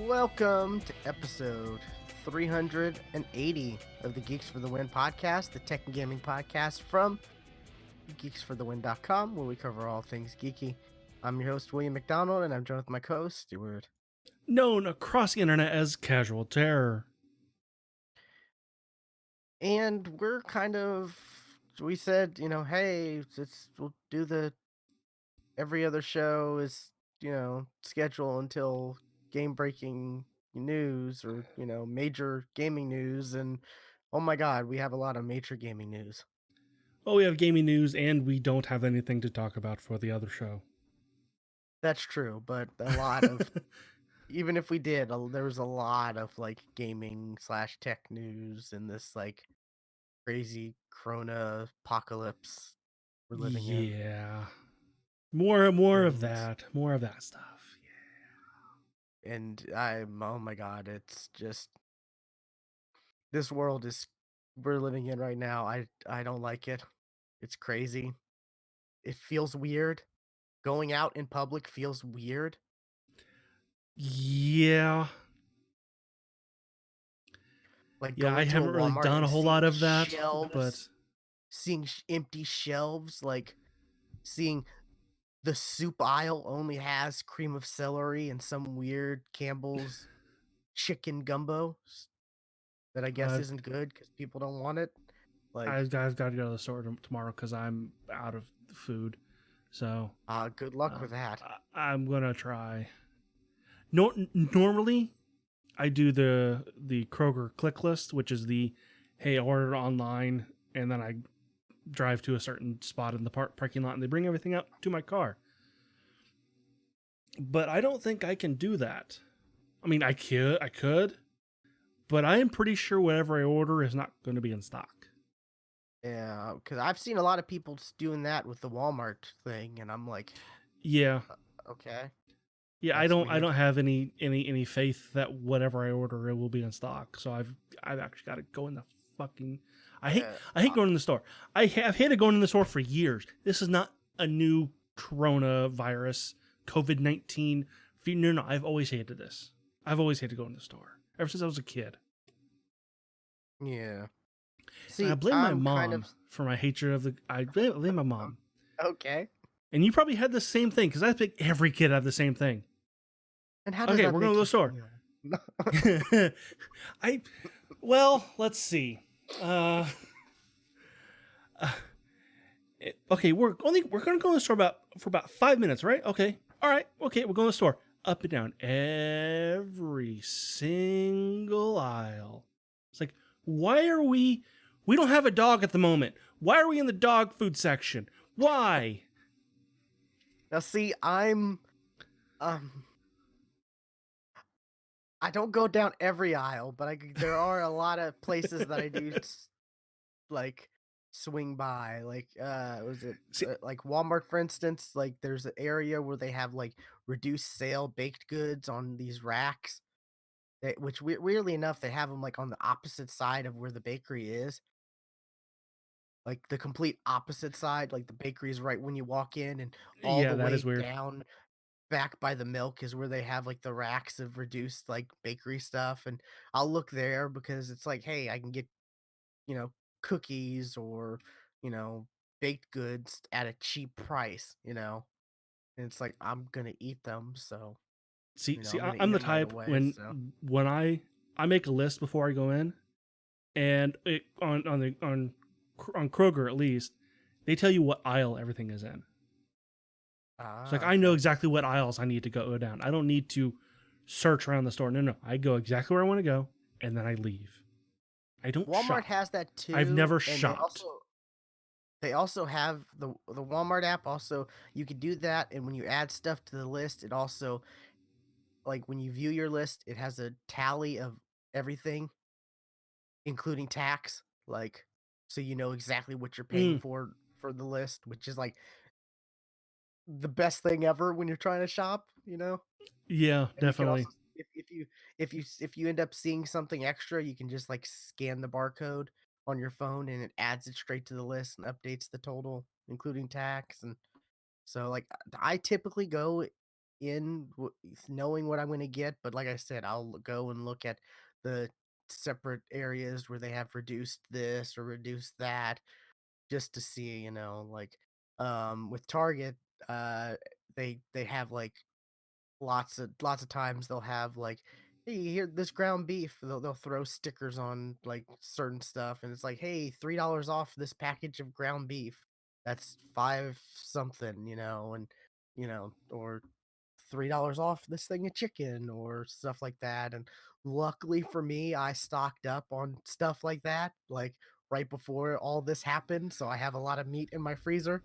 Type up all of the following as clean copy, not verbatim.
Welcome to episode 380 of the Geeks for the Win podcast, the tech and gaming podcast from GeeksFTW.com, where we cover all things geeky. I'm your host, William McDonald, and I'm joined with my co-host, Stuart. Known across the internet as Casual Terror. And we're we said, hey, we'll do the every other show is, schedule until game-breaking news or, major gaming news. And oh my God, we have a lot of major gaming news. Well, we have gaming news, and we don't have anything to talk about for the other show. That's true, but a lot of, even if we did, there was a lot of like gaming/tech news in this like crazy Corona apocalypse we're living in. Yeah. More of that. More of that stuff. Yeah. And oh my God, it's just, this world we're living in right now. I don't like it. It's crazy. It feels weird. Going out in public feels weird. Yeah. Like Yeah, I going to a haven't really Walmart done and a whole seeing lot of that, shelves, but seeing empty shelves, like seeing the soup aisle only has cream of celery and some weird Campbell's chicken gumbo that I guess isn't good because people don't want it. Like, I've got to go to the store tomorrow because I'm out of food. So, good luck with that. I'm gonna try. No, normally I do the Kroger click list, which is the hey, order online, and then I drive to a certain spot in the parking lot, and they bring everything out to my car. But I don't think I can do that. I mean, I could, but I am pretty sure whatever I order is not going to be in stock. Yeah, because I've seen a lot of people just doing that with the Walmart thing, and I'm like, Yeah, okay. yeah. That's I don't weird. have any faith that whatever I order it will be in stock. So I've actually got to go in the fucking. I hate going in the store. I've hated going in the store for years. This is not a new coronavirus, COVID-19. No. I've always hated this. I've always hated going to the store ever since I was a kid. Yeah. And I See, blame my I'm mom for my hatred of the. I blame my mom. Okay. And you probably had the same thing because I think every kid had the same thing. And how does Okay, that we're make going to the store. Well, let's see. Okay, we're going to go to the store for about 5 minutes, right? Okay, all right. Okay, we're going to the store, up and down every single aisle. It's like, why are we? We don't have a dog at the moment. Why are we in the dog food section? Why? Now, see, I don't go down every aisle, but there are a lot of places that I do like swing by. Like, was it like Walmart, for instance? Like, there's an area where they have like reduced sale baked goods on these racks. Which weirdly enough, they have them like on the opposite side of where the bakery is. Like the complete opposite side, like the bakery is right when you walk in, and all Yeah, the that way is weird. down back by the milk is where they have like the racks of reduced like bakery stuff. And I'll look there because it's like, hey, I can get, cookies or, you know, baked goods at a cheap price, and it's like I'm gonna eat them, so See, I'm gonna eat I'm the them right type away. when So I make a list before I go in, and on Kroger at least, they tell you what aisle everything is in. It's like I know okay. exactly what aisles I need to go down. I don't need to search around the store. No, I go exactly where I want to go, and then I leave. I don't Walmart shop. has that too. I've never And shopped. they also have the Walmart app. Also, you can do that, and when you add stuff to the list, it also, like, when you view your list, it has a tally of everything, including tax. Like, so you know exactly what you're paying for the list, which is like the best thing ever when you're trying to shop. Yeah, And you can definitely. also, if you end up seeing something extra, you can just like scan the barcode on your phone and it adds it straight to the list and updates the total, including tax. And so like I typically go in knowing what I'm going to get, but like I said, I'll go and look at the separate areas where they have reduced this or reduced that just to see, like with Target, uh they have like lots of times they'll have like, hey, here this ground beef. They'll throw stickers on like certain stuff, and it's like, hey, $3 off this package of ground beef. That's five something, and or $3 off this thing of chicken or stuff like that. And luckily for me, I stocked up on stuff like that, like right before all this happened. So I have a lot of meat in my freezer.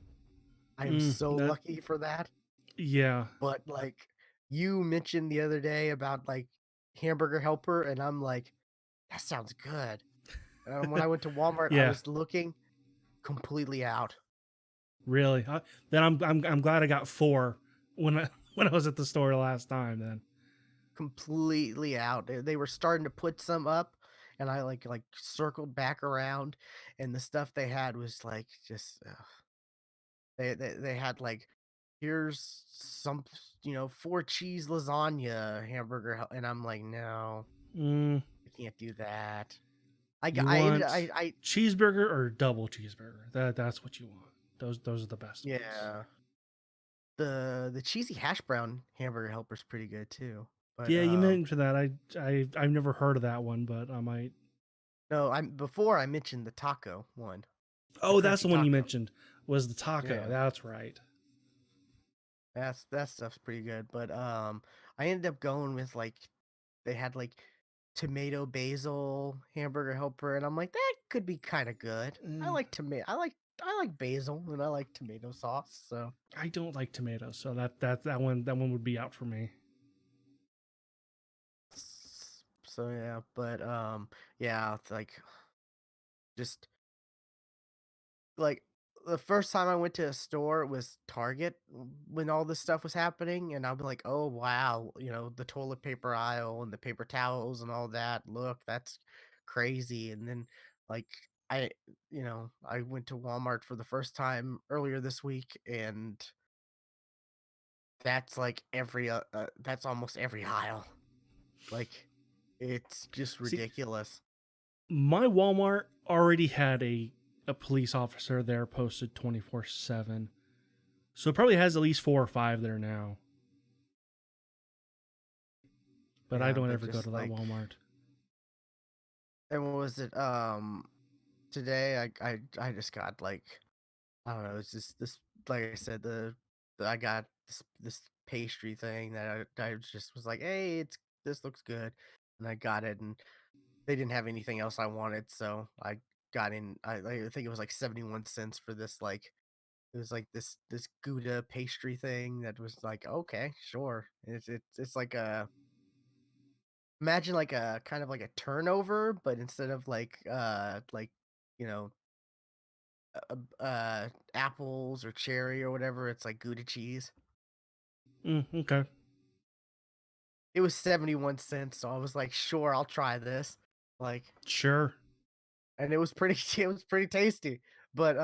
I am so That lucky for that. yeah, But, like, you mentioned the other day about, like, Hamburger Helper, and I'm like, "That sounds good." When I went to Walmart, I yeah, was looking completely out. really. Then I'm glad I got 4 when I when I was at the store last time. Then Completely out. They were starting to put some up, and I, like, circled back around, and the stuff they had was, like, just, they had, like, "Here's some, 4 cheese lasagna hamburger hel," and I'm like, "No, mm, I can't do that." you I ended want I cheeseburger or double cheeseburger. That's what you want. Those are the best ones. yeah. The cheesy hash brown hamburger helper's pretty good too. But, Yeah, you mentioned that. I've never heard of that one, but I might. no, before I mentioned the taco one, the Oh, that's crunchy the one you taco. mentioned. Was the taco? Yeah, That's right. that stuff's pretty good. But, I ended up going with, like, they had, like, tomato basil hamburger helper, and I'm like, "That could be kinda good." Mm, I like basil, and I like tomato sauce, so I don't like tomatoes, so that one would be out for me. yeah, but, yeah, it's like, just like, the first time I went to a store was Target when all this stuff was happening, and I'll be like, "Oh, wow," the toilet paper aisle and the paper towels and all that. Look, that's crazy. And then, like, I I went to Walmart for the first time earlier this week, and that's like that's almost every aisle. Like, it's just See, ridiculous. my Walmart already had a police officer there posted 24/7, so it probably has at least 4 or 5 there now. But I Yeah, don't but ever go to just that like, Walmart. and what was it? Today I just got like, I don't know, it's just this, like I said, I got this pastry thing that I just was like, hey, this looks good, and I got it, and they didn't have anything else I wanted, so I got in. I think it was like 71 cents for this, like, it was like this Gouda pastry thing that was like, okay, sure. It's like a, imagine like a kind of like a turnover, but instead of like you know apples or cherry or whatever, it's like Gouda cheese. Okay, It was 71 cents, so I was like, "Sure, I'll try this." Like, sure. and it was pretty it was pretty tasty. But,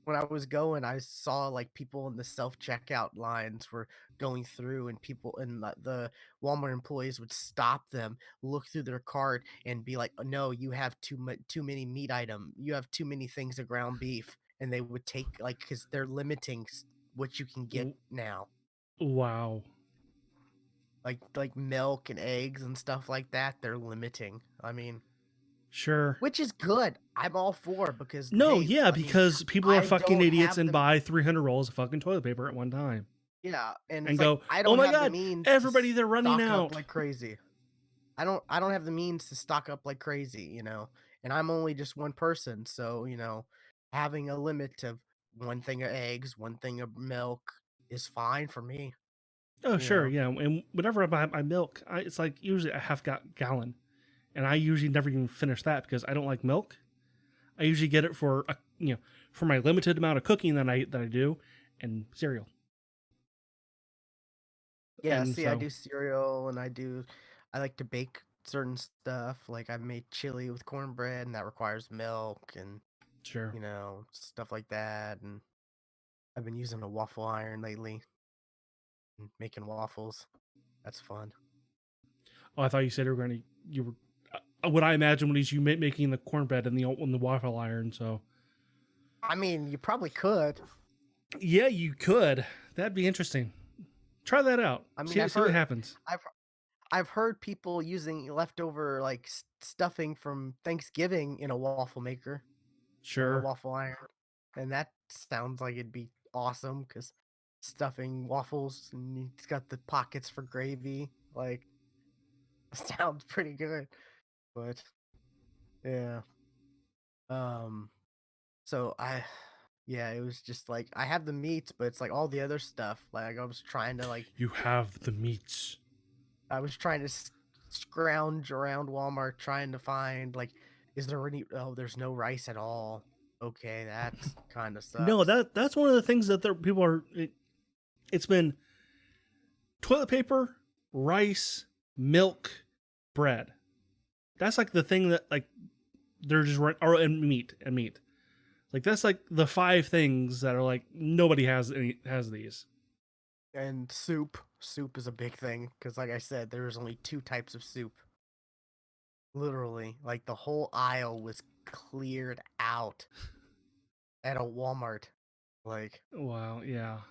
when I was going, I saw, like, people in the self-checkout lines were going through, and people and the Walmart employees would stop them, look through their cart, and be like, "Oh, no, you have too many meat item. You have too many things of ground beef." And they would take, like, because 'cause they're limiting what you can get W- now. wow, Like milk and eggs and stuff like that, they're limiting. I mean, sure. which is good. I'm all for, because, No, hey, yeah, I mean, because people are I fucking don't idiots have and the buy 300 rolls of fucking toilet paper at one time yeah, and and it's like go, I "Oh don't my have the god, means to everybody, they're running stock up out." like crazy. I don't have the means to stock up like crazy, and I'm only just one person, so, having a limit of one thing of eggs, one thing of milk is fine for me, Oh, you sure, know? yeah. And whenever I buy my milk, it's like usually a half gallon, and I usually never even finish that because I don't like milk. I usually get it for for my limited amount of cooking that I do, and cereal. Yeah, And see, I so, do cereal, and I do, I like to bake certain stuff. Like I made chili with cornbread, and that requires milk and Sure. stuff like that. And I've been using a waffle iron lately, and making waffles. That's fun. Oh, I thought you said you were. What I imagine when you making the cornbread in the waffle iron. So I mean, you probably could. yeah, you could. That'd be interesting. Try that out. I mean, See what happens. I've I've heard people using leftover like stuffing from Thanksgiving in a waffle maker or a Sure. waffle iron, and that sounds like it'd be awesome because stuffing waffles and it's got the pockets for gravy. Like, sounds pretty good. But yeah, um, so yeah, it was just like I have the meats, but it's like all the other stuff. Like I was trying to like You have the meats. I was trying to scrounge around Walmart trying to find like, is there any? Oh, there's no rice at all. Okay, that kind of No, sucks. that's one of the things that people are. It's been toilet paper, rice, milk, bread. That's like the thing that like they're just right, or and meat. Like that's like the five things that are like nobody has these. And soup is a big thing because, like I said, there's only two types of soup. Literally, like the whole aisle was cleared out at a Walmart. Like, Wow, yeah.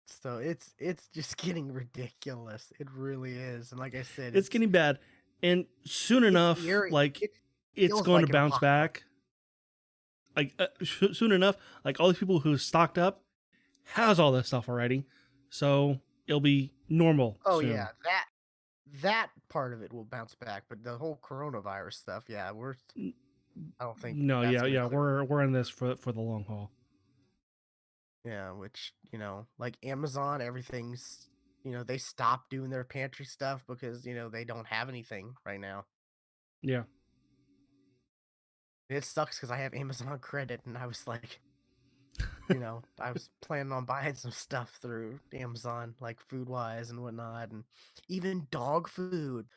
so it's just getting ridiculous. It really is. And like I said, It's getting bad, and soon it's enough, eerie. like It it's feels going to like an bounce apocalypse. back. Like soon enough, like all these people who stocked up has all this stuff already, so it'll be normal Oh yeah, soon. that part of it will bounce back, but the whole coronavirus stuff, yeah, I don't think No, that's yeah, gonna yeah, clear. we're in this for the long haul. Yeah, which, like Amazon, everything's, they stopped doing their pantry stuff because, they don't have anything right now. Yeah. It sucks because I have Amazon credit and I was like, I was planning on buying some stuff through Amazon, like food wise and whatnot, and even dog food.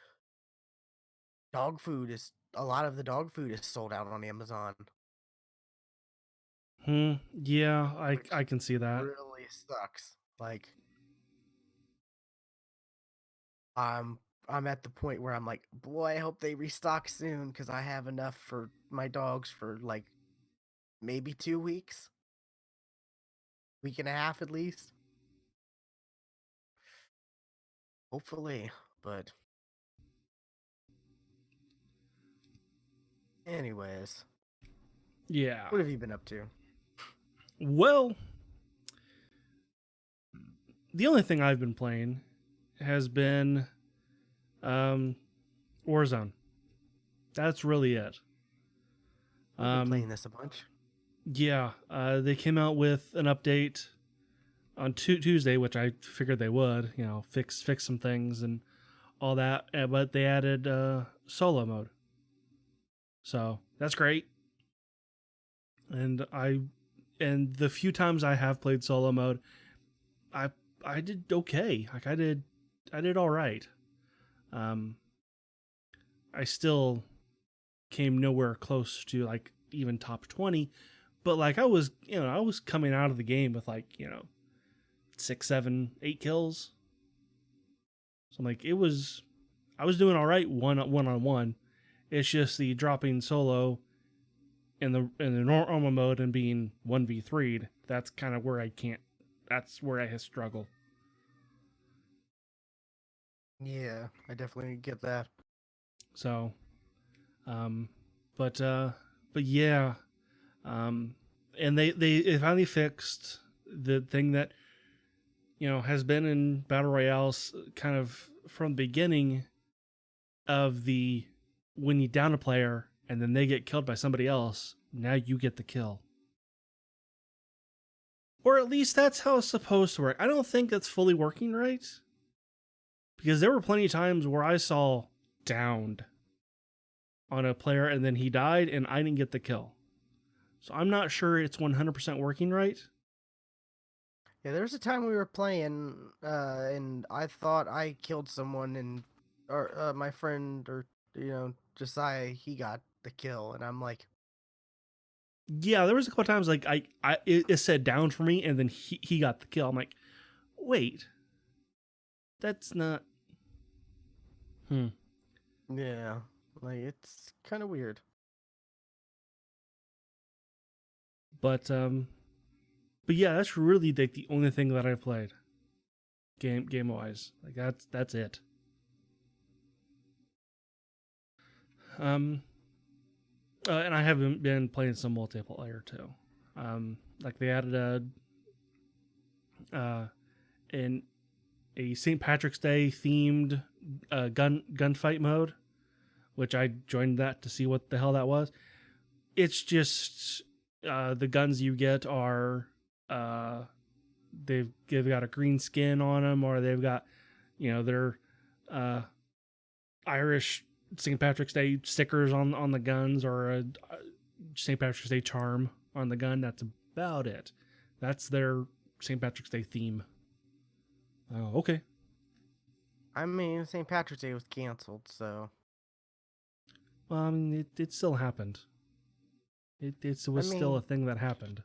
A lot of the dog food is sold out on Amazon, Yeah, which I can see that. really sucks. Like, I'm I'm at the point where I'm like, boy, I hope they restock soon because I have enough for my dogs for like maybe 2 weeks, week and a half at least. Hopefully. But anyways, Yeah. what have you been up to? Well, the only thing I've been playing has been um Warzone. That's really it. You've been Um playing this a bunch. yeah, they came out with an update on Tuesday, which I figured they would, fix some things and all that, but they added solo mode. So, that's great. And the few times I have played solo mode, I I did okay. Like I did all right. Um, I still came nowhere close to like even top 20, but like I was coming out of the game with like 6, 7, 8 kills. So I'm like I was doing all right one on one. It's just the dropping solo in the normal mode and being 1v3'd. That's kind of where I can't. That's where I struggle. Yeah, I definitely get that. So, um, but uh, but yeah, um, and they finally fixed the thing that has been in battle royales kind of from the beginning of the when you down a player and then they get killed by somebody else. Now you get the kill. Or at least that's how it's supposed to work. I don't think that's fully working right. Because there were plenty of times where I saw downed on a player and then he died and I didn't get the kill. So I'm not sure it's 100% working right. Yeah, there was a time we were playing, and I thought I killed someone, and or my friend, or Josiah, he got the kill, and I'm like, Yeah, there was a couple times like it said down for me, and then he got the kill. I'm like, wait, that's not. Hmm. yeah, like it's kind of weird. But but yeah, that's really like the only thing that I've played game wise. Like that's it. Um, and I haven't been playing some multiplayer too. Like they added in a St. Patrick's Day themed gunfight mode, which I joined that to see what the hell that was. It's just the guns you get are uh, they've got a green skin on them, or they've got they're uh, Irish St. Patrick's Day stickers on the guns, or a St. Patrick's Day charm on the gun. That's about it. That's their St. Patrick's Day theme. Oh, okay. I mean, St. Patrick's Day was canceled, so Well, I mean, it still happened. It I was still a mean, thing that happened.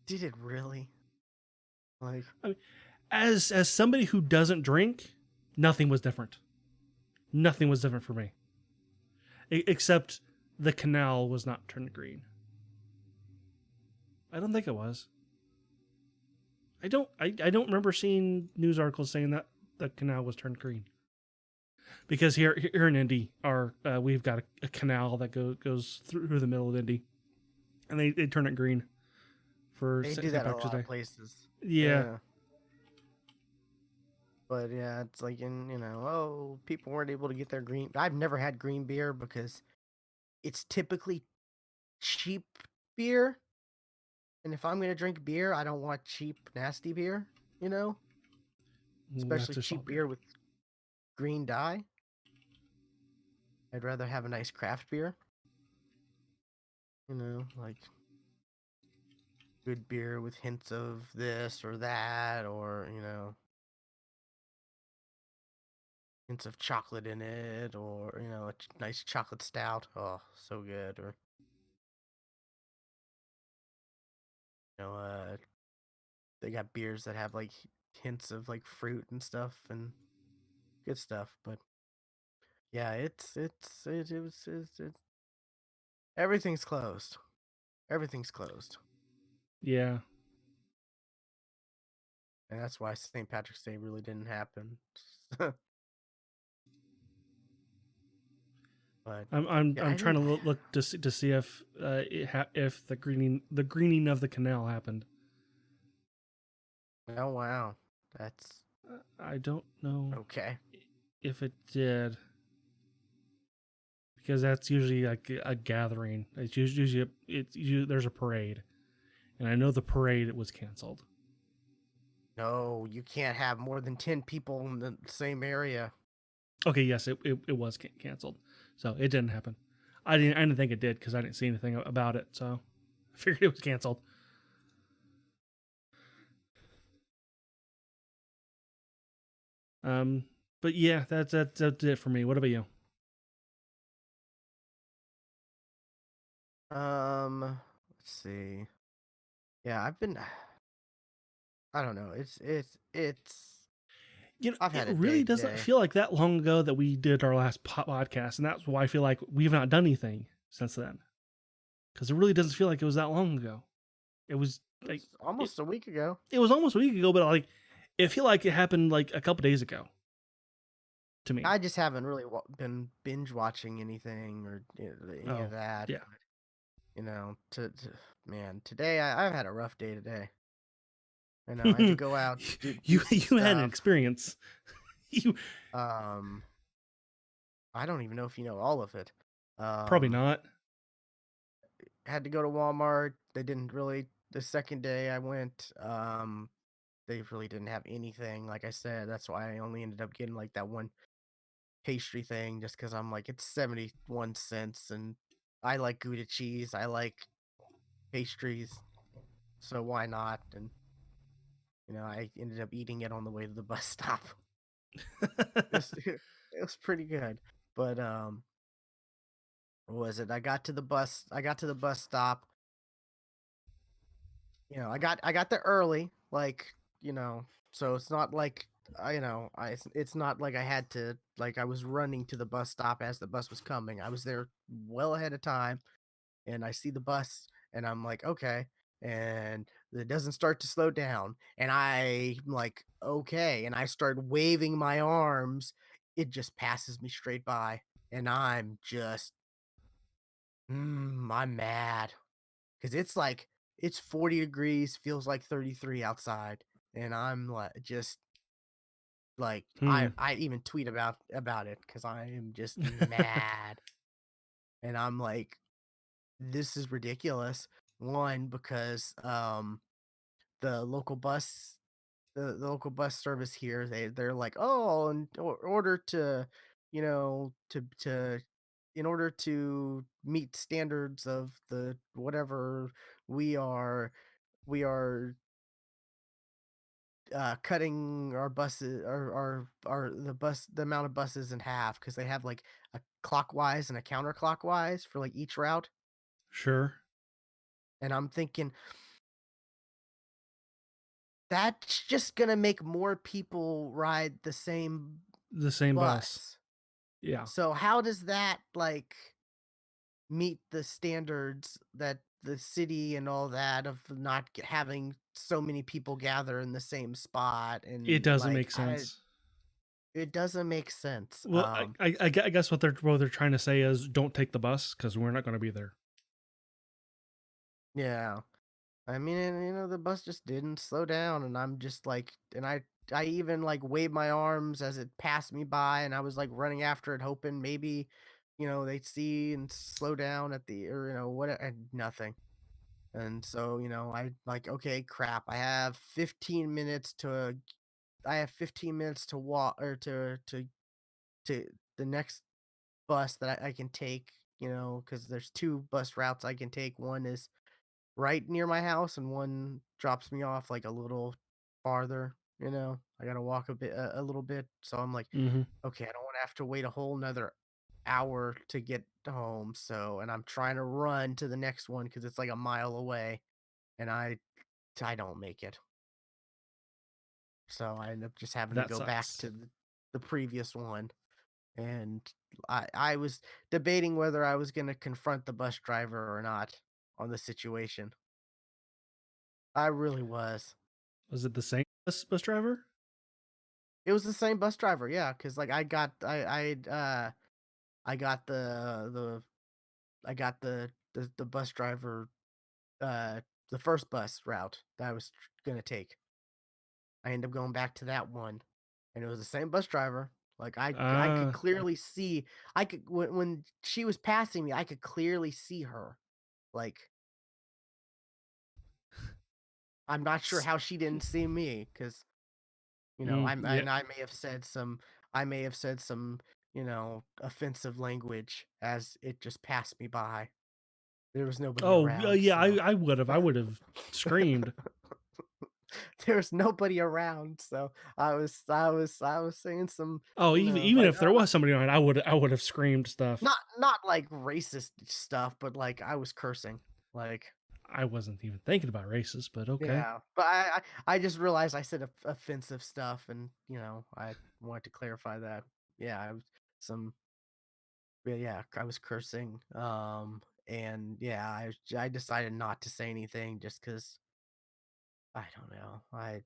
did it really? Like, I mean, as somebody who doesn't drink, nothing was different. Nothing was different for me, except the canal was not turned green. I don't think it was. I don't remember seeing news articles saying that the canal was turned green. Because here in Indy, we've got a canal that goes through the middle of Indy, and they turn it green for they St. do that a Patrick's lot of Day. places. Yeah, Yeah. But yeah, it's like oh, people weren't able to get their green. I've never had green beer because it's typically cheap beer. And if I'm gonna drink beer, I don't want cheap, nasty beer, you know? that's Especially just all cheap beer. beer with green dye. I'd rather have a nice craft beer, like good beer with hints of this or that, or, hints of chocolate in it, or, a nice chocolate stout. Oh, so good. Or, you know, uh, they got beers that have like hints of like fruit and stuff and good stuff. But yeah, it's everything's closed. Everything's closed, Yeah, and that's why St. Patrick's Day really didn't happen. But yeah, I'm I trying didn't. to look to see if if the greening of the canal happened. Oh wow, that's I don't know okay. if it did, because that's usually like a gathering. It's usually there's a parade, and I know the parade was canceled. No, you can't have more than 10 people in the same area. Okay, yes, it was canceled, so it didn't happen. I didn't think it did because I didn't see anything about it, so I figured it was canceled. Um, but yeah, that's it for me. What about you? Let's see. Yeah, I've been. I don't know. It's. I've It had a day really doesn't today. feel like that long ago that we did our last podcast, and that's why I feel like we've not done anything since then. Because it really doesn't feel like it was that long ago. It was It like was almost a week ago. it was almost a week ago, but like it feel like it happened like a couple days ago to me. I just haven't really been binge watching anything or any of Oh that. yeah, But, man, today I've had a rough day today. I know I had to you go out, do some you had an stuff. experience. You Um, I don't even know if you know all of it. probably Um, not. had to go to Walmart. They didn't really. The second day I went, they really didn't have anything. Like I said, that's why I only ended up getting like that one pastry thing, just because I'm like, it's 71 cents, and I like Gouda cheese. I like pastries, so why not? And I ended up eating it on the way to the bus stop. Just, it was pretty good. But what was it? I got to the bus stop. I got there early, like, so it's not like it's not like I had to like I was running to the bus stop as the bus was coming. I was there well ahead of time, and I see the bus and I'm like, okay. And it doesn't start to slow down. And I'm like, okay. And I start waving my arms. It just passes me straight by. And I'm mad. Cause it's 40 degrees, feels like 33 outside. And I'm like, just like, Hmm. I even tweet about it because I am just mad. And I'm like, this is ridiculous. One, because the local bus the local bus service here, they're like, oh, in order to, to in order to meet standards of the whatever, we are we are cutting our buses our the amount of buses in half because they have like a clockwise and a counterclockwise for like each route. Sure. And I'm thinking, that's just gonna make more people ride the same The same bus. bus. Yeah. So how does that, like, meet the standards that the city and all that of not having so many people gather in the same spot? It And, doesn't like, make sense. it doesn't make sense. Well, I guess what they're trying to say is don't take the bus because we're not going to be there. Yeah. I mean, and, the bus just didn't slow down, and I'm just like, and I even like waved my arms as it passed me by, and I was like running after it, hoping maybe, they'd see and slow down at the, or what, and nothing. And so, I like, okay, crap. I have 15 minutes to walk, or to the next bus that I can take, because there's two bus routes I can take. One is right near my house, and one drops me off like a little farther. I gotta walk a little bit. So I'm like, Hmm. okay, I don't want to have to wait a whole nother hour to get home. So, and I'm trying to run to the next one because it's like a mile away, and I don't make it. So I end up just having to That go back sucks. to the previous one. And I was debating whether I was gonna confront the bus driver or not on the situation. I really was. Was it the same bus driver? It was the same bus driver, yeah, cause like, I got I got the bus driver, uh, the first bus route that I was gonna take. I ended up going back to that one, and it was the same bus driver. Like, I could Ah. clearly see I could when she was passing me, I could clearly see her. Like, I'm not sure s- how she didn't see me, cause yeah. I may have said some, offensive languge as it just passed me by. There was nobody Oh, around, yeah. so I would have. I would have screamed. there was nobody around, so I was saying some, Oh, even like, if there was somebody on it, I would have screamed stuff. not like racist stuff, but like I was cursing. Like, I wasn't even thinking about races, but okay. yeah, but I just realized I said offensive stuff, and I wanted to clarify that. Yeah, I was some yeah, I was cursing. And yeah, I decided not to say anything just because I don't know. I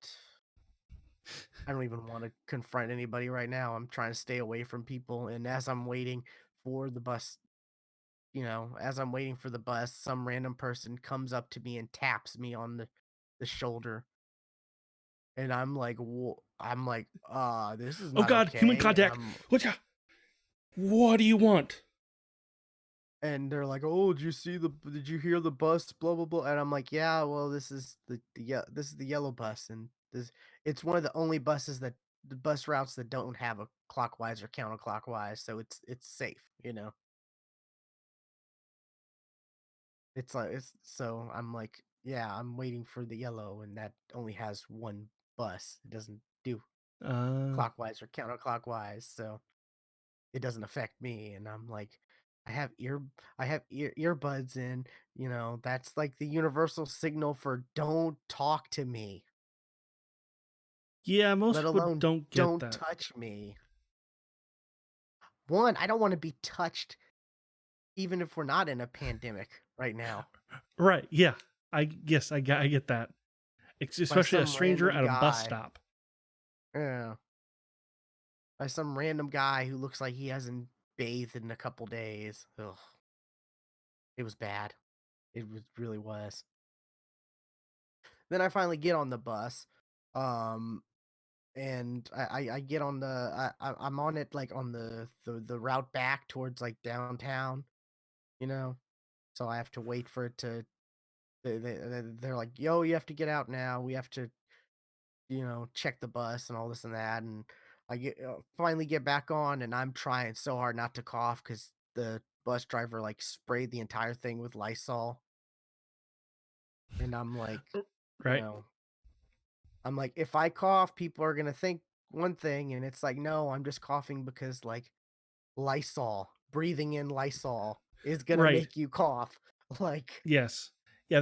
don't even want to confront anybody right now. I'm trying to stay away from people. And as I'm waiting for the bus, as I'm waiting for the bus, some random person comes up to me and taps me on the shoulder. And I'm like, this is Oh not God, human okay. contact. What do you want? And they're like, "Oh, did you hear the bus, blah blah blah." And I'm like, "Yeah, well, this is the yellow bus, and it's one of the only buses that the bus routes that don't have a clockwise or counterclockwise, so it's safe, you know." It's like it's so I'm like, "Yeah, I'm waiting for the yellow, and that only has one bus. It doesn't do Uh, clockwise or counterclockwise." So it doesn't affect me. And I'm like, I have ear I have earbuds in, that's like the universal signal for don't talk to me, Yeah, most let people alone don't get don't that. touch me. One, I don't want to be touched even if we're not in a pandemic right now Right? Yeah, I get that. by Especially a some stranger random at a bus guy. stop. Yeah, by some random guy who looks like he hasn't bathed in a couple days. Ugh, it was bad. Really was. Then I finally get on the bus, um, and I get on I'm on it like on the route back towards like downtown, you know. So I have to wait for it to. They're like, "Yo, you have to get out now. We have to, check the bus and all this and that." And I finally get back on, and I'm trying so hard not to cough because the bus driver like sprayed the entire thing with Lysol, and I'm like, you Right? know, I'm like, if I cough, people are gonna think one thing, and it's like, no, I'm just coughing because like Lysol, breathing in Lysol is gonna Right. make you cough. Like, Yes. Yeah.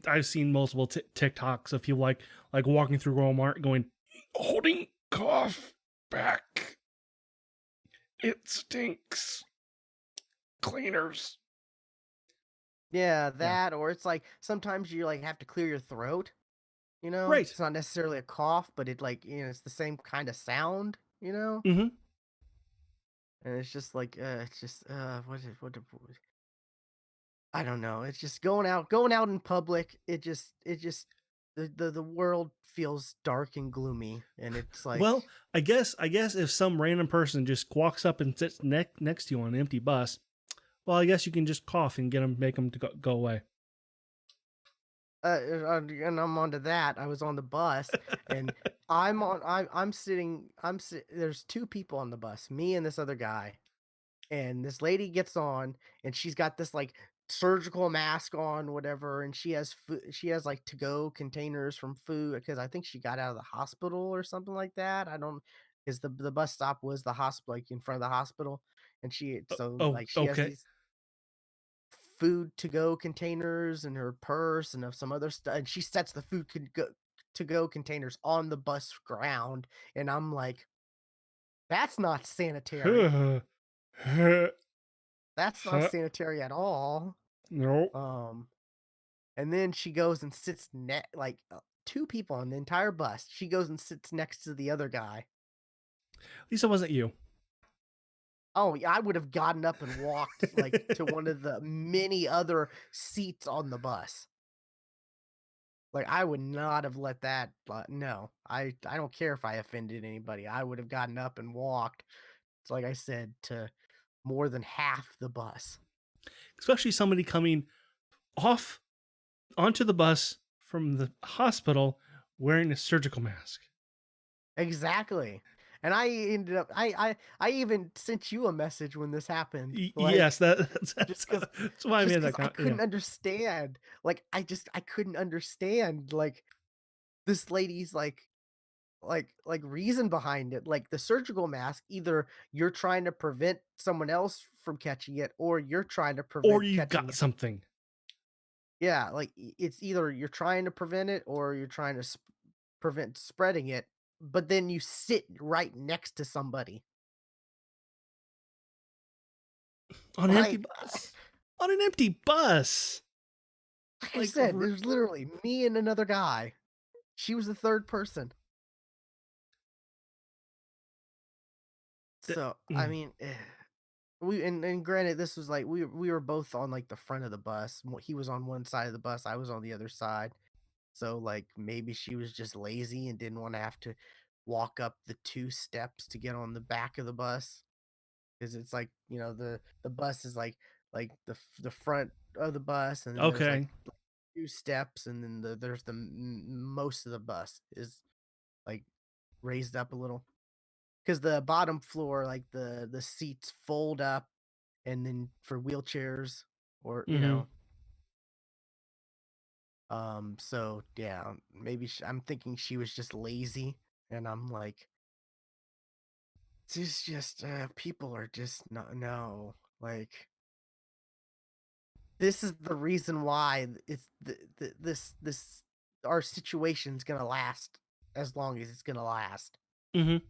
I've seen multiple TikToks of people like walking through Walmart going, holding cough back. It stinks. Cleaners. yeah, Yeah. that, or it's like sometimes you like have to clear your throat, you know? Right. It's not necessarily a cough, but it like, it's the same kind of sound, you know? Mm-hmm. And it's just like, it's just, I don't know. It's just going out in public. It just the world feels dark and gloomy, and it's Well, like, I guess if some random person just walks up and sits next to you on an empty bus, well, I guess you can just cough and make them to go away. and I'm onto that. I was on the bus, and I'm sitting. There's two people on the bus, me and this other guy, and this lady gets on, and she's got this like surgical mask on, whatever, and she has like to go containers from food because I think she got out of the hospital or something like that. I don't, because the bus stop was the hospital, like in front of the hospital, and Oh, like she has okay. these food to go containers in her purse and of some other stuff, and she sets the food to go containers on the bus ground, and I'm like, that's not sanitary. That's not sanitary at all. No. Um, and then she goes and sits like two people on the entire bus. She goes and sits next to the other guy. At least it wasn't you. Oh, yeah, I would have gotten up and walked like to one of the many other seats on the bus. Like I would not have let that. No, I don't care if I offended anybody. I would have gotten up and walked. It's like I said, to more than half the bus. Especially somebody coming off onto the bus from the hospital wearing a surgical mask. Exactly. And I ended up I even sent you a message when this happened. Yes, Like, just cuz that's why I just made cuz that I comment. Yeah. couldn't understand. Like I couldn't understand like this lady's like reason behind it. Like the surgical mask, either you're trying to prevent someone else from catching it or you're trying to Or prevent you catching got it. something Yeah, like it's either you're trying to prevent it or you're trying to prevent spreading it, but then you sit right next to somebody. on an empty Like bus. On an empty bus. like I Like, said, there's literally me and another guy. She was the third person. So, I mm, mean, and granted this was like we were both on like the front of the bus. He was on one side of the bus, I was on the other side. So like maybe she was just lazy and didn't want to have to walk up the two steps to get on the back of the bus, because it's like, the bus is like the front of the bus, and then there's like okay. two steps, and then there's most of the bus is like raised up a little, because the bottom floor, like the seats fold up, and then for wheelchairs, or Hmm. so yeah, maybe I'm thinking she was just lazy, and I'm like, It's just people are just not no like this is the reason why it's this our situation's gonna last as long as it's gonna last Mm-hmm. is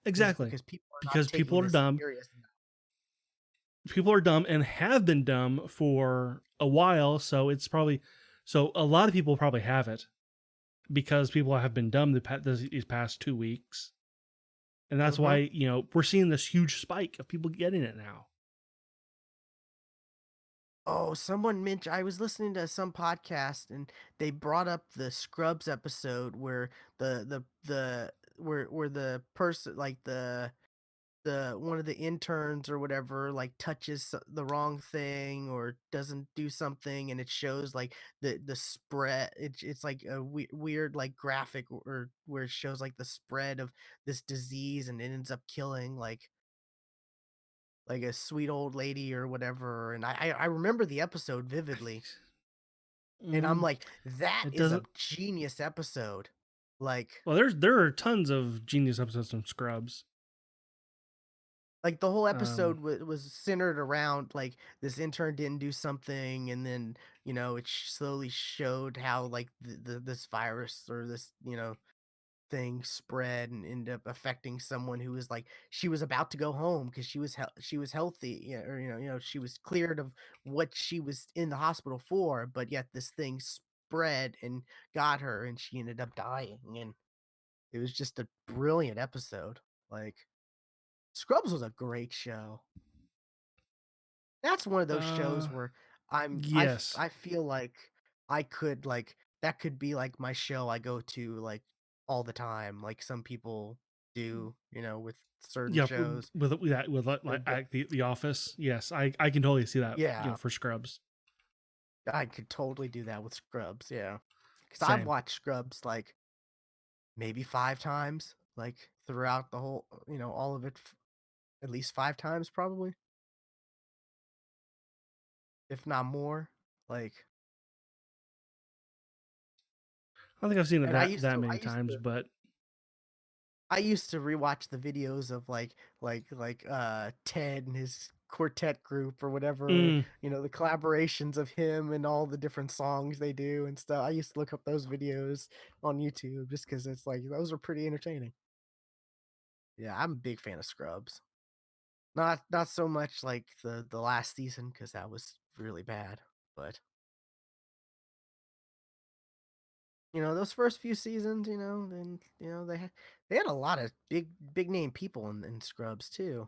Exactly. because people are not Because people taking are this dumb. serious. People are dumb and have been dumb for a while. So it's probably, so a lot of people probably have it because people have been dumb these past 2 weeks. And that's Mm-hmm. why, we're seeing this huge spike of people getting it now. Oh, someone mentioned I was listening to some podcast and they brought up the Scrubs episode where the where the person like the one of the interns or whatever like touches the wrong thing or doesn't do something and it shows like the spread it's like a weird like graphic or where it shows like the spread of this disease and it ends up killing like a sweet old lady or whatever and I remember the episode vividly and I'm Mm, like that it is a doesn't. genius episode like Well, there are tons of genius episodes from Scrubs. Like, the whole Um, episode was centered around, like, this intern didn't do something, and then, it slowly showed how, like, this virus or this, thing spread and ended up affecting someone who was, like she was about to go home because she was healthy, or, she was cleared of what she was in the hospital for, but yet this thing spread and got her, and she ended up dying, and it was just a brilliant episode. Like, Scrubs was a great show. That's one of those uh, shows where yes. I feel like I could, like that could be, like, my show I go to, like, all the time, like some people do, with certain Yeah, shows. with that, with They're like go the Office. Yes, I can totally see that. Yeah, For Scrubs. I could totally do that with Scrubs, yeah, because 'Cause I've Same. watched Scrubs, like, maybe 5 times, like, throughout the whole all of it f at least 5 times probably, if not more, like I don't think I've seen it and that many times, but I used to rewatch the videos of Ted and his quartet group or whatever, mm, the collaborations of him and all the different songs they do and stuff. I used to look up those videos on YouTube just because it's like those are pretty entertaining. Yeah, I'm a big fan of Scrubs. Not so much like the last season because that was really bad, but those first few seasons, then they had a lot of big name people in Scrubs too.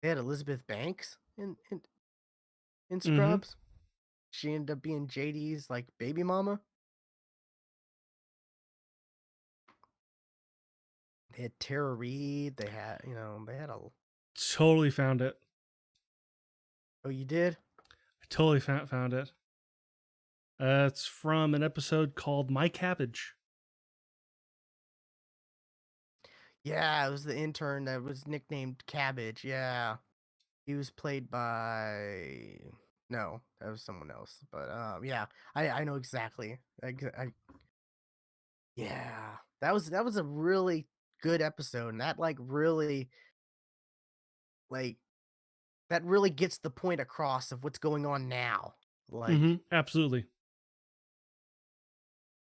They had Elizabeth Banks in mm-hmm. Scrubs. She ended up being JD's, like, baby mama. They had Tara Reid, they had a Totally found it. Oh, you did? I totally found it. It's from an episode called My Cabbage. Yeah, it was the intern that was nicknamed Cabbage, yeah. He was played by no, that was someone else, but, yeah, I know exactly. Yeah, that was a really good episode, and that, like that really gets the point across of what's going on now. Mm-hmm. Like Absolutely.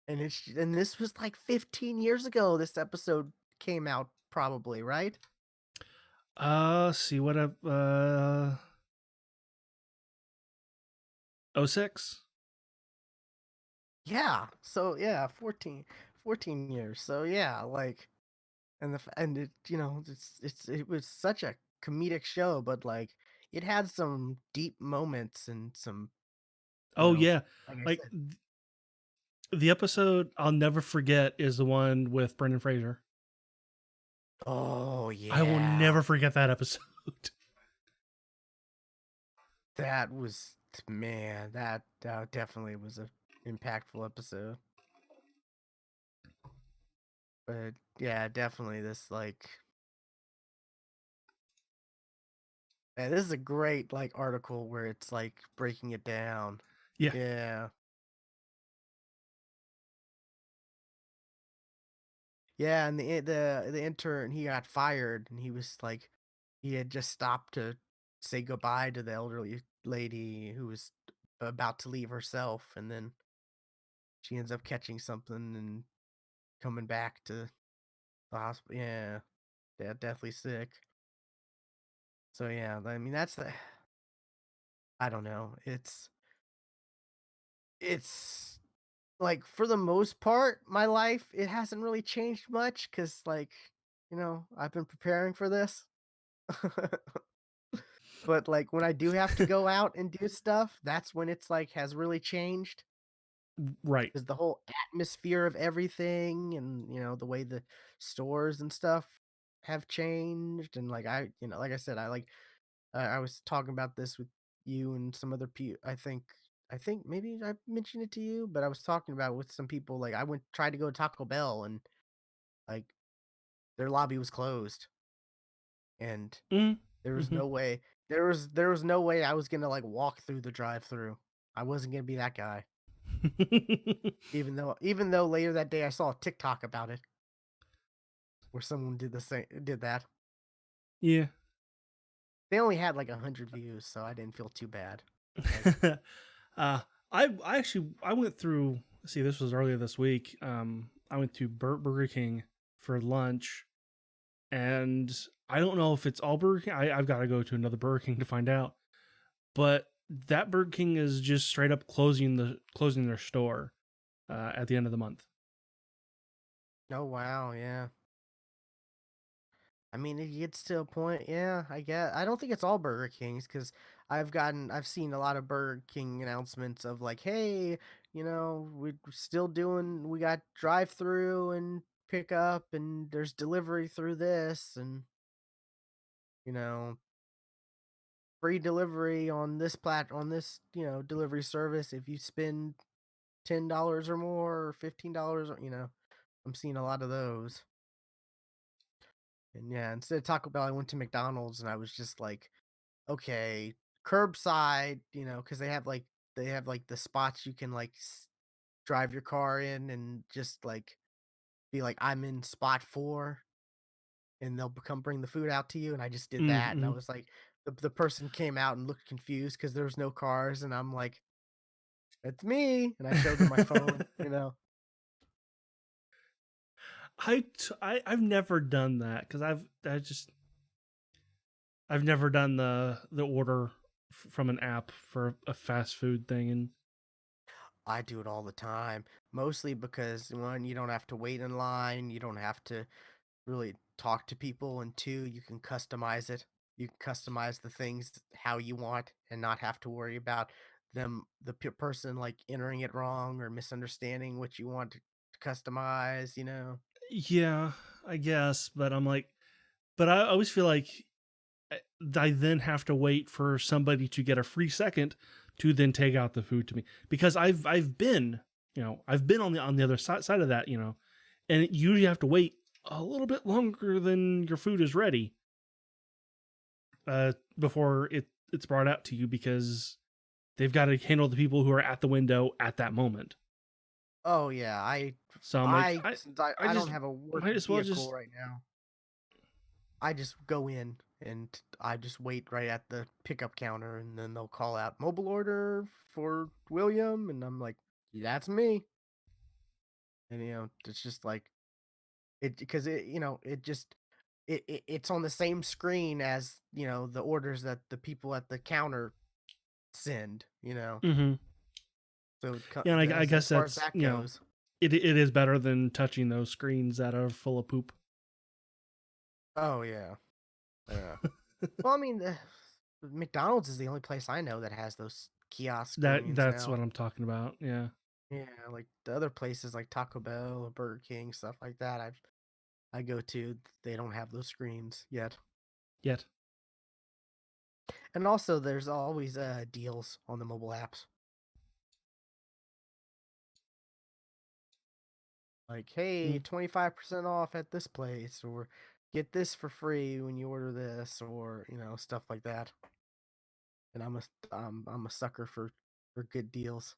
and this was like 15 years ago this episode came out probably, right? See what I '06. Yeah. So yeah, 14 years. So yeah, like and it it was such a comedic show, but like it had some deep moments and some, you Oh know, yeah, like I like said. the episode I'll never forget is the one with Brendan Fraser. Oh I will yeah. never forget that episode. That was man, that definitely was a impactful episode. But yeah, definitely this this is a great like article where it's like breaking it down. Yeah. Yeah. Yeah, and the intern, he got fired, and he was like he had just stopped to say goodbye to the elderly lady who was about to leave herself, and then she ends up catching something and coming back to the hospital. Yeah, deathly sick. So yeah, I mean that's the I don't know. It's like for the most part, my life it hasn't really changed much because like I've been preparing for this. But, like, when I do have to go out and do stuff, that's when it's, like, has really changed. Right. Because the whole atmosphere of everything and, the way the stores and stuff have changed, and, like, like I said, I was talking about this with you and some other people. I think maybe I mentioned it to you, but I was talking about it with some people, like, I went tried to go to Taco Bell and, like, their lobby was closed, and Mm, there was mhm. no way there was no way I was gonna, like, walk through the drive-through. I wasn't gonna be that guy, even though later that day I saw a TikTok about it, where someone did that. Yeah. They only had, like, 100 views, so I didn't feel too bad. Like, uh, I actually I went through. See, this was earlier this week. I went to Burger King for lunch, and I don't know if it's all Burger King. I've got to go to another Burger King to find out. But that Burger King is just straight up closing their store at the end of the month. oh, wow, yeah. I mean, it gets to a point, yeah, I don't think it's all Burger Kings because I've seen a lot of Burger King announcements of like, hey, we got drive through and pick up, and there's delivery through this, and you know, free delivery on this, delivery service if you spend $10 or more or $15, I'm seeing a lot of those. And yeah, instead of Taco Bell, I went to McDonald's and I was just like, okay, curbside, because they have like the spots you can like drive your car in and just like be like, I'm in spot 4, and they'll come bring the food out to you. And I just did that, and I Mm-hmm. was like, the person came out and looked confused because there was no cars, and I'm like, it's me, and I showed them my phone. I've never done that because I've never done the order from an app for a fast food thing, and I do it all the time, mostly because one, you don't have to wait in line, you don't have to really talk to people, and two, you can customize it. You can customize the things how you want and not have to worry about the person like entering it wrong or misunderstanding what you want to customize. yeah, I guess. But I'm like, but I always feel like I then have to wait for somebody to get a free second to then take out the food to me because I've been I've been on the other side of that and you usually have to wait a little bit longer than your food is ready before it's brought out to you because they've got to handle the people who are at the window at that moment. Oh yeah, I So I'm like, I since I, I I don't just have a might working as well vehicle just right now. I just go in and I just wait right at the pickup counter, and then they'll call out mobile order for William, and I'm like, that's me. And it's just like it because it just it's on the same screen as the orders that the people at the counter send. mm-hmm. So Yeah, and I as guess far as that's that goes. it is better than touching those screens that are full of poop. Oh yeah, yeah. Well, I mean, McDonald's is the only place I know that has those kiosk screens That's now. what I'm talking about. Yeah. Yeah, like the other places like Taco Bell or Burger King, stuff like that. I go to, they don't have those screens yet. Yet. And also, there's always deals on the mobile apps. Like, hey, Mm. 25% off at this place, or get this for free when you order this, or stuff like that. And I'm a sucker for good deals.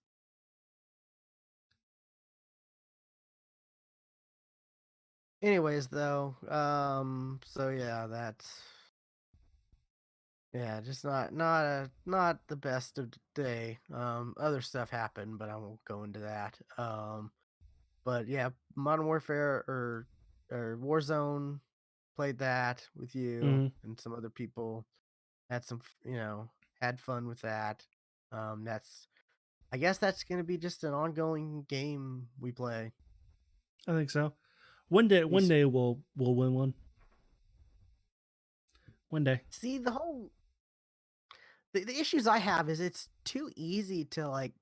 Anyways, though, so yeah, just not the best of the day. Other stuff happened, but I won't go into that. But yeah, Modern Warfare or Warzone, played that with you Mm, and some other people. Had some, had fun with that. That's I guess that's gonna be just an ongoing game we play. I think so. You One day we'll win one. One day. see the issues I have is it's too easy to like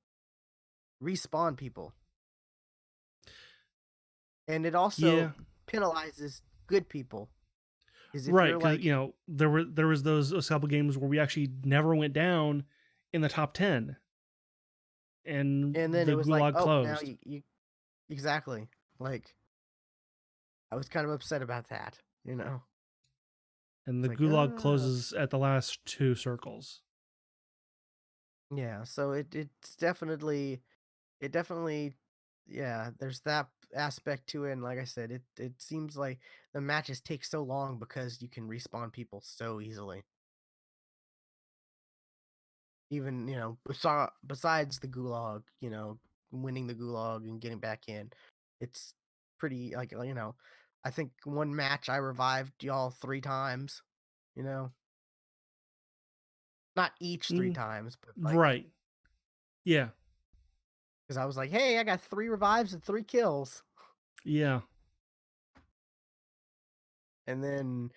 respawn people, and it Yeah, also penalizes good people. Is if right. you're Because like, there was those couple games where we actually never went down in the top 10, and and then it the was like, gulag oh, now closed, you exactly like I was kind of upset about that. and It's the like, gulag closes at the last two circles. yeah. So it definitely, yeah. There's that aspect to it, and like I said, it seems like the matches take so long because you can respawn people so easily. Even, besides the gulag, winning the gulag and getting back in, it's pretty like, I think one match I revived y'all 3 times, you know, not each three Mm, times, but like, right. Yeah. because I was like, hey, I got 3 revives and 3 kills, Yeah. and then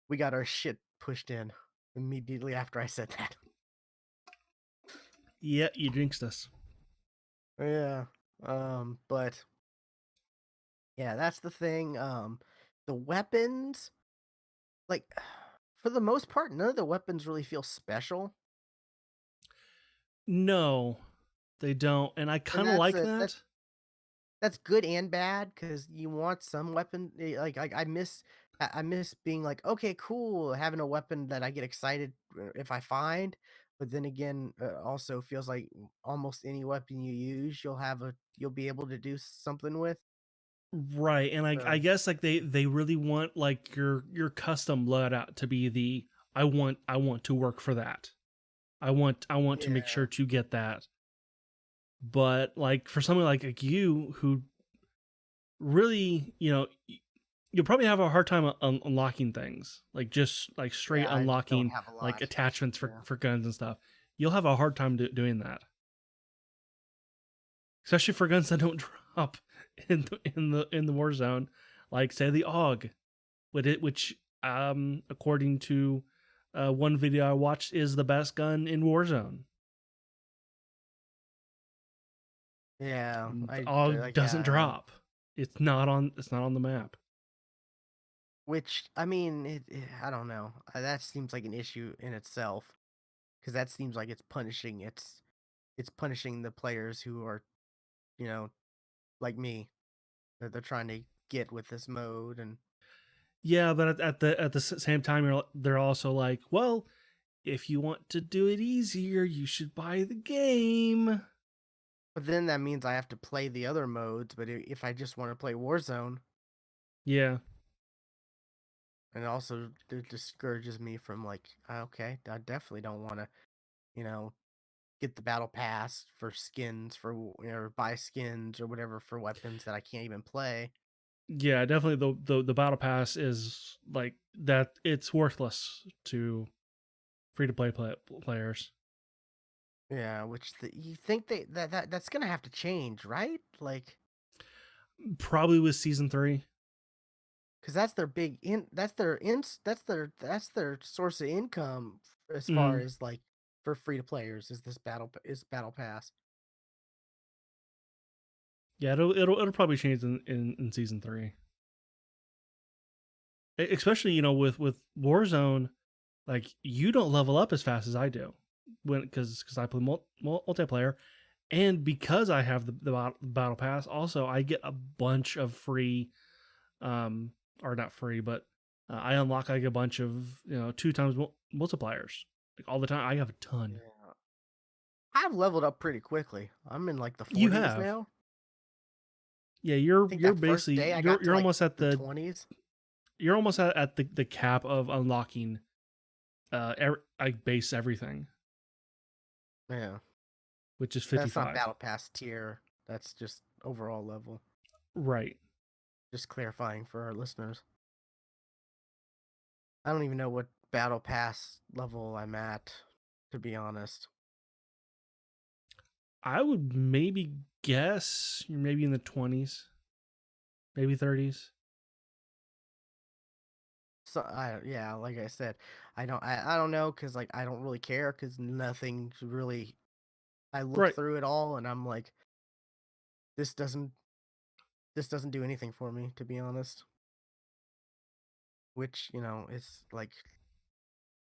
we got our shit pushed in immediately after I said that. Yeah. You jinxed us. Yeah, but yeah, that's the thing. The weapons, like, for the most part, none of the weapons really feel special. No, they don't, and I And kind of like that's that. that's good and bad because you want some weapon. Like I miss being like, okay, cool, having a weapon that I get excited if I find. But then again, also feels like almost any weapon you use, you'll be able to do something with. Right, and I So guess like they really want like your custom loadout to be the I want to work for that. I want to make yeah, sure to get that. But like for someone like you who really, you'll probably have a hard time unlocking things. Like just like straight yeah, I don't unlocking have a like lot. attachments Yeah. for guns and stuff. You'll have a hard time doing that. Especially for guns that don't drop in the war zone, like say the AUG, which according to one video I watched is the best gun in Warzone. Yeah, The I AUG like doesn't yeah, drop. It's not on the map. which I mean, I don't know. That seems like an issue in itself because that seems like it's punishing the players who are, you know, like me, that they're trying to get with this mode. And Yeah, but at the same time, they're also like, well, if you want to do it easier, you should buy the game. but then that means I have to play the other modes. But if I just want to play Warzone, Yeah, and it also discourages me from like, okay, I definitely don't want to, you know, get the battle pass for skins or buy skins or whatever for weapons that I can't even play. yeah, definitely. The battle pass is like that. It's worthless to free to players. Yeah, which you think that's gonna have to change, right? Like, Probably with season 3. because that's their big in that's their in that's their source of income as far Mm, as like for free to players is is battle pass. yeah, it'll probably change in season 3. Especially with Warzone, like you don't level up as fast as I do when because I play multiplayer, and because I have the battle pass. Also, I get a bunch of free, um, or not free, but I unlock like a bunch of 2 times multipliers like all the time. I have a ton. Yeah, I've leveled up pretty quickly. I'm in like the You 40s have, now. Yeah, I think you're that first basically day I got to you're like almost at the 20s. the cap of unlocking like base everything, Yeah. which is That's not 55. battle pass tier. That's just overall level. Right. Just clarifying for our listeners. I don't even know what battle pass level I'm at, to be honest. I would maybe guess you're maybe in the 20s, maybe 30s. So yeah, like I said, I don't know because like I don't really care because nothing really. I look Right. through it all and I'm like, this doesn't this doesn't do anything for me, to be honest. Which is like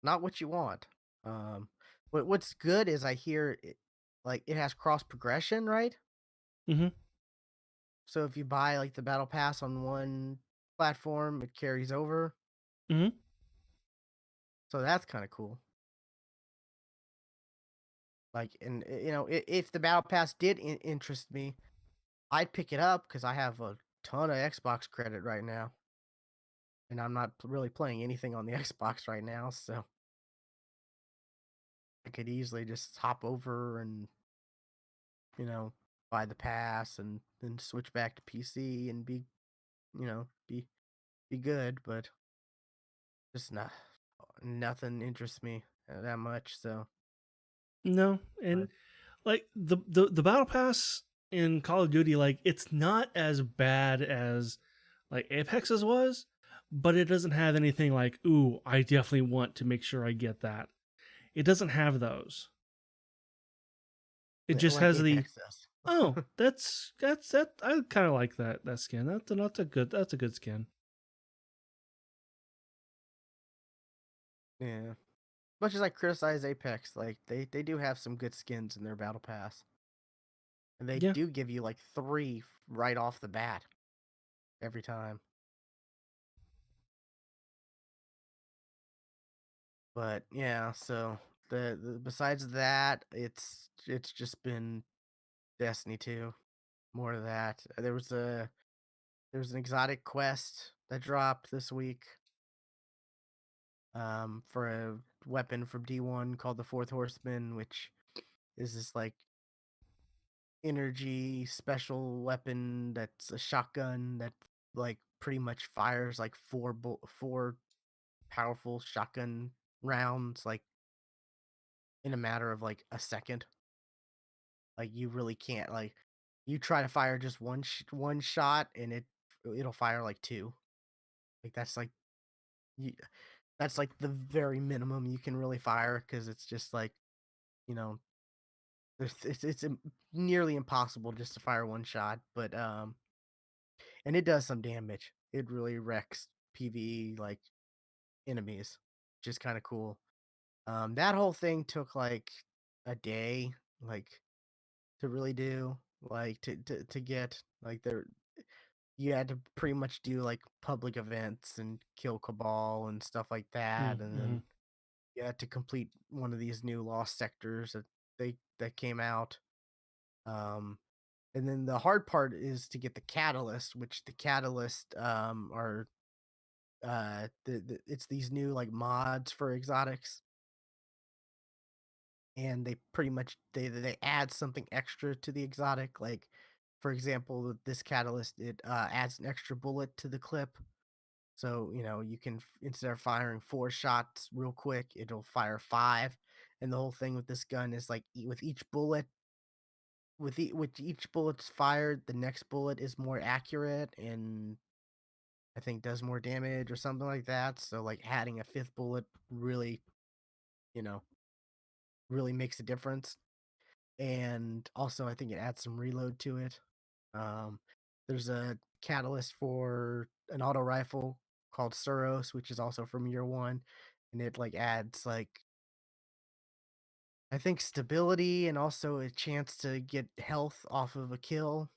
not what you want. Um, what's good is I hear it, like it has cross progression, right? Mm-hmm. So if you buy like the battle pass on one platform, it carries over. Mm-hmm. So that's kind of cool. Like, and if the battle pass did interest me, I'd pick it up because I have a ton of Xbox credit right now, and I'm not really playing anything on the Xbox right now, so I could easily just hop over and you know buy the pass and then switch back to PC and be you know be good. But just nothing interests me that much. So, No, and but like the battle pass in Call of Duty, like it's not as bad as like Apex's was, but it doesn't have anything like, ooh, I definitely want to make sure I get that. It doesn't have those. It just like has the, Apex does. oh, that's that. I kind of like that skin. That's a good skin. Yeah. Much as I criticize Apex, like they do have some good skins in their battle pass. And they Yeah. do give you like three right off the bat every time. But yeah, so the besides that, it's just been Destiny 2. More of that. There was an exotic quest that dropped this week for a weapon from D1 called the Fourth Horseman, which is this like energy special weapon that's a shotgun that like pretty much fires like four powerful shotgun rounds like in a matter of like a second. Like you really can't like you try to fire just one shot and it'll fire like two. Like you, that's like the very minimum you can really fire because it's just like you know it's nearly impossible just to fire one shot. But and it does some damage. It really wrecks PvE like enemies, which is kind of cool. That whole thing took like a day, like to really do, like to get like there. You had to pretty much do like public events and kill Cabal and stuff like that, and Mm-hmm. then you had to complete one of these new lost sectors that came out. Um, and then the hard part is to get the catalyst, which the catalyst are it's these new like mods for exotics, and they pretty much they add something extra to the exotic. Like for example, this catalyst it adds an extra bullet to the clip, so you can instead of firing four shots real quick, it'll fire five. And the whole thing with this gun is like with each bullet, with each bullet's fired, the next bullet is more accurate and I think does more damage or something like that. So like adding a fifth bullet really, you know, really makes a difference. And also I think it adds some reload to it. Um, there's a catalyst for an auto rifle called Suros, which is also from year one, and it like adds like I think stability and also a chance to get health off of a kill.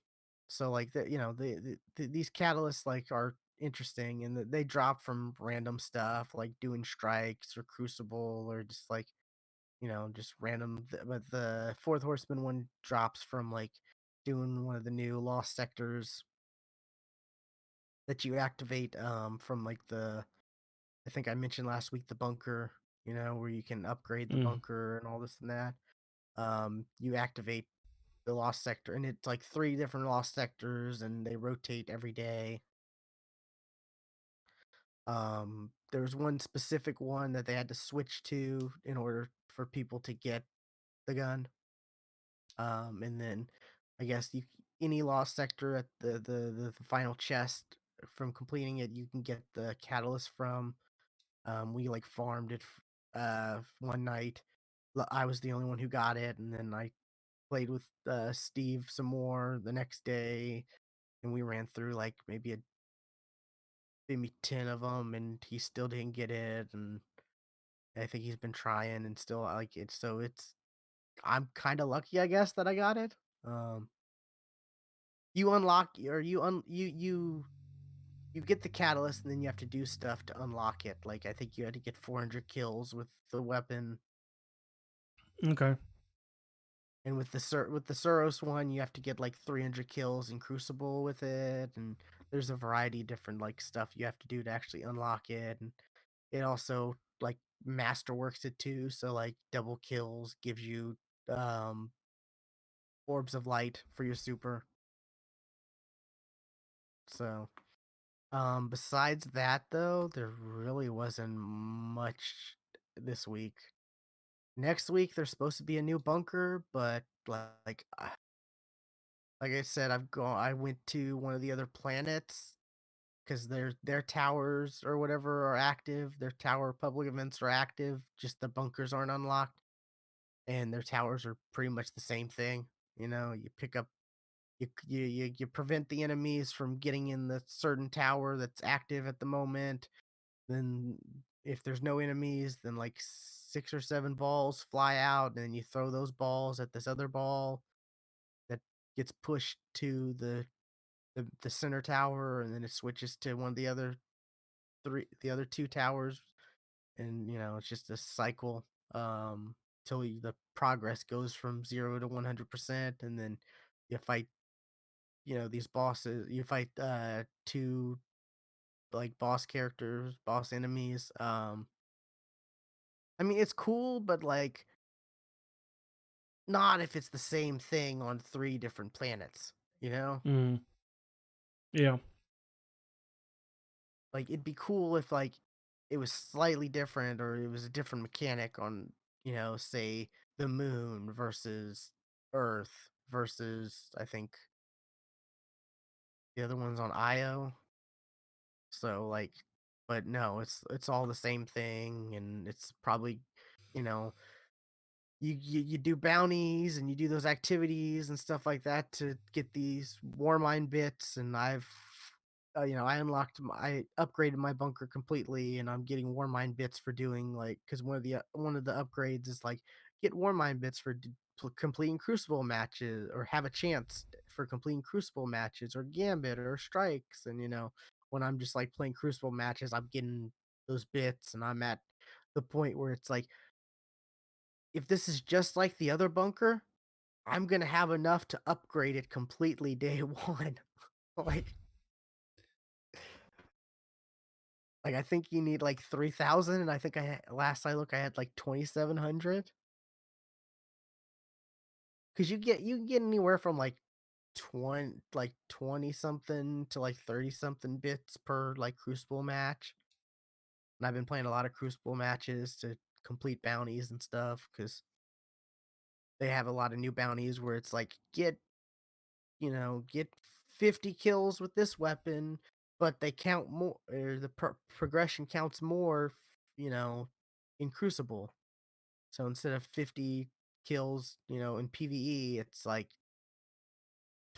So like these catalysts like are interesting and they drop from random stuff like doing strikes or crucible or just like just random. But the fourth horseman one drops from like doing one of the new lost sectors. that you activate from like the I think I mentioned last week the bunker, where you can upgrade the Mm, bunker and all this and that. You activate the lost sector, and it's like three different lost sectors, and they rotate every day. There's one specific one that they had to switch to in order for people to get the gun. And then I guess any lost sector at the final chest from completing it, you can get the catalyst from. We like farmed it one night. I was the only one who got it, and then I played with Steve some more the next day, and we ran through like maybe 10 of them, and he still didn't get it, and I think he's been trying and still like it. So I'm kind of lucky, I guess, that I got it. Um, you unlock or you get the catalyst, and then you have to do stuff to unlock it. Like I think you had to get 400 kills with the weapon. okay. And with the Suros one, you have to get like 300 kills in Crucible with it, and there's a variety of different like stuff you have to do to actually unlock it, and it also like masterworks it too. So like double kills gives you um orbs of light for your super. So besides that though, there really wasn't much this week. Next week there's supposed to be a new bunker, but like I said, I went to one of the other planets because their towers or whatever are active. Their tower public events are active. Just the bunkers aren't unlocked, and their towers are pretty much the same thing. You pick up you prevent the enemies from getting in the certain tower that's active at the moment. Then if there's no enemies, then like 6 or 7 balls fly out, and then you throw those balls at this other ball that gets pushed to the center tower, and then it switches to one of the other 2 towers, and, it's just a cycle, till the progress goes from 0 to 100%, and then you fight, these bosses. You fight, 2, like, boss characters, boss enemies. I mean, it's cool, but, like, not if it's the same thing on 3 different planets, you know? Mm, yeah. Like, it'd be cool if, like, it was slightly different or it was a different mechanic on, say, the moon versus Earth versus, I think, the other one's on Io. So, like, but no, it's all the same thing, and it's probably, you know, you do bounties and you do those activities and stuff like that to get these Warmind bits, and I upgraded my bunker completely, and I'm getting Warmind bits for doing like because one of the upgrades is like get Warmind bits for completing Crucible matches or have a chance for completing Crucible matches or Gambit or strikes, and when I'm just like playing Crucible matches, I'm getting those bits, and I'm at the point where it's like if this is just like the other bunker, I'm gonna have enough to upgrade it completely day one. like, I think you need like 3,000, and I think last I look I had like 2,700. Because you can get anywhere from like 20 something to like 30 something bits per like Crucible match. And I've been playing a lot of Crucible matches to complete bounties and stuff because they have a lot of new bounties where it's like get 50 kills with this weapon, but they count more, or the progression counts more, in Crucible. So instead of 50 kills, in PvE, it's like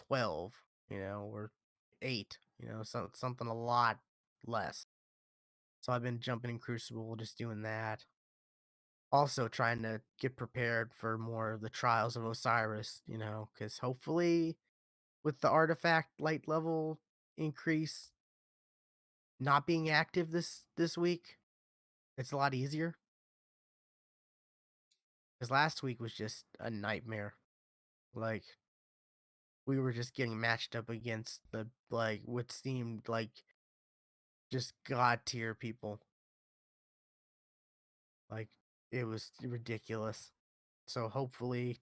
12, or 8, something a lot less. So I've been jumping in Crucible, just doing that. Also trying to get prepared for more of the Trials of Osiris, because hopefully with the artifact light level increase not being active this week, it's a lot easier. Because last week was just a nightmare. Like we were just getting matched up against the like what seemed like just god tier people. Like it was ridiculous. So hopefully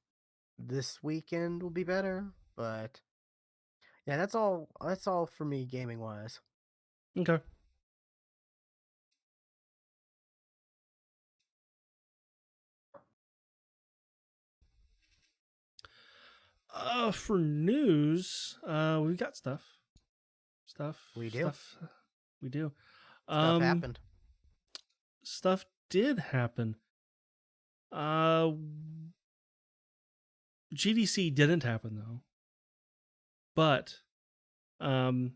this weekend will be better. But yeah, that's all. That's all for me gaming wise. Okay. For news, we got stuff, We do. stuff. We do. Stuff Um, happened. Stuff did happen. Uh, GDC didn't happen though, but um,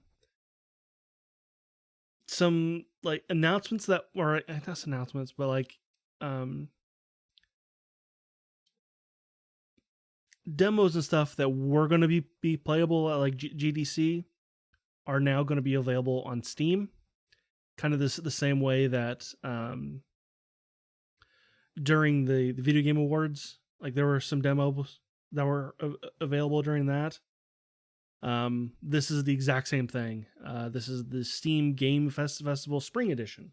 some like announcements that were not announcements, but like um demos and stuff that were going to be playable at like GDC are now going to be available on Steam. Kind of the same way that during the video game awards, like there were some demos that were available during that. This is the exact same thing. This is the Steam Game Festival Spring Edition.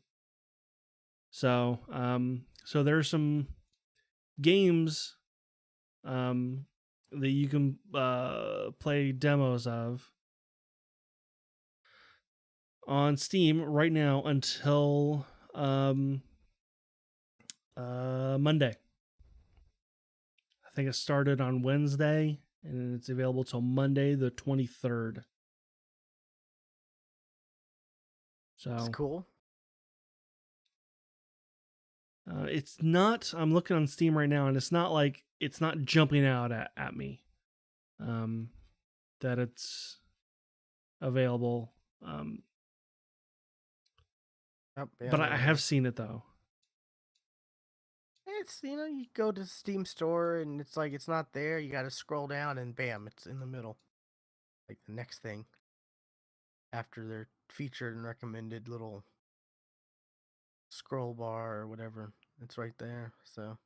So there's some games that you can play demos of on Steam right now until Monday. I think it started on Wednesday and it's available till Monday the 23rd. It's So cool. it's not. I'm looking on Steam right now, and it's not like it's not jumping out at me that it's available. Oh, yeah, But there I it have is. seen it though. It's you go to Steam store and it's like it's not there. You got to scroll down and bam, it's in the middle. Like the next thing after their featured and recommended little scroll bar or whatever. It's right there. So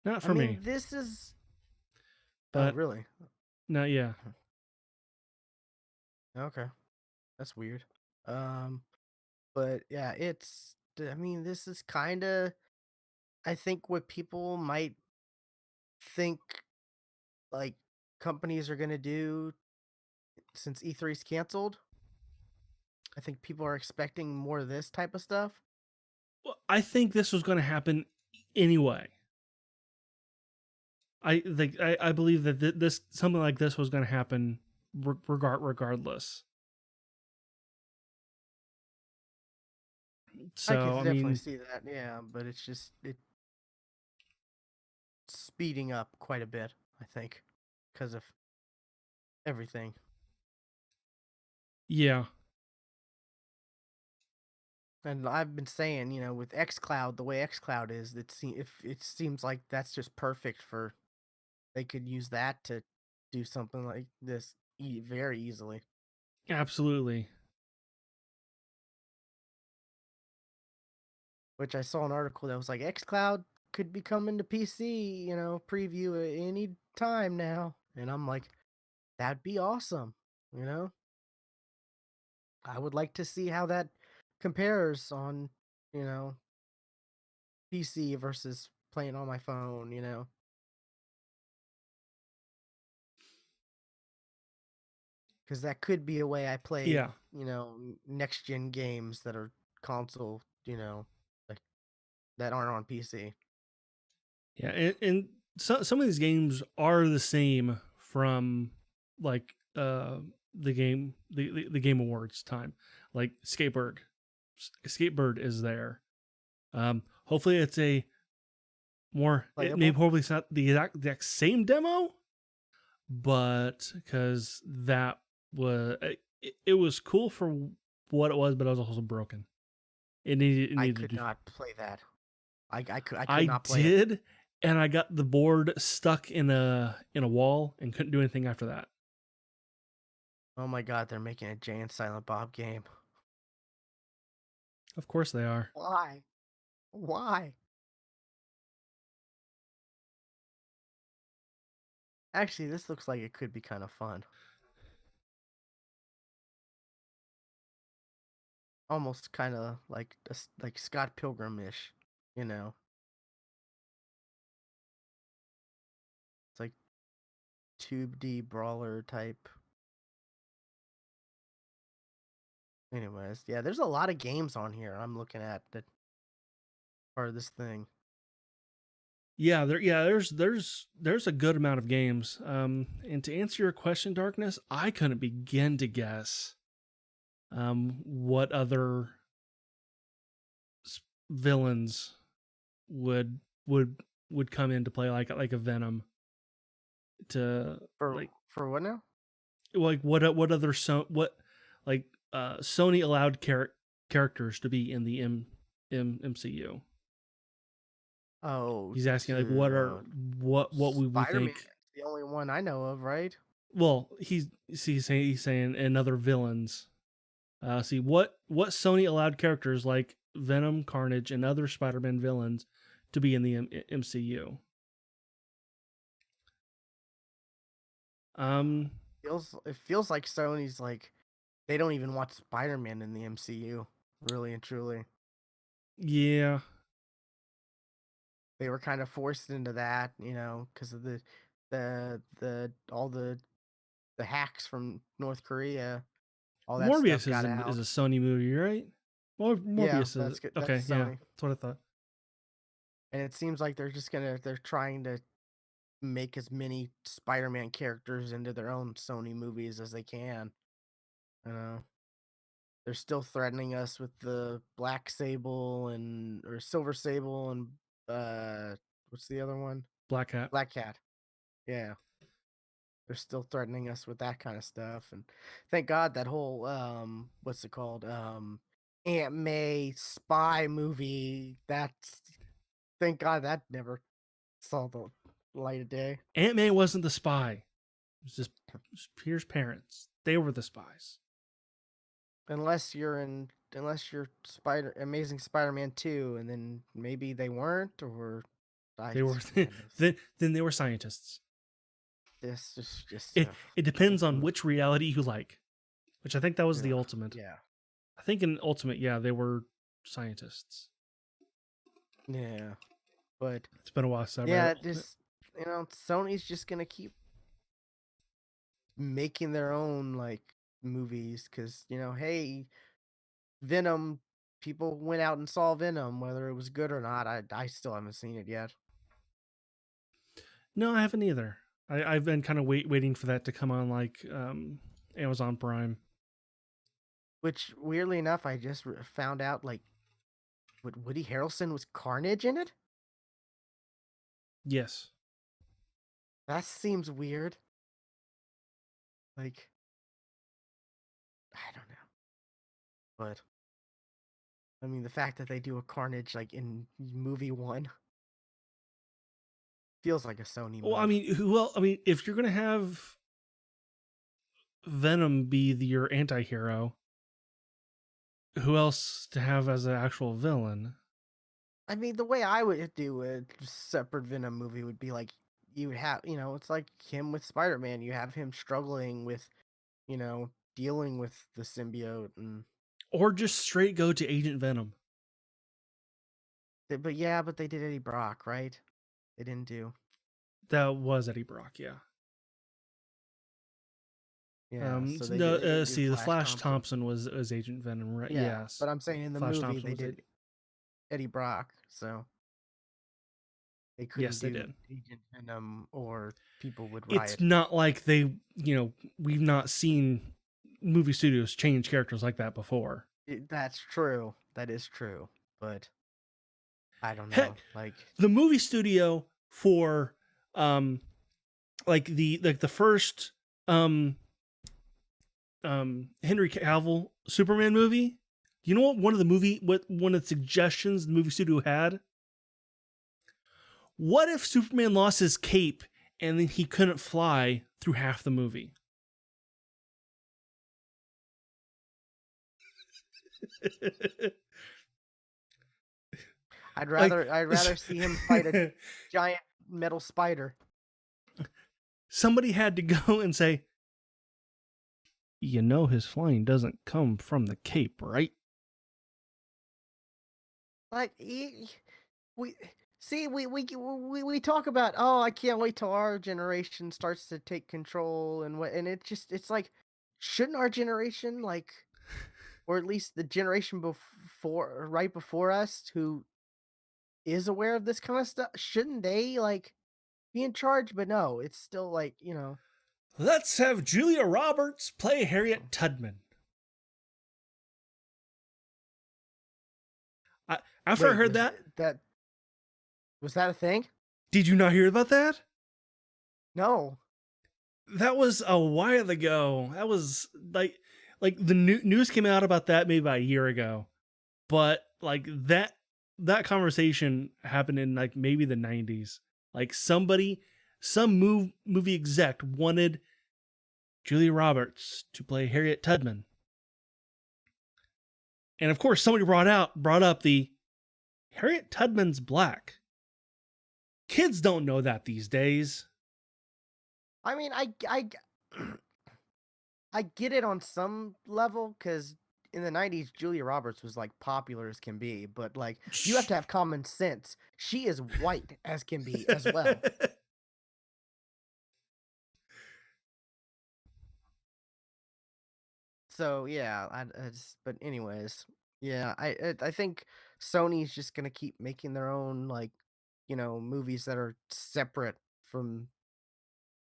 Not I for mean, me, this is. Oh, but really? not yeah. Okay, that's weird. Um, but yeah, it's. I mean, this is kind of. I think what people might think like companies are gonna do since E3's canceled. I think people are expecting more of this type of stuff. Well, I think this was going to happen anyway. I believe that this something like this was going to happen regardless. I could So I definitely mean, see that, yeah, but it's just it's speeding up quite a bit, I think, because of everything. yeah, And I've been saying, with XCloud, the way XCloud is, if it seems like that's just perfect for they could use that to do something like this very easily. absolutely. Which I saw an article that was like XCloud could be coming to PC, preview at any time now, and I'm like, that'd be awesome, you know. I would like to see how that compares on, you know, PC versus playing on my phone. Because that could be a way I play, Yeah, next gen games that are console, like that aren't on PC. yeah, and some of these games are the same from like the game awards time, like Skatebird. Skatebird is there. Hopefully it's a more. It may Playable. probably it's not the exact same demo, but because that was it was cool for what it was, but it was also broken. It I needed could to. not play that. I could I not play it. did, and I got the board stuck in a wall and couldn't do anything after that. Oh my god, they're making a Jay and Silent Bob game. Of course they are. Why? Why? Actually, this looks like it could be kind of fun. almost kind of like like Scott Pilgrim-ish, you know. It's like 2D brawler type. Anyways, yeah, there's a lot of games on here I'm looking at that are this thing. Yeah, there's a good amount of games. And to answer your question, Darkness, I couldn't begin to guess what other villains would would would come into play, like a Venom, to like For what now? what other like Sony allowed characters to be in the MCU. Oh, He's asking like what would we Spider-Man, think. the only one I know of, right? Well, he's saying and other villains. See what Sony allowed characters like Venom, Carnage, and other Spider-Man villains to be in the MCU. It feels like Sony's like they don't even want Spider-Man in the MCU, really and truly. Yeah, They were kind of forced into that, you know, because of the all the hacks from North Korea. All that stuff Morbius got is out. a Sony movie, right? Yeah, Morbius is that's good. That's okay. Yeah, Sony, that's what I thought. and it seems like they're trying to make as many Spider-Man characters into their own Sony movies as they can. You know, they're still threatening us with the Black Sable and or Silver Sable and what's the other one? Black Cat. Black Cat. Yeah, they're still threatening us with that kind of stuff. And thank God that whole what's it called? Aunt May spy movie. That's thank God that never saw the light of day. Aunt May wasn't the spy. It was just Peter's parents. They were the spies. Unless you're Spider Amazing Spider-Man 2, and then maybe they weren't, or I They were man, then they were scientists. this just It depends on which reality you like, which I think that was the ultimate. yeah. I think in Ultimate, yeah, they were scientists. Yeah. But It's been a while since I read yeah, Ultimate. just Sony's just gonna keep making their own like movies because hey, Venom. People went out and saw Venom, whether it was good or not. I still haven't seen it yet. No, I haven't either. I've been kind of waiting for that to come on like Amazon Prime. Which weirdly enough, I just found out like, Woody Harrelson was Carnage in it. Yes. That seems weird. Like, I don't know, but I mean, the fact that they do a Carnage like in movie one feels like a Sony Well, I move. mean, if you're gonna have Venom be your anti-hero, who else to have as an actual villain? I mean, the way I would do a separate Venom movie would be like you would have, it's like him with Spider-Man. You have him struggling with, dealing with the symbiote, and Or just straight go to Agent Venom. but they did Eddie Brock, right? They didn't do. That was Eddie Brock, yeah. Yeah, so No, they didn't do see, the Flash Flash Thompson. Thompson was Agent Venom, right? Yeah, Yes. but I'm saying in the Flash movie Thompson they was did Eddie Brock, so they couldn't Yes, they do did. Agent Venom or people would It's riot. not like we've not seen movie studios change characters like that before. That's true. That is true. But I don't know. Heck, Like, the movie studio for like the first Henry Cavill Superman movie. You know what one of the suggestions the movie studio had? What if Superman lost his cape and then he couldn't fly through half the movie? I'd Like rather see him fight a giant metal spider. somebody had to go and say, his flying doesn't come from the cape, right? Like, we see, we talk about, "Oh, I can't wait till our generation starts to take control," and it's like, shouldn't our generation, like, or at least the generation before, right before us, who is aware of this kinda stuff, shouldn't they, like, be in charge? But no, it's still like, Let's have Julia Roberts play Harriet Tubman. After I wait, heard that, was that a thing? did you not hear about that? No. That was a while ago. That was like the news came out about that maybe about a year ago. But like that conversation happened in like maybe the 90s. Like some movie exec wanted Julia Roberts to play Harriet Tubman. And of course somebody brought up the Harriet Tubman's black. Kids don't know that these days. I mean, I get it on some level because in the 90s, Julia Roberts was like popular as can be, but like you have to have common sense. She is white as can be as well. So yeah, but anyways, yeah, I think Sony's just gonna keep making their own, like, movies that are separate from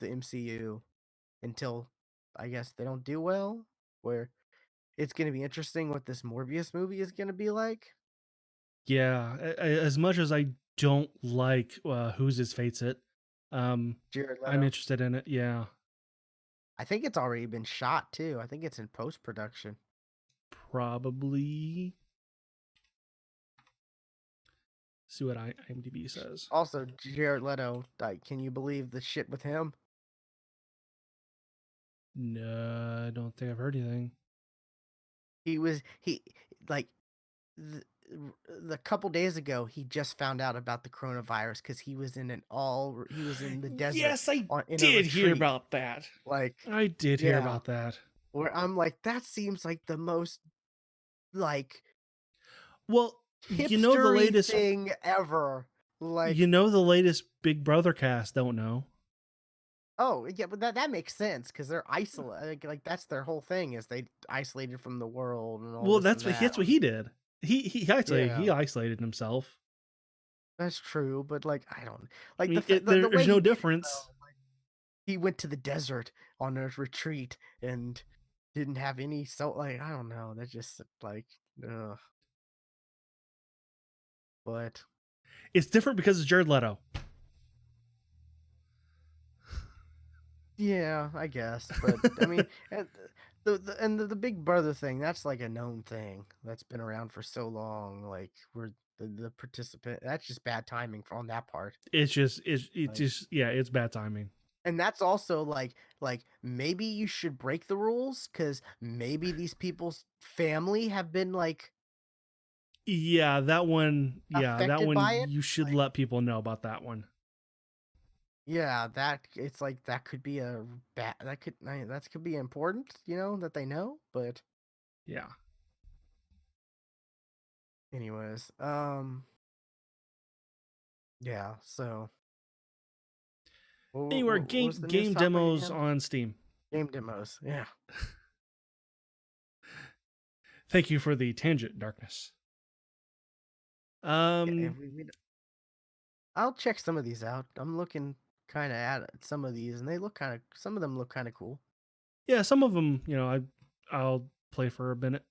the MCU until, I guess, they don't do well. Where it's gonna be interesting what this Morbius movie is gonna be like. Yeah, as much as I don't like who's his fates it, Jared I'm Leto. interested in it. Yeah, I think it's already been shot too. I think it's in post production. probably. See what IMDb says. Also, Jared Leto. Like, can you believe the shit with him? No, I don't think I've heard anything. He like the, the couple days ago he just found out about the coronavirus because he was in the desert Yes, I in a did hear retreat. about that. Like, I did hear yeah, about that. where I'm like, that seems like the most, like, Well, hipstery thing ever. you Like, know the latest Big Brother cast don't know. oh, yeah, but that makes sense because 'cause they're isolated, like, that's their whole thing is they isolated from the world and all Well, this and that. that's what he did. He Yeah, isolated himself. that's true, but, like, I don't I like, mean, the way there's he no did it, difference. though, like, he went to the desert on a retreat and didn't have any, like, I don't know, that's just, like, ugh, but It's different because it's Jared Leto. yeah, I guess, but, I mean, the Big Brother thing, that's, like, a known thing that's been around for so long, like, where the participant that's just bad timing on that part, It's like, just yeah, it's bad timing. and that's also, like, maybe you should break the rules because maybe these people's family have been, like, Yeah, that one. Yeah, that affected one. by it, You should like, let people know about that one. yeah, it's like, that could be a bad that could be important, that they know, but Yeah. anyways, yeah, so Anywhere what was the news game topic demos again? on Steam. Game demos, yeah. Thank you for the tangent, darkness. Yeah, Um, I'll check some of these out. I'm looking kinda at some of these, and some of them look kinda cool. yeah, some of them, I'll play for a minute.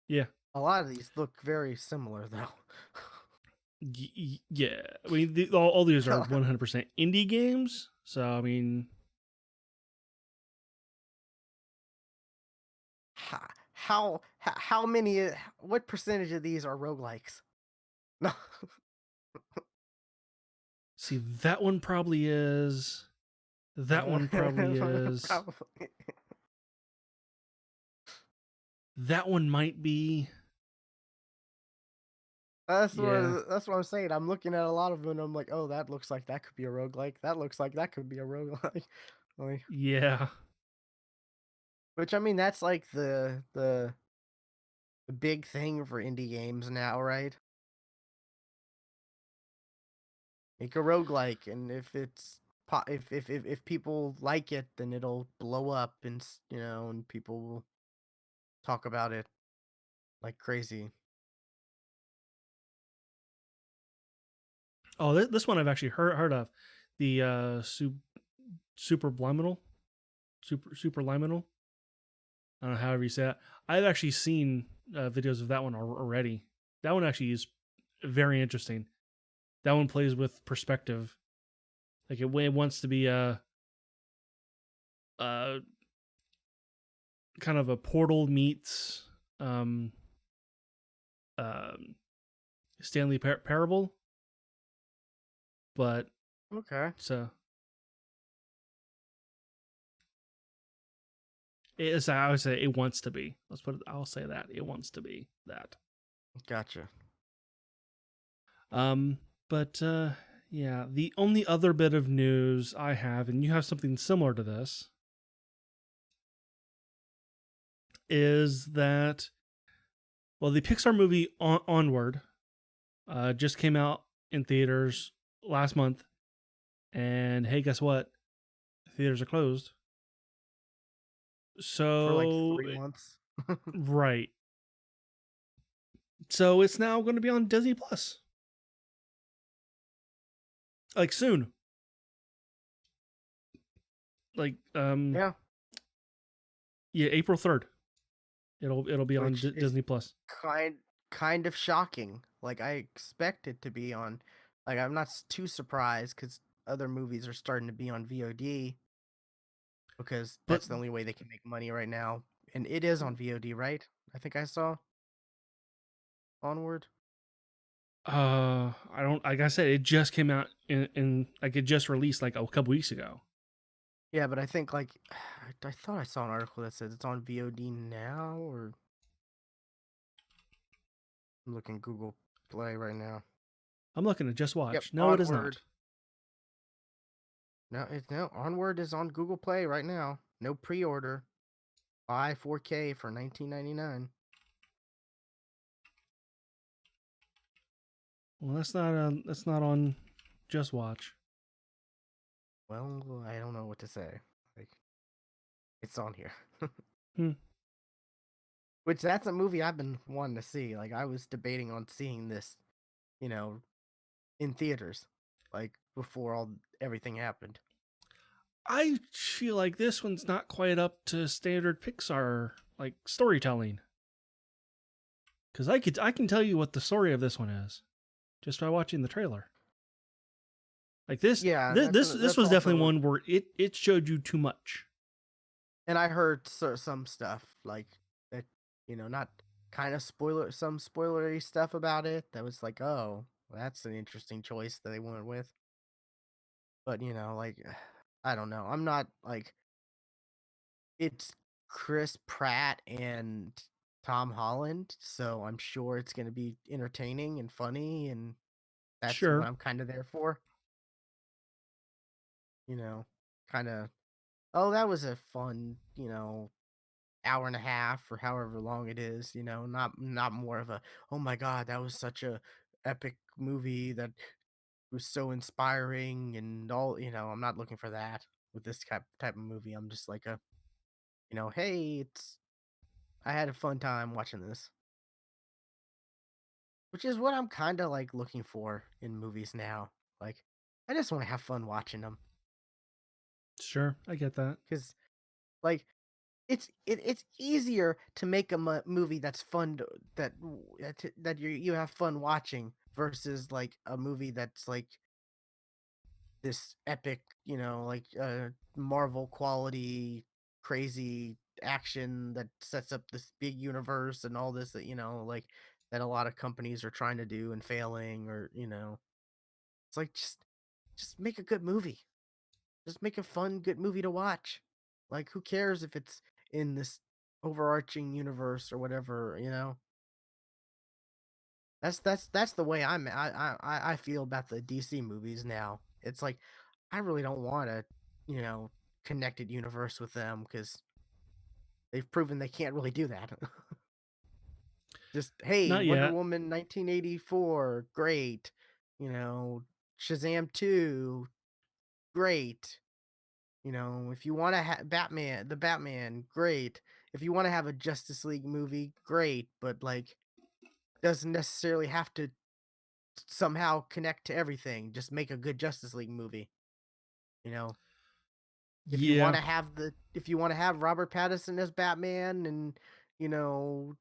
Yeah, A lot of these look very similar, though. yeah. I mean, all these are 100% indie games. So I mean, How many, what percentage of these are roguelikes? No. see that one probably is. That one probably is. Probably. That one might be. Yeah. That's what I'm saying. I'm looking at a lot of them, and I'm like, "Oh, that looks like that could be a roguelike. That looks like that could be a roguelike." Like, Yeah. which, I mean, that's like the big thing for indie games now, right? Make a roguelike, and if it's if people like it, then it'll blow up, and and people will talk about it like crazy. Oh, this one I've actually heard of, the superliminal, superliminal. I don't know however you say it. I've actually seen videos of that one already. That one actually is very interesting. That one plays with perspective. Like it wants to be a kind of a Portal meets um, um, Stanley Parable, but Okay, so it's I would say it wants to be. Let's put it. I'll say that it wants to be that. gotcha. Um, but yeah, the only other bit of news I have, and you have something similar to this, is that well, the Pixar movie Onward just came out in theaters last month, and hey, guess what? Theaters are closed. For like So 3 months. right, so it's now going to be on Disney Plus, like soon, like Yeah, yeah, April 3rd. It'll be on which is Disney Plus. kind kind of shocking. Like I expect it to be on. Like I'm not too surprised because other movies are starting to be on VOD because But that's the only way they can make money right now. And it is on VOD, right? I think I saw Onward. I don't. Like I said, it just came out in like it just released like a couple weeks ago. Yeah, but I think like I thought I saw an article that says it's on VOD now, or I'm looking Google Play right now. I'm looking at Just Yep, Watch. No, it is Onward. not. No, Onward is on Google Play right now. No pre-order. Buy 4K for 19.99. Well, that's not on Just Watch. Well, I don't know what to say. Like it's on here. Hmm. Which that's a movie I've been wanting to see. Like I was debating on seeing this, you know, in theaters, like before all everything happened. I feel like this one's not quite up to standard Pixar like storytelling. Because I can tell you what the story of this one is just by watching the trailer. Like Yeah, this that's was definitely also, one where it showed you too much. and I heard some stuff like that, not kind of some spoilery stuff about it that was like, oh, well, that's an interesting choice that they went with. But like, I don't know. I'm not like it's Chris Pratt and Tom Holland, so I'm sure it's gonna be entertaining and funny, and that's what Sure, I'm kind of there for. You know, kind of. Oh, that was a fun, hour and a half or however long it is. Not more of a, oh my god, that was such a epic movie that was so inspiring and all. I'm not looking for that with this type of movie. I'm just like a, hey, I had a fun time watching this. Which is what I'm kinda, like, looking for in movies now. Like, I just wanna have fun watching them sure, I get that. because like, it's easier to make a movie that's fun to that you have fun watching versus, like, a movie that's, like, this epic, like, Marvel quality, crazy action that sets up this big universe and all this that, like, that a lot of companies are trying to do and failing or, it's like, just make a good movie. Just make a fun, good movie to watch. Like, who cares if it's in this overarching universe or whatever, you know? That's the way I feel about the DC movies now. It's like, I really don't want a, you know, connected universe with them because they've proven they can't really do that. Just, hey, Not Wonder yet. Woman 1984, great. You know, Shazam 2, great. You know, if you want to have Batman, great. If you want to have a Justice League movie, great. But like, doesn't necessarily have to somehow connect to everything. Just make a good Justice League movie. You know, Yeah. if you want to have Robert Pattinson as Batman and Gal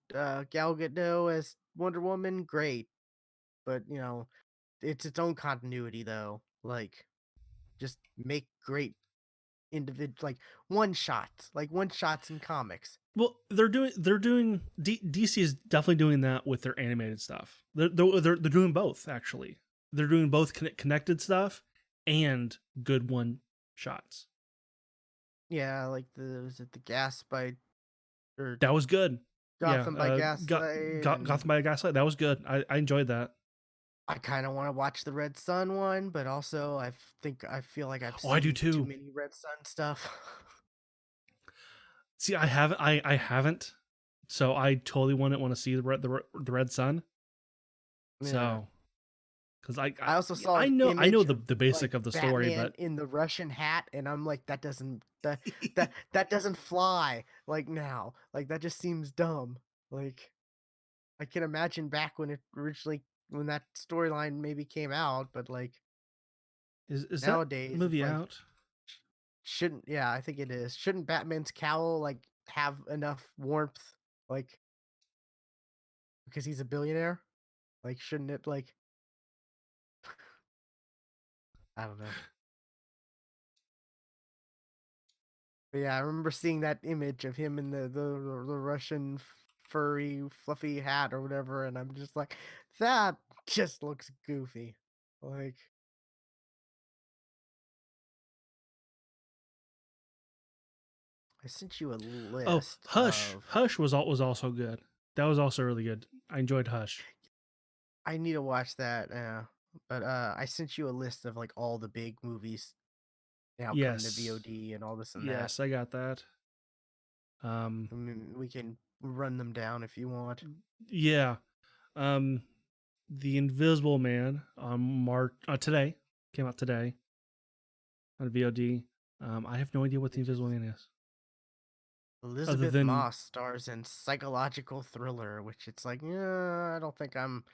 Gadot as Wonder Woman, great. But it's its own continuity though. Like, just make great one shots in comics. Well, DC is definitely doing that with their animated stuff. They're doing both actually. They're doing both connected stuff and good one shots. Yeah, like was it the Gas by or That was good. Yeah, Gotham by Gaslight, and Gotham by Gaslight. That was good. I enjoyed that. I kind of want to watch the Red Sun one, but also I feel like I've Oh, I do seen too too. many Red Sun stuff. See, I haven't. So I totally wouldn't want to see the Red Sun. Yeah. So because I also saw I an know image of the like basic of the story, Batman but in the Russian hat, and I'm like, that doesn't fly like now. Like that just seems dumb. Like I can imagine back when that storyline maybe came out, but like is that nowadays it's movie like out? shouldn't yeah, I think it is. Shouldn't Batman's cowl like have enough warmth like because he's a billionaire? Like shouldn't it like I don't know. But yeah, I remember seeing that image of him in the Russian furry fluffy hat or whatever, and I'm just like, that just looks goofy. Like, I sent you a Oh, list Hush. of. Hush was also good. That was also really good. I enjoyed Hush. I need to watch that. Yeah, but I sent you a list of like all the big movies now coming to Yes. VOD and all this and that. Yes, I got that. I mean, we can run them down if you want. Yeah. Um The Invisible Man on March today came out today on VOD. I have no idea what the Which is Invisible Man is, other Elizabeth than Moss stars in psychological thriller, which it's like, yeah, I don't think I'm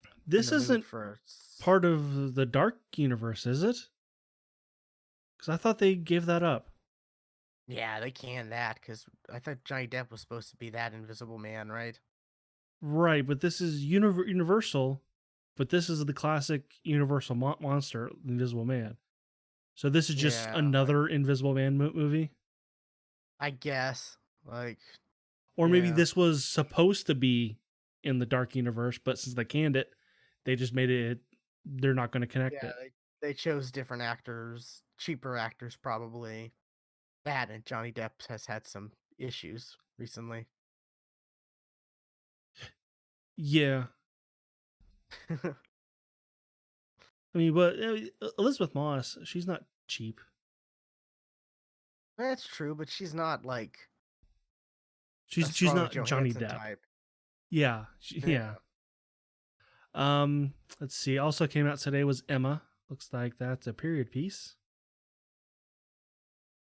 in this the mood isn't for. part of the Dark universe, is it? Because I thought they gave that up. Yeah, they canned that because I thought Johnny Depp was supposed to be that Invisible Man, right? Right, but this is Universal, but this is the classic Universal monster, Invisible Man. So this is just Yeah, like another Invisible Man movie, I guess, like or maybe yeah, this was supposed to be in the Dark universe, but since they canned it, they just made it. They're not going to connect yeah. it. They chose different actors, cheaper actors probably. That and Johnny Depp has had some issues recently. Yeah, I mean, but Elizabeth Moss, she's not cheap. That's true, but she's not like a She's Scarlett not Johnny Johansson Depp. type. Yeah, Yeah. yeah. Let's see. Also came out today was Emma. Looks like that's a period piece.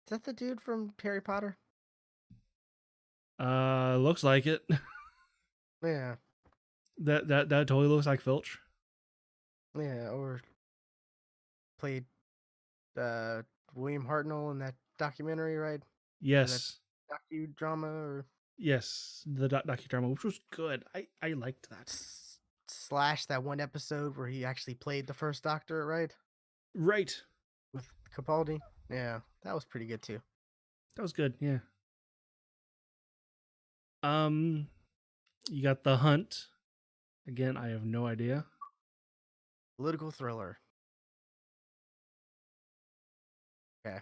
Is that the dude from Harry Potter? Looks like it. Yeah. That totally looks like Filch. Yeah, or played uh William Hartnell in that documentary, right? Or that Yes, docudrama or yes. The docudrama, which was good. I liked that. slash that one episode where he actually played the first Doctor, right? Right. With Capaldi. Yeah, that was pretty good too. That was good. Yeah. Um, you got The Hunt. Again, I have no idea. Political thriller. Okay.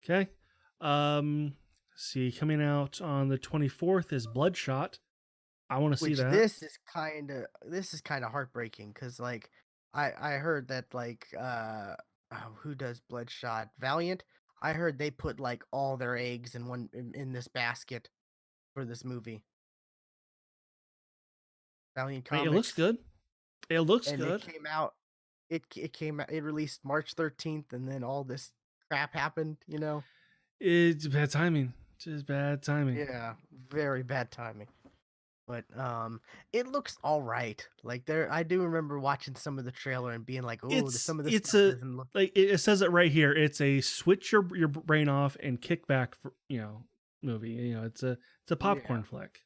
Okay. See, coming out on the 24th is Bloodshot. I want to see Which that. this is kind of heartbreaking because like I heard that like oh, who does Bloodshot Valiant. I heard they put like all their eggs in this basket for this movie. Valiant I mean, it looks Comics, good. It looks and it good. came out. It came out. It released March 13th, and then all this crap happened. You know. It's bad timing. Just bad timing. Yeah, very bad timing. But it looks all right. Like there, I do remember watching some of the trailer and being like, "Oh, It's some of this it's stuff a doesn't look." like it says it right here. It's a switch your brain off and kick back for, movie. It's a Yeah, popcorn flick.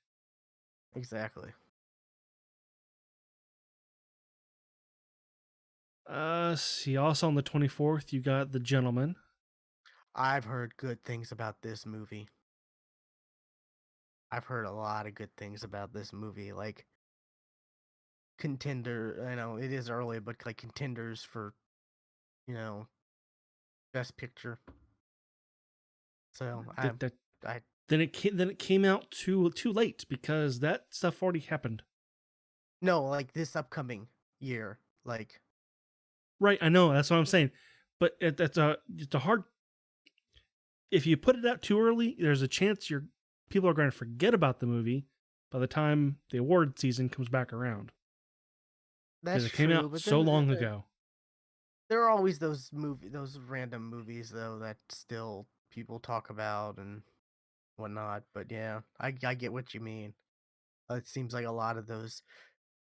exactly. See, also on the 24th, you got The Gentleman. I've heard good things about this movie. I've heard a lot of good things about this movie. Like contender, I know it is early, but like contenders for you know best picture. So That that I then it came out too late because that stuff already happened. no like this upcoming year. Like Right, I know that's what I'm saying, but it's a hard. If you put it out too early, there's a chance your people are going to forget about the movie by the time the award season comes back around because that's it came true, out but so then long ago. there are always those random movies though that still people talk about and whatnot. But yeah, I get what you mean. It seems like a lot of those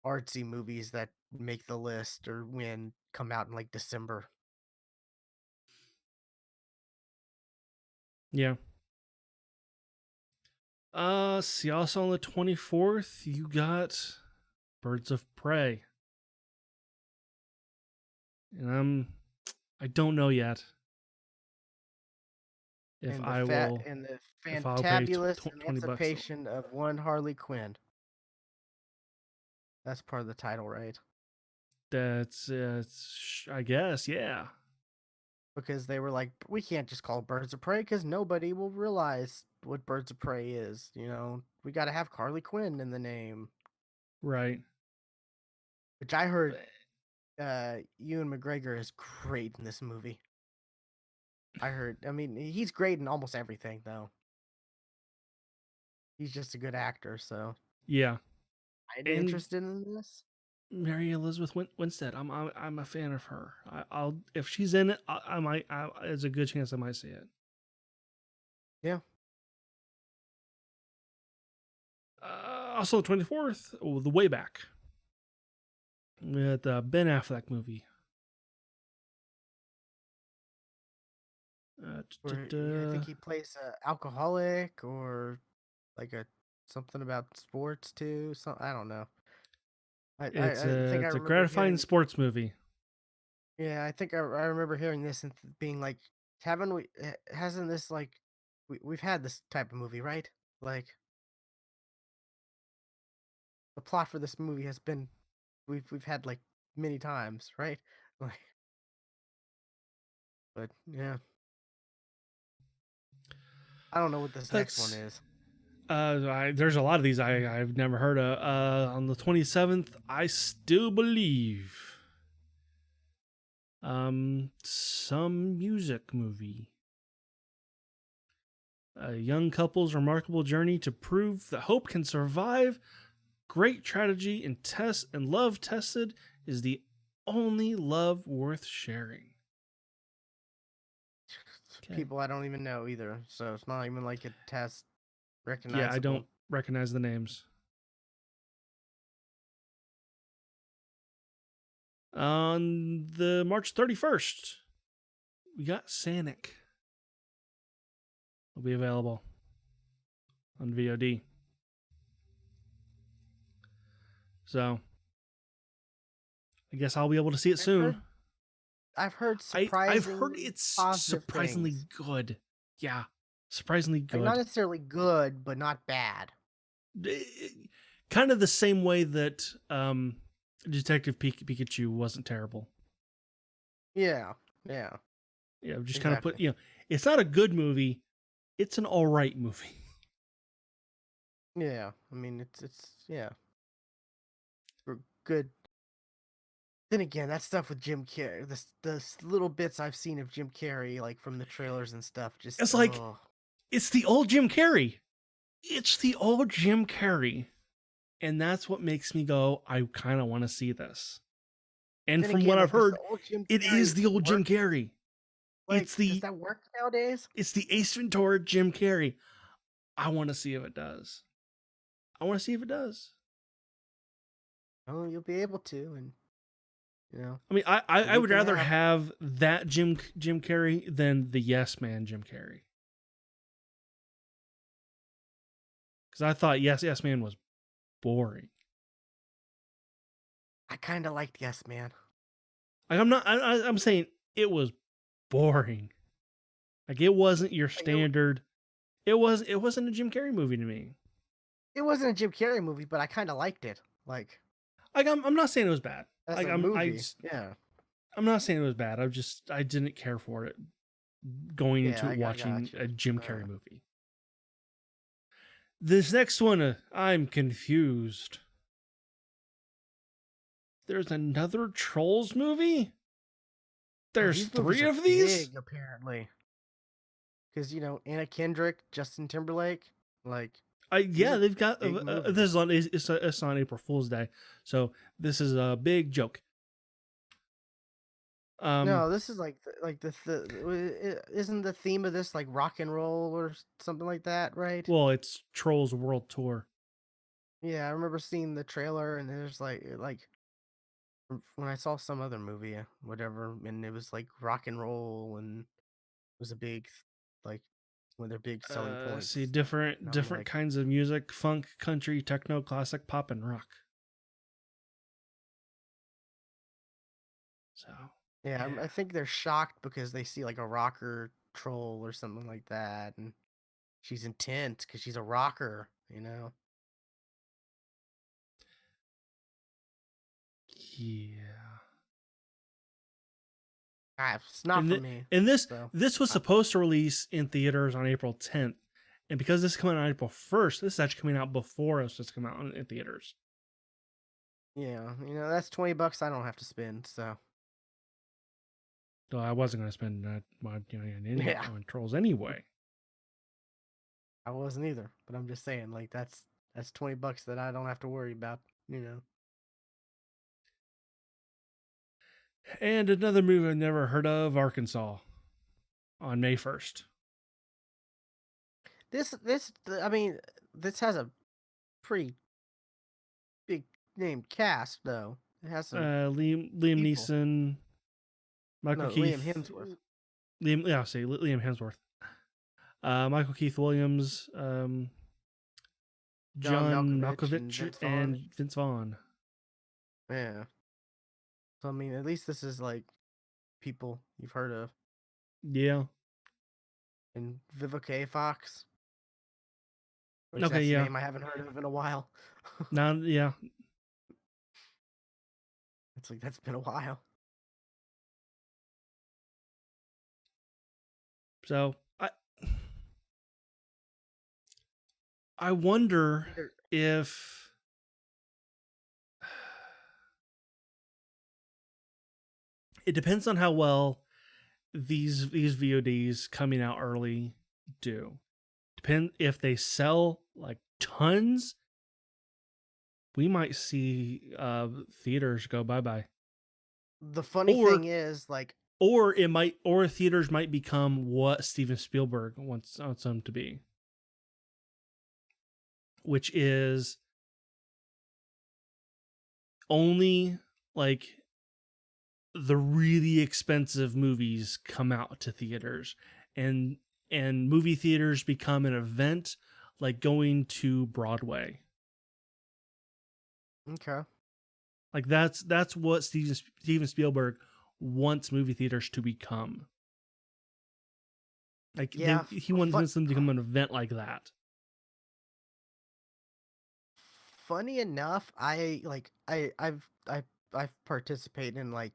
artsy movies that make the list or win come out in like December. Yeah. See, also on the 24th, you got Birds of Prey, and I don't know yet if And I will the if I'll pay fantabulous 20 bucks. emancipation of one Harley Quinn. That's part of the title, right? That's I guess, yeah. Because they were like, we can't just call it Birds of Prey because nobody will realize what Birds of Prey is. You know, we got to have Harley Quinn in the name. Right. Which I heard Ewan McGregor is great in this movie. I heard, I mean, he's great in almost everything, though. He's just a good actor, so Yeah. I'd be And interested in this. Mary Elizabeth Winstead, I'm a fan of her. I'll if she's in it, I might. There's a good chance I might see it. Yeah. Also, the 24th, The Way Back, with the Ben Affleck movie. Where I think he plays a alcoholic or like a something about sports too. So I don't know. I think I It's a remember gratifying hearing. sports movie. Yeah, I think I remember hearing this and being like, haven't we? Hasn't this like we've had this type of movie, right? Like the plot for this movie has been we've had like many times, right? Like, but yeah, I don't know what this next one Let's. is. There's a lot of these I've never heard of. On the 27th, I Still Believe. Some music movie. A young couple's remarkable journey to prove that hope can survive great tragedy and love tested is the only love worth sharing. Okay. People I don't even know either, so it's not even like a test Yeah, I don't recognizable. recognize the names. On the March 31st, we got Sanic. Will be available on VOD. So I guess I'll be able to see it I've soon. heard I've heard I've heard surprisingly it's positive surprisingly things. good. Yeah, surprisingly Like not good. necessarily good, but not bad. Kind of the same way that Detective Pikachu wasn't terrible. Yeah, yeah, Yeah, just kind of exactly. it's not a good movie. It's an all right movie. Yeah, I mean it's yeah, good. Then again, that stuff with Jim Carrey, the little bits I've seen of Jim Carrey, like from the trailers and stuff, just It's like oh it's the old Jim Carrey. it's the old Jim Carrey, and that's what makes me go, I kind of want to see this. And Then from what again, I've like, does heard, the old Jim it is Carrey the old Jim work? Carrey. Like, It's does the that work nowadays? it's the Ace Ventura Jim Carrey. I want to see if it does. I want to see if it does. Oh, you'll be able to, and you know, I mean, a I week would and a rather half. have that Jim Carrey than the Yes Man Jim Carrey, because I thought Yes Man was boring. I kind of liked Yes Man. Like I'm not I'm saying it was boring. Like it wasn't your Like, standard. It wasn't a Jim Carrey movie to me. it wasn't a Jim Carrey movie, but I kind of liked it. Like, Like I'm not saying it was bad. as Like a movie, yeah, I'm not saying it was bad. I didn't care for it going yeah, into I watching got you. a Jim Carrey movie. This next one, I'm confused. There's another Trolls movie? Oh, There's these movies three are of these? big, apparently, because Anna Kendrick, Justin Timberlake, like these Yeah, are they've got big this movies. is on it's on April Fool's Day, so this is a big joke. Um, No, this is like isn't the theme of this like rock and roll or something like that, right? well, it's Trolls World Tour. Yeah, I remember seeing the trailer, and there's like when I saw some other movie, whatever, and it was like rock and roll, and it was a big like one of their big selling See points. And I'm different like, kinds of music: funk, country, techno, classic, pop, and rock. So yeah, I yeah, think they're shocked because they see like a rocker troll or something like that, and she's intense because she's a rocker, you know. yeah. Ah, it's not And for me. and So this was uh, supposed to release in theaters on April 10th, and because this is coming out on April 1st, this is actually coming out before it's just come out in theaters. yeah, that's $20 I don't have to spend. So So I wasn't going to spend that much yeah, on Trolls anyway. I wasn't either. But I'm just saying, like that's $20 that I don't have to worry about. You know, And another movie I've never heard of, Arkansas, on May 1st. I mean, this has a pretty big name cast though. It has some Liam people. Neeson, Michael No, Liam Keith, Hemsworth, Liam Hemsworth, Michael Keith Williams, John John Malkovich, and Malkovich, Vince Vaughn. and Vince Vaughn. Yeah. So I mean, at least this is like people you've heard of. Yeah. And Vivica A. Fox, which Okay. that's a Yeah. name I haven't heard of in a while. Now, yeah. It's like that's been a while. So I wonder Either if it depends on how well these VODs coming out early do. Depend if they sell like tons, we might see theaters go bye bye. the funny Or thing is, like, or theaters might become what Steven Spielberg wants them to be, which is only like the really expensive movies come out to theaters, and movie theaters become an event like going to Broadway. okay, Like that's what Steven Spielberg wants movie theaters to become. Like yeah, he fun, wants them to become an event like that. funny enough, I've participated in like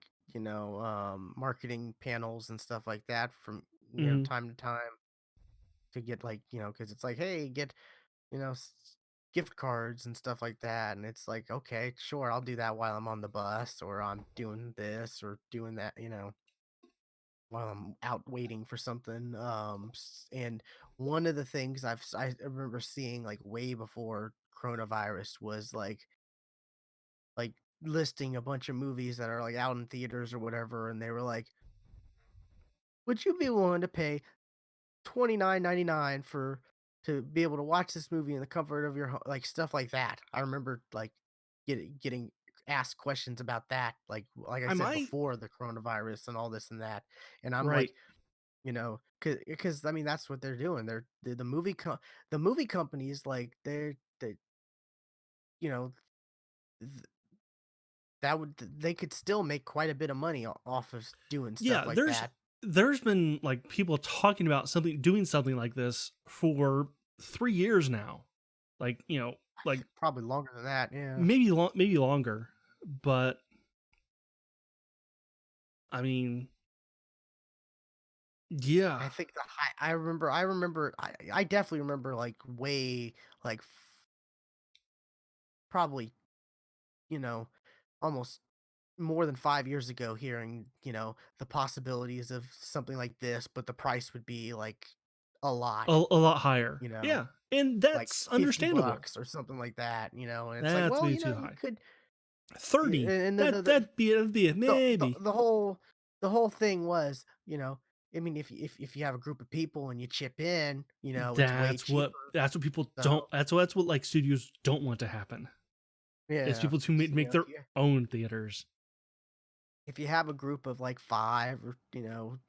marketing panels and stuff like that from Mm-hmm. time to time to get like because it's like, hey, get gift cards and stuff like that, and it's like, okay, sure, I'll do that while I'm on the bus or I'm doing this or doing that. while I'm out waiting for something. And one of the things I remember seeing like way before coronavirus was like listing a bunch of movies that are like out in theaters or whatever, and they were like, "Would you be willing to pay 29.99 for to be able to watch this movie in the comfort of your home?" Like stuff like that. I remember like getting asked questions about that, like I I said might, before the coronavirus and all this and that, and I'm right. like, because I mean that's what they're doing. The the movie companies like they you know th- that would they could still make quite a bit of money off of doing Yeah, stuff like that. there's been like people talking about something doing something like this for 3 years now. Like, like Probably longer than that. Yeah. maybe longer. But I mean, yeah. I think the high I definitely remember, like, way, like, probably, you know, almost more than 5 years ago hearing, the possibilities of something like this, but the price would be, like, a lot, A lot higher. you know, Yeah. And like that's 50 understandable. bucks or something like that, and it's like, That's well, maybe too you high. could 30. and That that'd be a the the maybe. the whole the whole thing was, I mean, if you have a group of people and you chip in, it's way cheaper. That's what people don't So, that's what like studios don't want to happen. Is yeah, people to just, make their own theaters. if you have a group of like 5 or,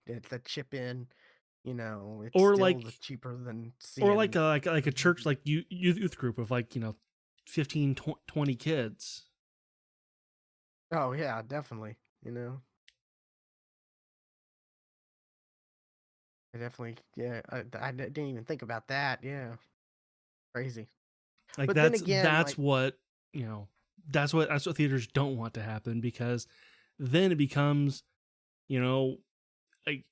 that chip in, it's Or still like the cheaper than or like seeing a like a the church movie. like youth group of like 15 20 kids. Oh, yeah, definitely, you know? I definitely yeah, didn't even think about that, yeah, crazy. Like But then again, that's what that's what theaters don't want to happen, because then it becomes you know like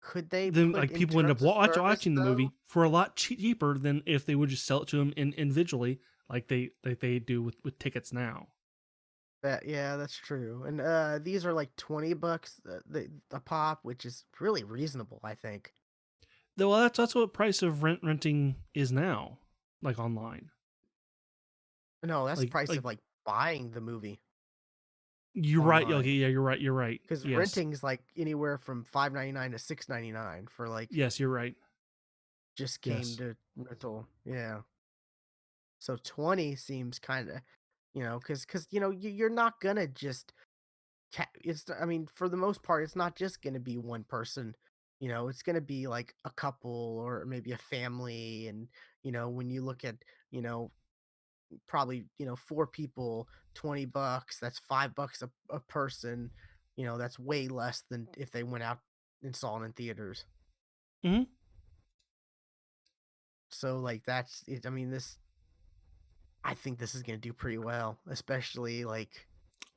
could they then put like in people end up terms of service, watching the though? movie for a lot cheaper than if they would just sell it to them individually, like they do with tickets now. That yeah, that's true. And these are like 20 bucks a pop, which is really reasonable, I think. Well, that's what price of renting is now, like online. No, that's the price Like of like buying the movie you're right. Okay, online. yeah, you're right. You're right. Because Yes, renting is like anywhere from 5.99 to 6.99 for like yes, you're right. just came Yes. to rental. Yeah. So 20 seems kind of, because you're not gonna just it's I mean, for the most part, it's not just gonna be one person. It's gonna be like a couple or maybe a family. And when you look at, you know, probably, 4 people, 20 bucks, that's $5 a person. That's way less than if they went out and saw it in theaters. Hmm. So like that's it. I mean, I think this is gonna do pretty well, especially like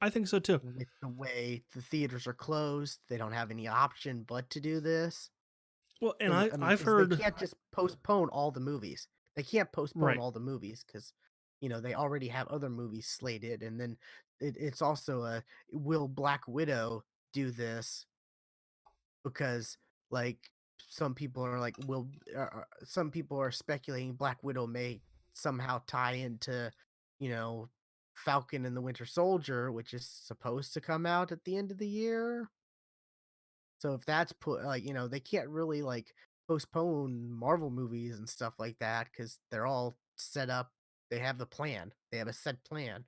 I think so too. with the way the theaters are closed. They don't have any option but to do this. Well, and And I mean, I've because they heard can't just postpone all the movies. They can't postpone right. all the movies because, they already have other movies slated. And then it's also a will Black Widow do this? Because like some people are like, some people are speculating Black Widow may somehow tie into, you know, Falcon and the Winter Soldier, which is supposed to come out at the end of the year. So if that's put like, they can't really like postpone Marvel movies and stuff like that because they're all set up. They have the plan. They have a set plan,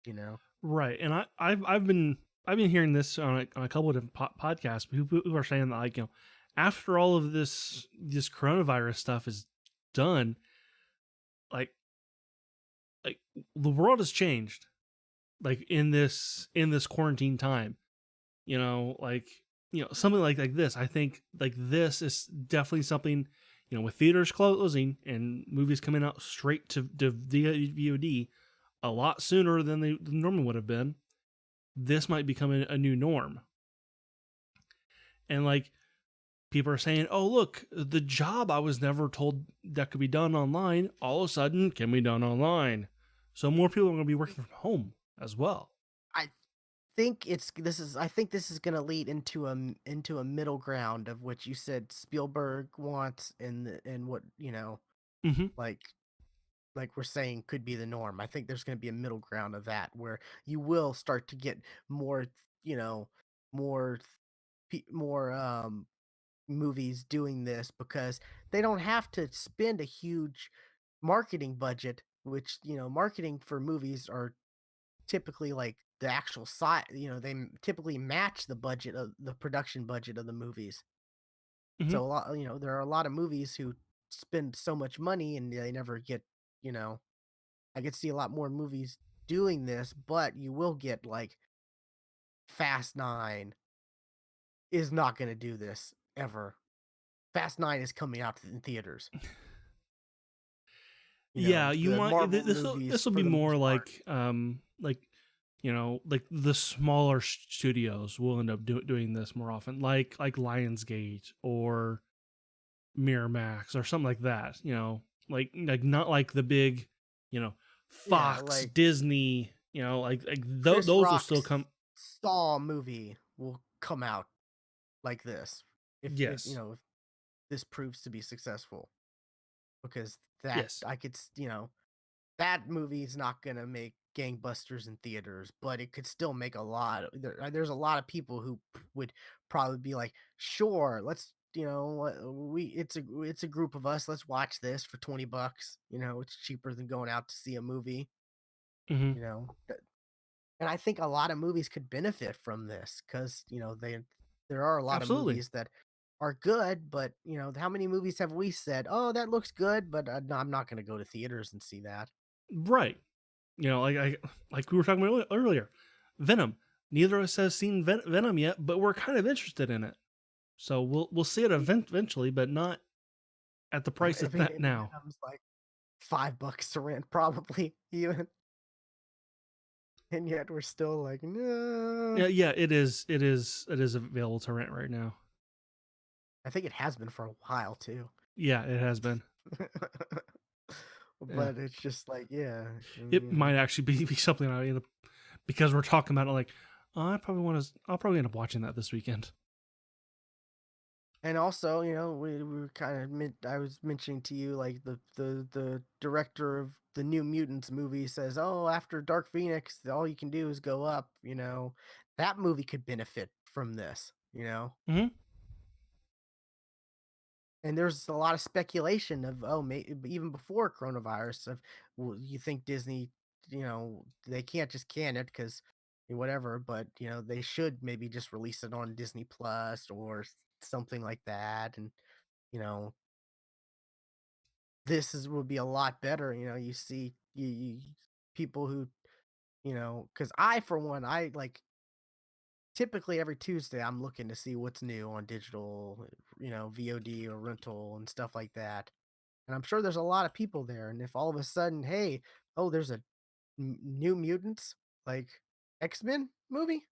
you know. Right, and I've been hearing this on a couple of different podcasts. Who are saying that, like, after all of this coronavirus stuff is done, like like the world has changed, like in this quarantine time. Like something like this. I think like this is definitely something, with theaters closing and movies coming out straight to VOD a lot sooner than they normally would have been. This might become a new norm. And like people are saying, oh, look, the job I was never told that could be done online, all of a sudden can be done online. So more people are going to be working from home as well. think this is gonna lead into a middle ground of what you said Spielberg wants and what, Mm-hmm. like we're saying could be the norm. I think there's gonna be a middle ground of that where you will start to get more, you know, more more movies doing this because they don't have to spend a huge marketing budget, which, marketing for movies are typically like the actual size, typically match the budget of the production budget of the movies. Mm-hmm. So there are a lot of movies who spend so much money and they never get, you know, I could see a lot more movies doing this, but you will get like Fast 9 is not going to do this ever. Fast 9 is coming out in theaters. Yeah, you The might. Marvel This movies will for be the more most part. like like the smaller studios will end up doing this more often, like Lionsgate or Miramax or something like that. Like not like the big, you know, Yeah, Fox, like Disney. Chris Those will still Rock's come. Saw movie will come out like this Yes, if this proves to be successful because that yes. I could, that movie is not going to make gangbusters in theaters, but it could still make a lot. There's a lot of people who would probably be like, "Sure, let's, we it's a group of us. Let's watch this for $20. It's cheaper than going out to see a movie, Hmm. you know." And I think a lot of movies could benefit from this because there are a lot of Absolutely. movies that are good, but how many movies have we said, "Oh, that looks good," but no, I'm not going to go to theaters and see that. Right. Like we were talking about earlier, Venom. Neither of us has seen Venom yet, but we're kind of interested in it. So we'll see it eventually, but not at the price I it's mean, at and now. Venom's like $5 to rent, probably even, and yet we're still like, no. Yeah, yeah, it is. It is available to rent right now. I think it has been for a while too, Yeah, it has been. Yeah, but it's just like, yeah, it might actually be something I end up because we're talking about it. Like, oh, I probably want to. I'll probably end up watching that this weekend. And also, we were kind of I was mentioning to you like the director of the New Mutants movie says, "Oh, after Dark Phoenix, all you can do is go up." That movie could benefit from this. Hmm. And there's a lot of speculation of, oh, even before coronavirus, of, well, you think Disney, they can't just can it because whatever, but they should maybe just release it on Disney Plus or something like that, and you know would be a lot better. You see, people who, because I, for one, I like typically every Tuesday I'm looking to see what's new on digital, VOD or rental and stuff like that. And I'm sure there's a lot of people there. And if all of a sudden, hey, oh, there's a New Mutants like X-Men movie,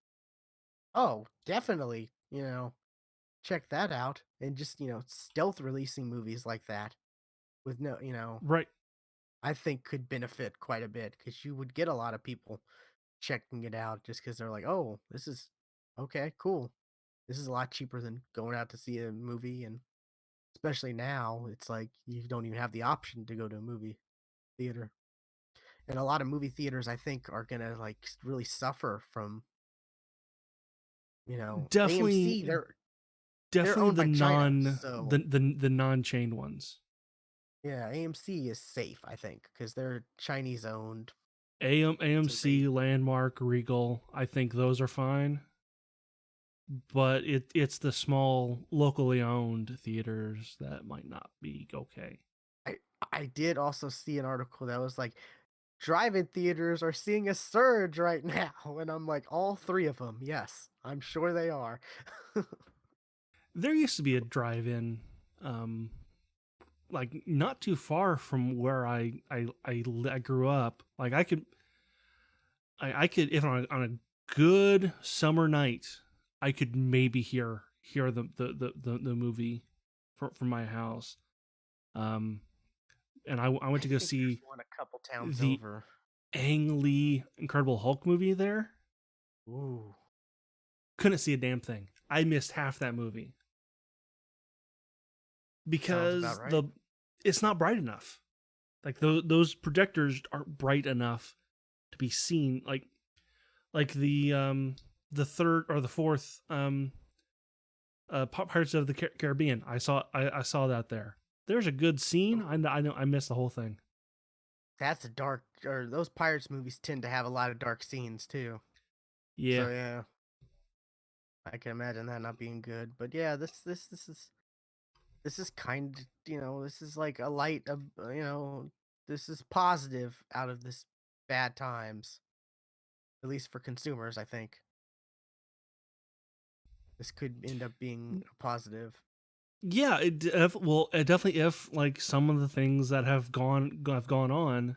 oh, definitely, check that out. And just stealth releasing movies like that with no, Right. I think could benefit quite a bit because you would get a lot of people checking it out just because they're like, oh, this is okay, cool. This is a lot cheaper than going out to see a movie. And especially now, it's like you don't even have the option to go to a movie theater. And a lot of movie theaters, I think, are gonna like really suffer from, AMC. Definitely, They're definitely owned the by China, non so the non-chained ones. yeah, AMC is safe, I think, because they're Chinese owned. So AMC, Landmark, Regal. I think those are fine, but it's the small locally owned theaters that might not be okay. I I did also see an article that was like drive-in theaters are seeing a surge right now, and I'm like, all three of them, yes, I'm sure they are. There used to be a drive-in, um, like not too far from where I grew up. Like I could if on a good summer night, I could maybe hear the movie from my house. Um, and I went I to go think there's see one a couple towns the over. Ang Lee Incredible Hulk movie there. Ooh, Couldn't see a damn thing. I missed half that movie sounds about because right. it's not bright enough. Like those projectors aren't bright enough to be seen. Like the third or the fourth Pirates of the Caribbean. I saw that there. There's a good scene. I know I missed the whole thing. That's a dark, or those Pirates movies tend to have a lot of dark scenes too. Yeah. So yeah, I can imagine that not being good. But yeah, this is kind of, this is like a light of, this is positive out of this bad times, at least for consumers, I think. This could end up being a positive. Yeah, it definitely if like some of the things that have gone on,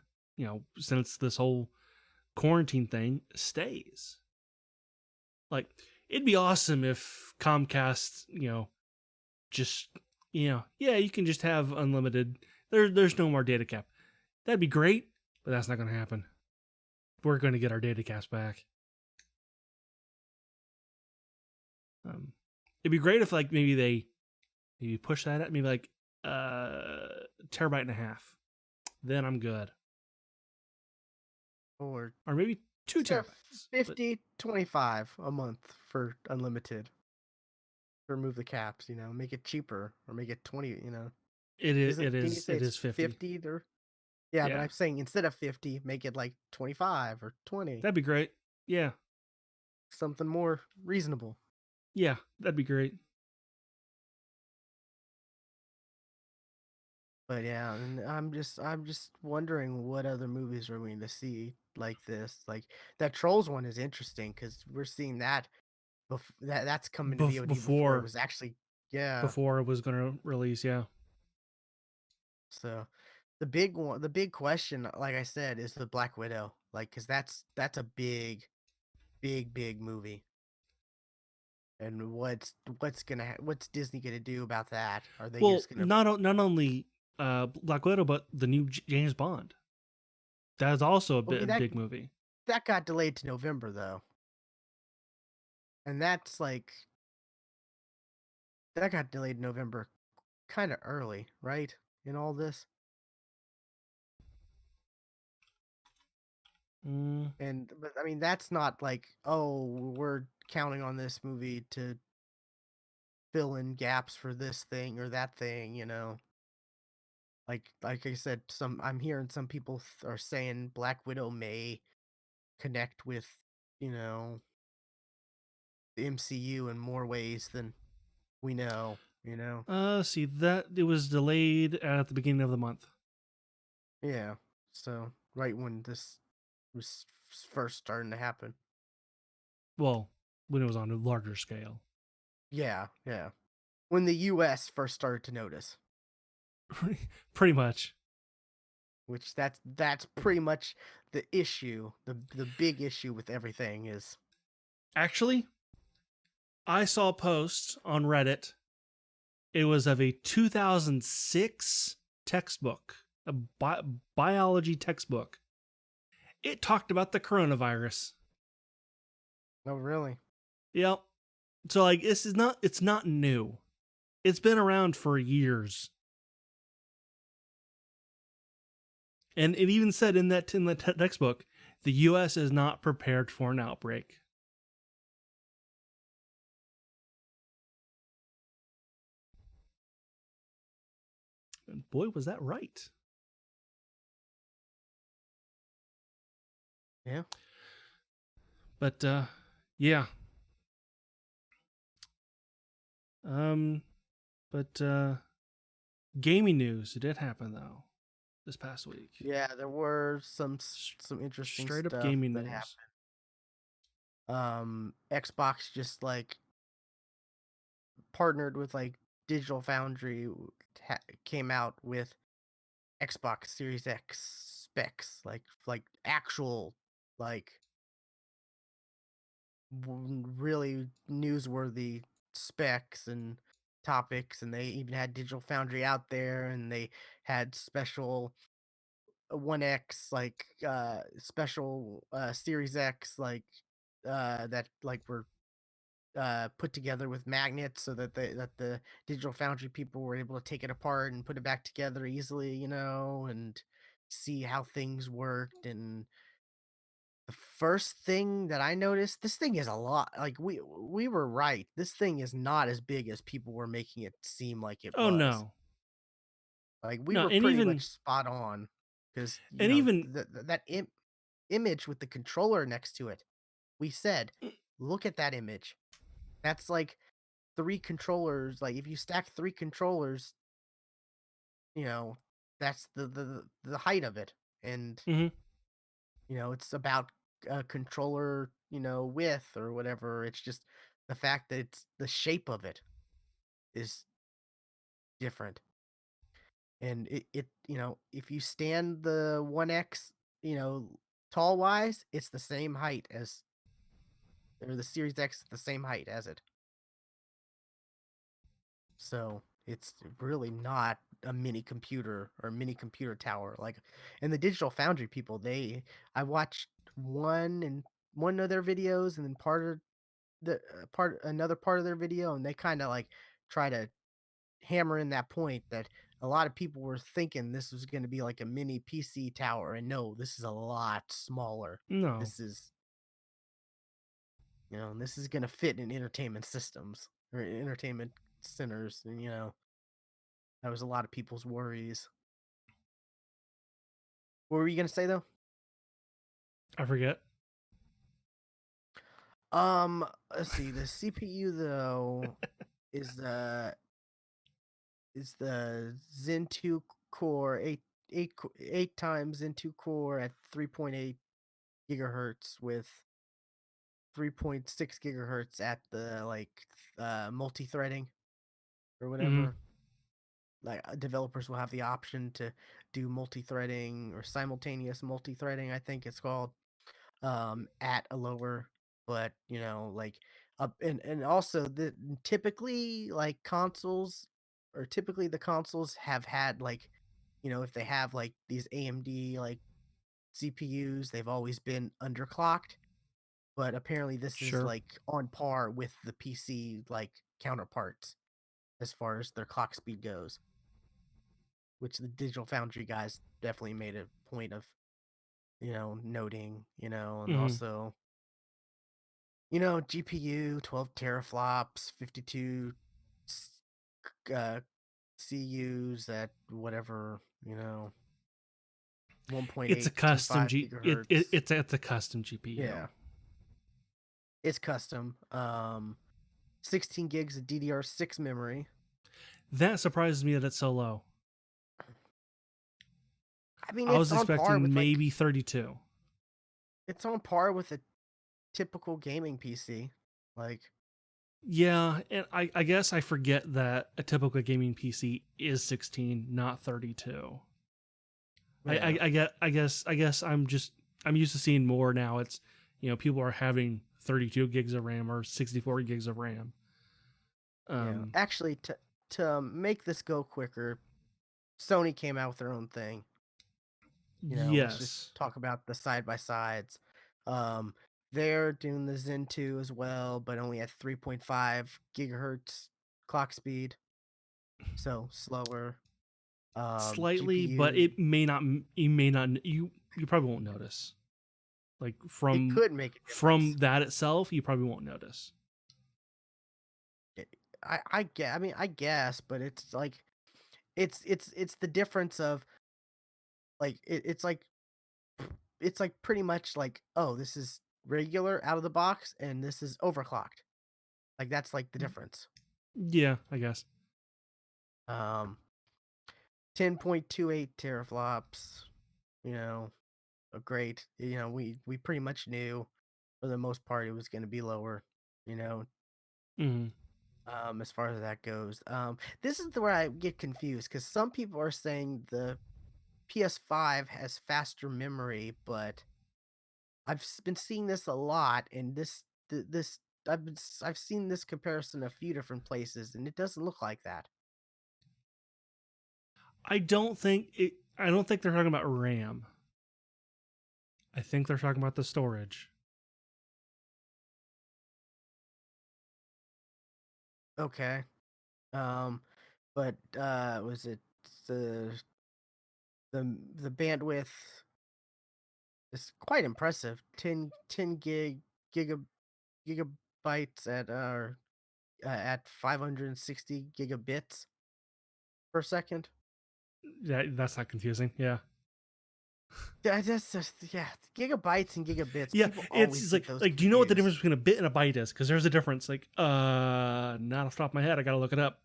since this whole quarantine thing stays. Like it'd be awesome if Comcast, just yeah, you can just have unlimited. There's no more data cap. That'd be great, but that's not going to happen. We're going to get our data caps back. Um, it'd be great if like maybe push that at maybe like terabyte and a half. Then I'm good. Or Or maybe two instead of terabytes. But 50, 25 a month for unlimited. Remove the caps, make it cheaper or make it 20, can you say it it's is 50. 50 or yeah, but Yeah, I'm saying instead of 50, make it like 25 or 20, that'd be great. Yeah, something more reasonable. yeah, that'd be great. But yeah, and I'm just wondering what other movies we're going to see like this. Like that Trolls one is interesting because we're seeing that that's coming to VOD before it Before was actually, yeah. before it was gonna release. Yeah. So the big question, like I said, is the Black Widow. Like, cause that's a big movie. And what's Disney gonna do about that? Are they Well, just gonna? not only Black Widow, but the new James Bond. That is also Okay, a big movie. that got delayed to November though, and that's like that got delayed in November, kind of early, right? In all this, Mm, and but I mean that's not like, oh, we're counting on this movie to fill in gaps for this thing or that thing. Like I said, I'm hearing some people are saying Black Widow may connect with, you know, the MCU in more ways than we know. see that it was delayed at the beginning of the month. Yeah. So right when this was first starting to happen. Well, when it was on a larger scale. Yeah, yeah. When the US first started to notice, Pretty much. which that's pretty much the issue, the big issue with everything is. Actually, I saw a post on Reddit. It was of a 2006 textbook, a biology textbook. It talked about the coronavirus. Oh, really? Yep. So like it's not new. It's been around for years. And it even said in the textbook, the US is not prepared for an outbreak. And boy, was that right. Yeah. But yeah. Um but gaming news, it did happen though this past week. Yeah, there were some interesting Straight up stuff gaming that news. happened. Xbox just like partnered with like Digital Foundry, came out with Xbox Series X specs, like actual, like really newsworthy specs and topics, and they even had Digital Foundry out there, and they had special 1X, like special Series X, like that like were put together with magnets so that the digital foundry people were able to take it apart and put it back together easily, and see how things worked. And the first thing that I noticed, this thing is a lot, like we were right. This thing is not as big as people were making it seem like it Oh was. no, Like we no, were and pretty even much spot on because and even that image with the controller next to it. We said, look at that image. That's like three controllers. Like if you stack three controllers, you know, that's the height of it. And mhm, it's about a controller, width or whatever. It's just the fact that it's the shape of it is different. And if you stand the 1X, you know, tall wise, it's the same height as or the Series X is the same height as it. So it's really not a mini computer or mini computer tower. Like, and the Digital Foundry people, I watched one of their videos and then another part of their video, and they kind of like try to hammer in that point that a lot of people were thinking this was going to be like a mini PC tower, and no, this is a lot smaller. no. This is this is going to fit in entertainment systems or entertainment centers, and that was a lot of people's worries. What were you gonna say though? I forget. Let's see. The CPU though is the Zen 2 core, 8 times Zen 2 core at 3.8 gigahertz with 3.6 gigahertz at the multi-threading or Hmm. whatever. Like developers will have the option to do multi-threading or simultaneous multi-threading, I think it's called. At a lower, but like and also typically like consoles or typically the consoles have had like if they have like these AMD like CPUs, they've always been underclocked, but apparently this is Sure. like on par with the PC like counterparts as far as their clock speed goes, which the Digital Foundry guys definitely made a point of noting, and Hmm. also GPU, 12 teraflops, 52 uh, CUs at whatever, It's a 1.825 gigahertz. it's a custom GPU. Yeah, it's custom. 16 gigs of DDR6 memory. That surprises me that it's so low. I mean, I was expecting maybe 32. it's on par with a typical gaming PC. Like, Yeah, and I guess I forget that a typical gaming PC is 16, not 32. yeah, I guess I'm used to seeing more now. It's people are having 32 gigs of RAM or 64 gigs of RAM. yeah. Um, Actually, to make this go quicker, Sony came out with their own thing. Let's just yes, talk about the side by sides. Um, they're doing the Zen 2 as well, but only at 3.5 gigahertz clock speed, so slower. slightly, but GPU, you probably won't notice. Like it could make a from difference. that itself, you probably won't notice. I mean, I guess, but it's like it's the difference of like it's like pretty much like, oh, this is regular out of the box and this is overclocked. Like that's like the difference. Yeah, I guess. Um 10.28 teraflops, you know, a great, we pretty much knew for the most part it was going to be lower, you know, Mm. as far as that goes. This is where I get confused because some people are saying the PS5 has faster memory, but been seeing this a lot, and this I've seen this comparison a few different places, and it doesn't look like that. I don't think they're talking about RAM. I think they're talking about the storage. Okay. Um, but was it the the bandwidth is quite impressive. 10 gigabytes at 560 gigabits per second. Yeah, that's not confusing. Yeah. Yeah, that's just yeah, gigabytes and gigabits. Yeah, People it's always just get those like do you know what the difference confused. between a bit and a byte is? Because there's a difference. Like, not off the top of my head. I gotta look it up.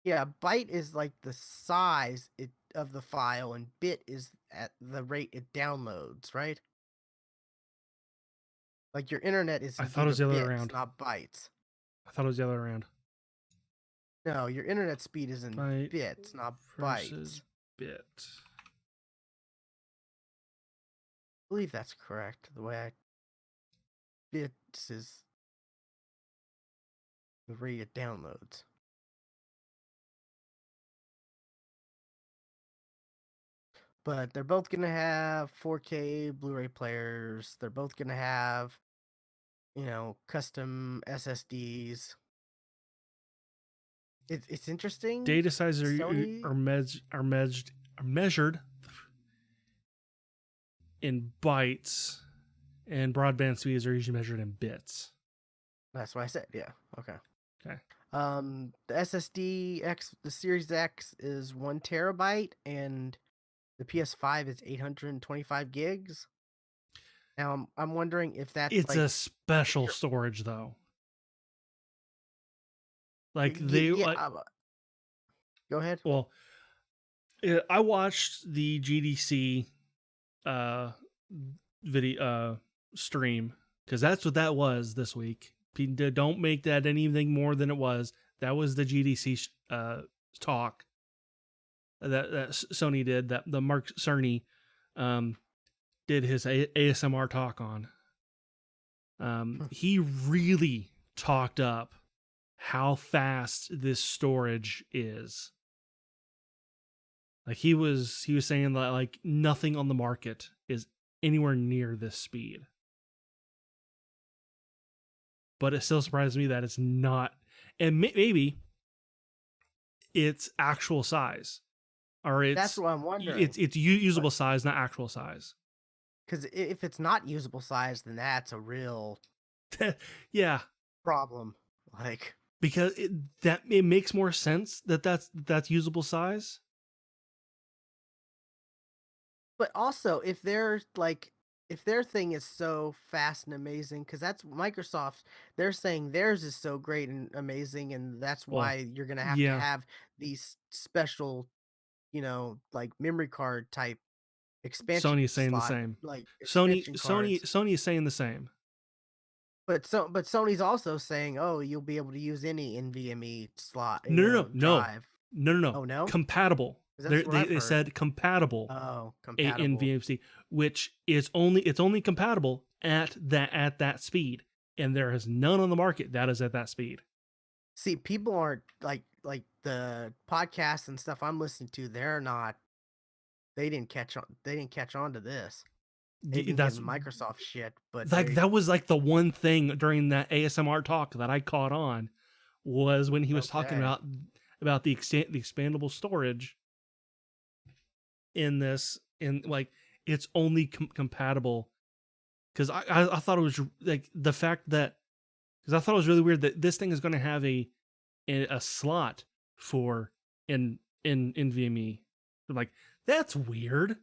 Yeah, byte is like the size of the file, and bit is at the rate it downloads, right? Like your internet is I in thought it was the other way gigabits, around. not bytes. I thought it was the other way around. No, your internet speed is in Byte bits, not bytes. versus bit. I believe that's correct. The way I bits is the rate it downloads. But they're both gonna have 4K Blu-ray players. They're both gonna have, custom SSDs. It's interesting. Data sizes Sony, are measured in bytes, and broadband speeds are usually measured in bits. that's what I said. Yeah. Okay. Okay. The SSD X, the Series X is 1 terabyte, and the PS5 is 825 gigs. Now I'm wondering if that's It's a like special your storage though. Like yeah, they yeah. like Go ahead. well, I watched the GDC uh video stream because that's what that was this week. Don't make that anything more than it was. That was the GDC talk that Sony did. That the Mark Cerny um, did his ASMR talk on. He really talked up how fast this storage is. Like he was saying that like nothing on the market is anywhere near this speed. But it still surprises me that it's not, and maybe it's actual size, or That's what I'm wondering. it's usable size, not actual size. Because if it's not usable size, then that's a real Yeah, problem. Like, because it makes more sense that that's usable size. but also if their thing is so fast and amazing, because that's Microsoft, they're saying theirs is so great and amazing, and that's Well, why you're gonna have to yeah, have these special, like memory card type expansion Sony is saying the slot, same. like expansion cards. Sony is saying the same. But Sony's also saying, oh, you'll be able to use any NVMe slot, No, no, no, no, drive. no, no, no. Oh no, Compatible. 'cause that's what I've They heard. said compatible Oh, in compatible. VMC, which is only compatible at that speed, and there is none on the market that is at that speed. See, people aren't like the podcasts and stuff I'm listening to. They're not. They didn't catch on. They didn't catch on to this. They've been That's giving Microsoft shit, but like they that was like the one thing during that ASMR talk that I caught on was when he was talking okay. about the expandable storage in this, in like it's only compatible because I thought it was like the fact that because I thought it was really weird that this thing is going to have a slot for in NVMe. I'm like, that's weird.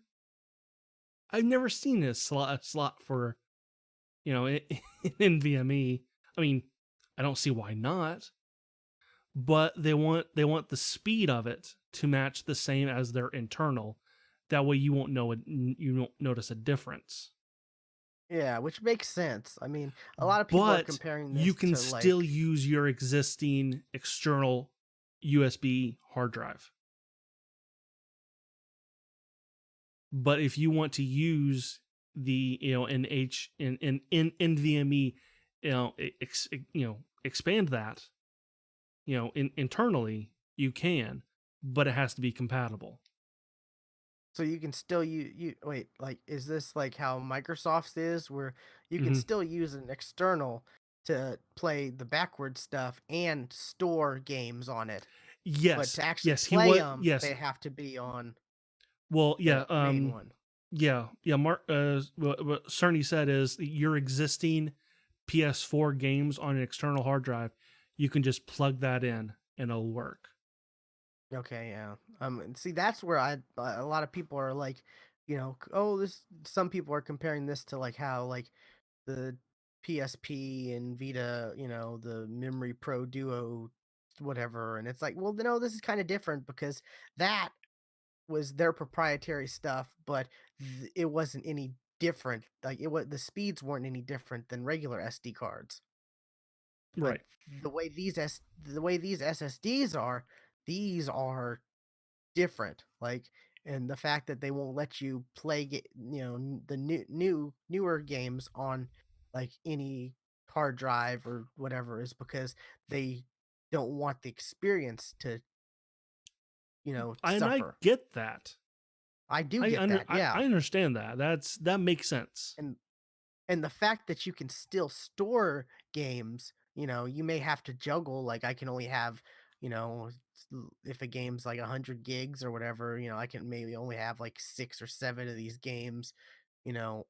I've never seen a slot for in NVMe. I mean, I don't see why not, but they want the speed of it to match the same as their internal. That way, you won't notice a difference. Yeah, which makes sense. I mean, a lot of people are But comparing you this can to still like use your existing external USB hard drive. But if you want to use the in NVMe, expand that, internally, you can, but it has to be compatible. so you can still you wait, like is this like how Microsoft's is where you can Hmm. still use an external to play the backward stuff and store games on it. But Yes, to actually yes, he play was. them, Yes, they have to be on well, yeah, the main one. yeah. Mark, what Cerny said is your existing PS4 games on an external hard drive, you can just plug that in and it'll work. Okay, yeah. And see, that's where a lot of people are like, oh, this. Some people are comparing this to like how like the PSP and Vita, the Memory Pro Duo, whatever. And it's like, well, no, this is kind of different because that was their proprietary stuff, but it wasn't any different. Like the speeds weren't any different than regular SD cards. But Right. the way these SSDs are, these are different. Like, and the fact that they won't let you play, the newer games on like any hard drive or whatever is because they don't want the experience to, And I suffer. get that. I do get that, I yeah. understand that. That makes sense. And the fact that you can still store games, you may have to juggle, like, I can only have, if a game's like 100 gigs or whatever, I can maybe only have like 6 or 7 of these games,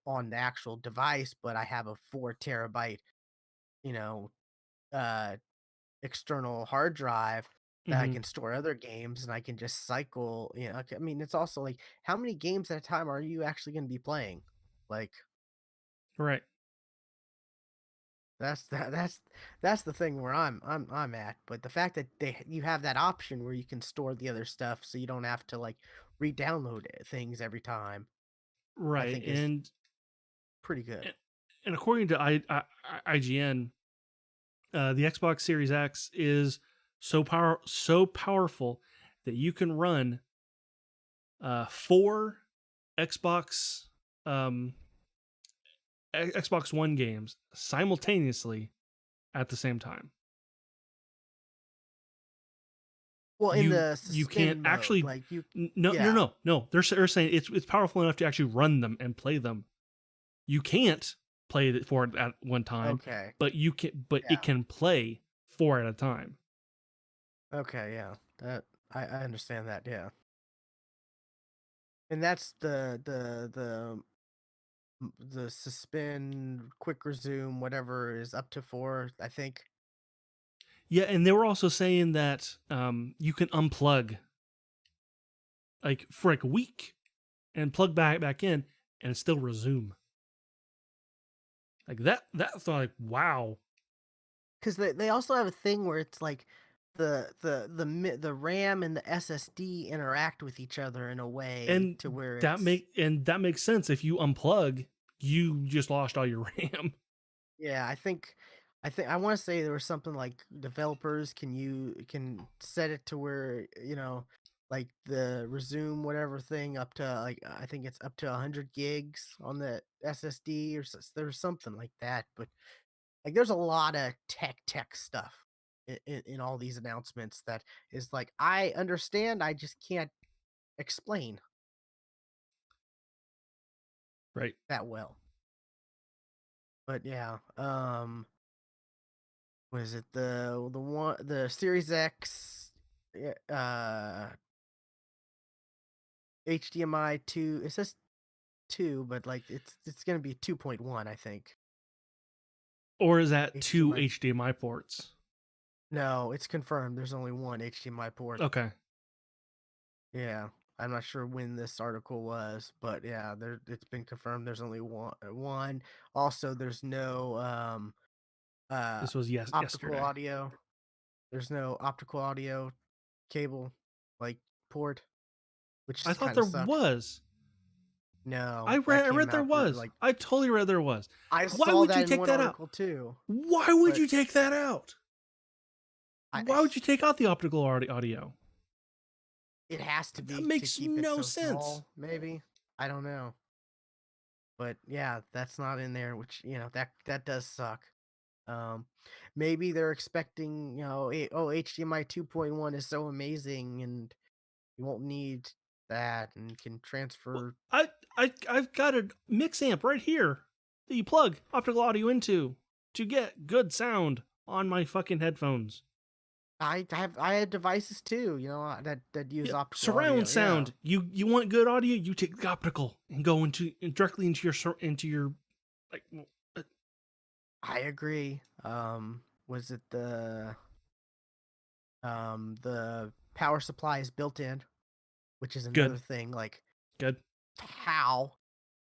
on the actual device, but I have a 4 terabyte, you know, uh, external hard drive that I Hmm. can store other games and I can just cycle, I mean, it's also like, how many games at a time are you actually gonna be playing? Like, Right. that's the thing where I'm at, but the fact that you have that option where you can store the other stuff so you don't have to like re-download things every time, I Right. think is pretty good. And according to IGN, the Xbox Series X is so powerful that you can run 4 Xbox um, Xbox One games simultaneously at the same time. Well, in the You can't suspend mode, actually. like No, yeah, no, no. They're saying it's powerful enough to actually run them and play them. You can't play it 4 at one time, okay, but you can. But it yeah, can play 4 at a time. okay, yeah, that I understand that, yeah, and that's the suspend, quick resume, whatever is up to 4, I think. Yeah, and they were also saying that you can unplug like for like a week and plug back in and still resume. Like that. That's like wow. 'Cause they also have a thing where it's like the RAM and the SSD interact with each other in a way And to where it's that makes sense. If you unplug, you just lost all your RAM. yeah, I wanna say there was something like developers can set it to where, like the resume whatever thing up to like I think it's up to 100 gigs on the SSD or there's something like that, but like, there's a lot of tech stuff in all these announcements that is like, I understand, I just can't explain Right. that well. But yeah, what is it? The Series X, HDMI 2. It says 2, but like it's gonna be 2.1, I think. Or is that 2 HDMI. HDMI ports? No, it's confirmed. There's only one HDMI port. Okay. Yeah, I'm not sure when this article was, but yeah, it's been confirmed there's only one. Also, there's no uh This was optical yesterday. audio. There's no optical audio cable like port, I which thought kind of there sucks. was. No, that I came read there out was. like I totally read there was. I Why saw would you that in take one that out? article too, Why would but you take that out? I Why would you take out the optical audio? it has to That be to makes keep it no so sense. small, maybe. I don't know. But yeah, that's not in there, which that does suck. Um, Maybe they're expecting, HDMI 2.1 is so amazing and you won't need that and can Well, transfer. I've got a mix amp right here that you plug optical audio into to get good sound on my fucking headphones. I have devices too, you know, that use Yeah, optical surround audio. Yeah, sound. You want good audio? You take the optical and go directly into your like. uh, I agree. Was it the power supply is built in, which is Good, another thing. Like good. how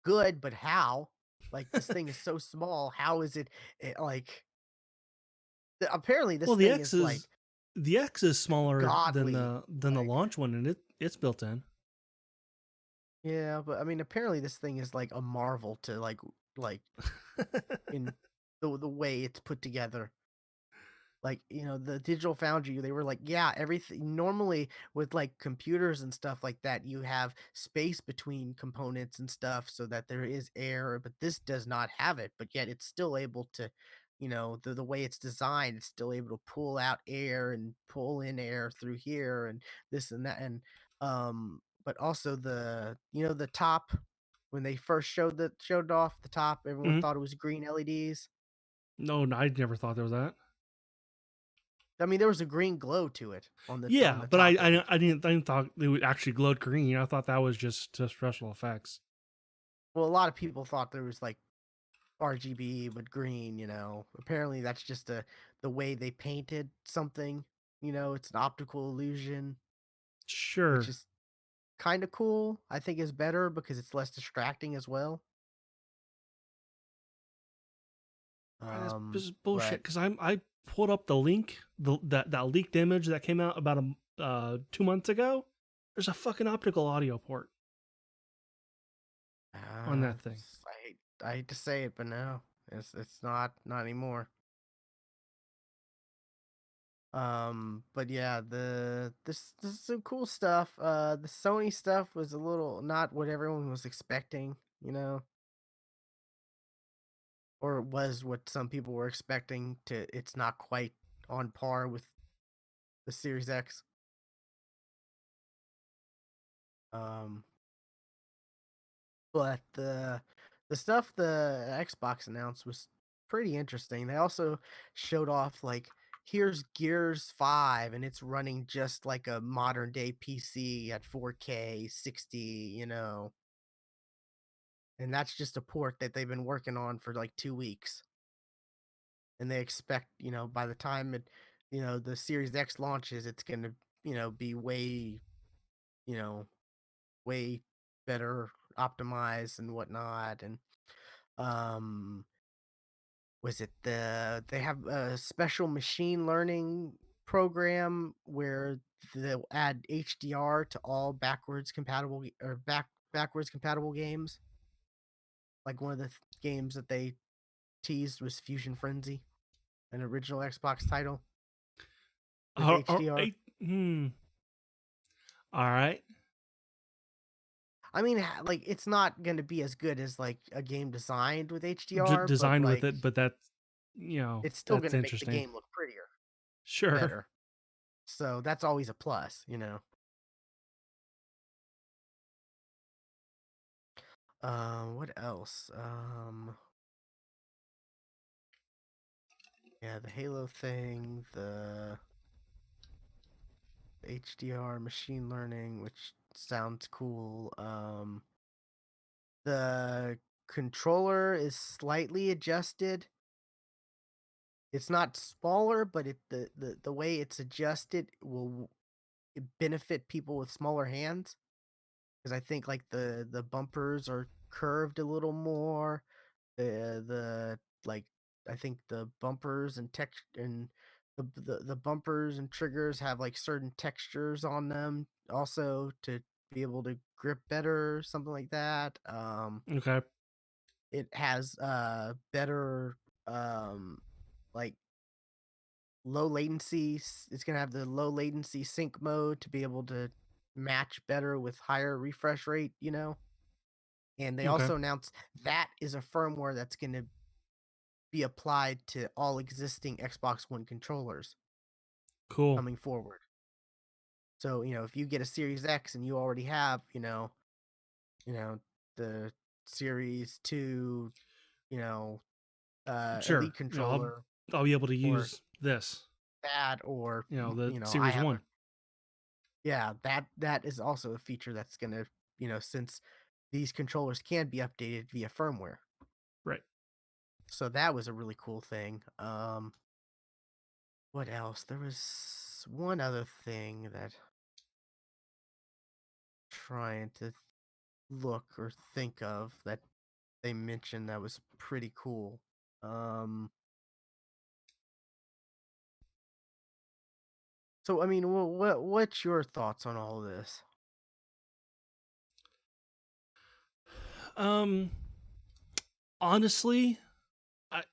good, but how? Like this thing is so small. How is it like? Apparently, this Well, thing is like the X is smaller godly. than the Like launch one, and it's built in. yeah, but I mean, apparently this thing is like a marvel to like in the way it's put together. Like, you know, the Digital Foundry, they were like, yeah, everything normally with like computers and stuff like that, you have space between components and stuff so that there is air, but this does not have it, but yet it's still able to, you know, the way it's designed, it's still able to pull out air and pull in air through here and this and that. And but also you know, the top when they first showed off the top, everyone Mhm. thought it was green LEDs. No, I never thought there was that. I mean, there was a green glow to it on Yeah, the but top at least. I didn't thought they would actually glowed green. I thought that was just special effects. Well, a lot of people thought there was like RGB but green, you know. Apparently that's just the way they painted something, you know, it's an optical illusion, which Sure, is kind of cool. I think is better because it's less distracting as well. this is bullshit. But Because I pulled up the link, that leaked image that came out about 2 months ago. There's a fucking optical audio port on that thing. I hate to say it, but no. It's not anymore. But yeah, this is some cool stuff. The Sony stuff was a little not what everyone was expecting, you know, or it was what some people were expecting to it's not quite on par with the Series X. Um, but the stuff the Xbox announced was pretty interesting. They also showed off like here's Gears 5 and it's running just like a modern day PC at 4K 60, you know. And that's just a port that they've been working on for like 2 weeks. And they expect, you know, by the time you know, the Series X launches, it's going to, you know, be way, you know, way better optimized and whatnot. And um was it they have a special machine learning program where they'll add HDR to all backwards compatible games. Like one of the games that they teased was Fusion Frenzy, an original Xbox title with HDR. Hmm. All right. I mean, like it's not going to be as good as like a game designed with HDR, but Designed with like it, but that's it's still going that's to make the interesting. game look prettier, Sure. better. So that's always a plus, you know. What else? Yeah, the Halo thing, the HDR machine learning, which sounds cool. The controller is slightly adjusted. It's not smaller, but the way it's adjusted will benefit people with smaller hands because I think like the bumpers are curved a little more. The like I think the bumpers and text and the bumpers and triggers have like certain textures on them also to be able to grip better, something like that. Okay. It has better like low latency. It's gonna have the low latency sync mode to be able to match better with higher refresh rate, you know. And they Okay. also announced that is a firmware that's gonna be applied to all existing Xbox One controllers Cool. coming forward. So, you know, if you get a Series X and you already have, you know, the Series 2, you know, Sure. elite You know, controller I'll be able to or use this. that, or You know, the I Series have a One. yeah, that is also a feature that's gonna, since these controllers can be updated via firmware. Right. So that was a really cool thing. What else? There was one other thing that trying to look or think of that they mentioned that was pretty cool. Um, so I mean, what's your thoughts on all of this? Um. Honestly, I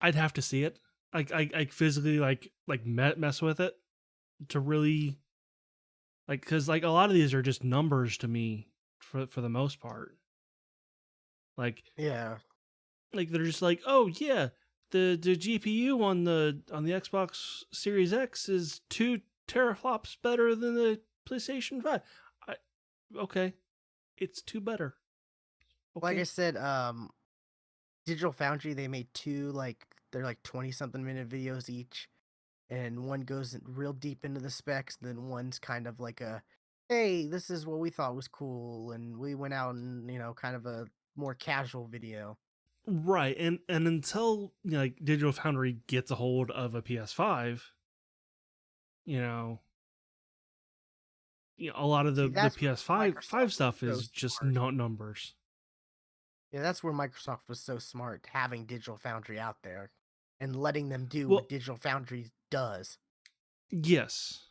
I'd have to see it. I physically mess with it to really because like a lot of these are just numbers to me for the most part. Like Yeah, they're just like, oh yeah, the GPU on the Xbox Series X is 2 teraflops better than the PlayStation 5. I, okay, it's two better. like I Okay, said, Digital Foundry, they made two, they're like 20 something minute videos each, and one goes real deep into the specs, then one's kind of like a, hey, this is what we thought was cool, and we went out and, kind of a more casual video. right, and until like Digital Foundry gets a hold of a PS5, you know, a lot of See, the that's where PS5 Microsoft five was stuff so is just smart. not numbers. Yeah, that's where Microsoft was so smart, having Digital Foundry out there and letting them do what Well, Digital Foundry does yes,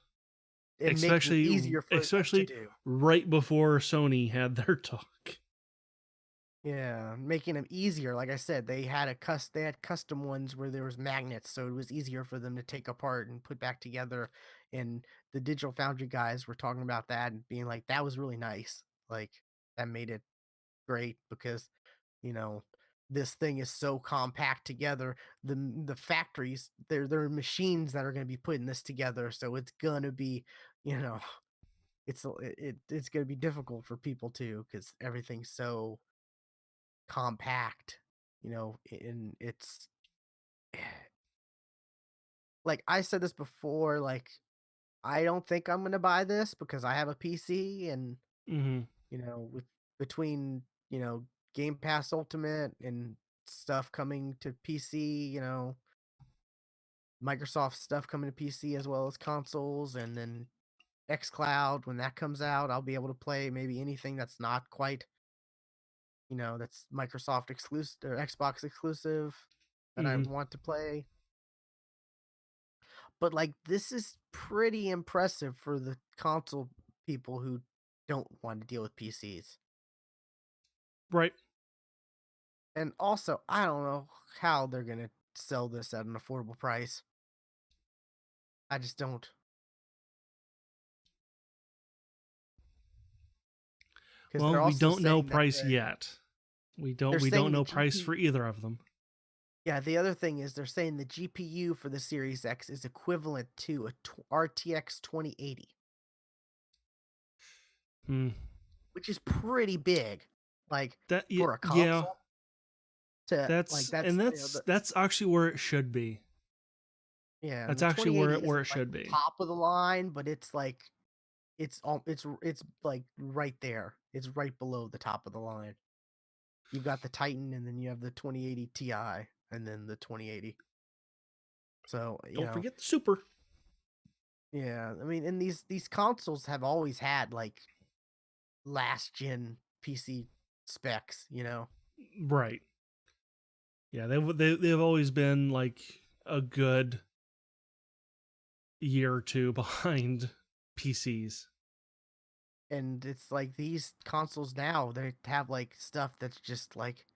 and making it especially easier for them to do. right before Sony had their talk. Yeah, making them easier. Like I said, they had custom ones where there was magnets, so it was easier for them to take apart and put back together. And the Digital Foundry guys were talking about that and being like, that was really nice. Like that made it great because, you know, this thing is so compact together. The factories, they're machines that are going to be putting this together, so it's gonna be, you know, it's gonna be difficult for people too because everything's so compact, and it's like I said this before, like I don't think I'm gonna buy this because I have a PC and Hmm. with between, Game Pass Ultimate and stuff coming to PC, Microsoft stuff coming to PC as well as consoles, and then xCloud when that comes out, I'll be able to play maybe anything that's not quite, that's Microsoft exclusive or Xbox exclusive that I Hmm. want to play. But, like, this is pretty impressive for the console people who don't want to deal with PCs. Right. And also, I don't know how they're gonna sell this at an affordable price. I just don't, because 'cause Well, they're we also don't know saying that price yet. they're We don't saying the know price GP for either of them. yeah, the other thing is they're saying the GPU for the Series X is equivalent to a RTX 2080, Hmm. which is pretty big, like, That for a yeah, console to like, that's, that's actually where it should be. yeah, and That's the actually 2080 where isn't, it like, should be. top of the line, but it's, like, it's, like, right there. It's right below the top of the line. You've got the Titan, and then you have the 2080 Ti, and then the 2080. So, Don't forget the super. yeah, I mean, and these consoles have always had, like, last gen PC specs, Right. Yeah, they've always been like a good year or two behind PCs. and it's like these consoles now, they have, like, stuff that's just, like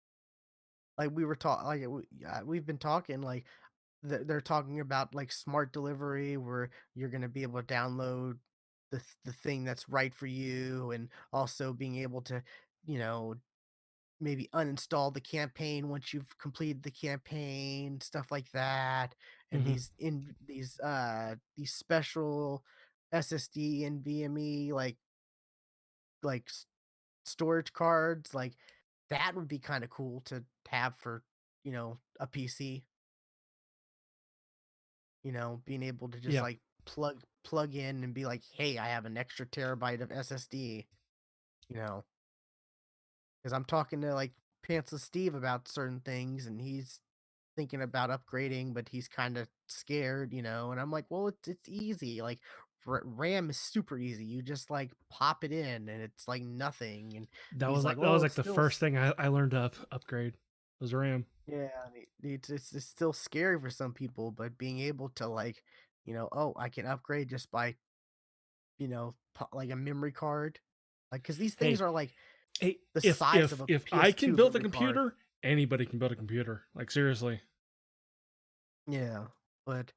we were talking, like, we've been talking, like, they're talking about, like, smart delivery where you're gonna be able to download the thing that's right for you, and also being able to, you know, maybe uninstall the campaign once you've completed the campaign, stuff like that. And Hmm. these special SSD and VME, like, storage cards, like that would be kind of cool to have for, a PC, being able to just Yeah, like plug in and be like, "Hey, I have an extra terabyte of SSD," you know, because I'm talking to like Pantsless Steve about certain things, and he's thinking about upgrading, but he's kind of scared, and I'm like, "Well, it's easy. Like RAM is super easy. You just like pop it in, and it's like nothing." And he's like, that was "Well, like it's the still." first thing I learned to upgrade was RAM. Yeah, and it's still scary for some people, but being able to like, oh, I can upgrade just by, like a memory card, like because these things Hey, are like hey, the size of a if I can PS2 build a memory card. computer, anybody can build a computer. Like seriously. Yeah, but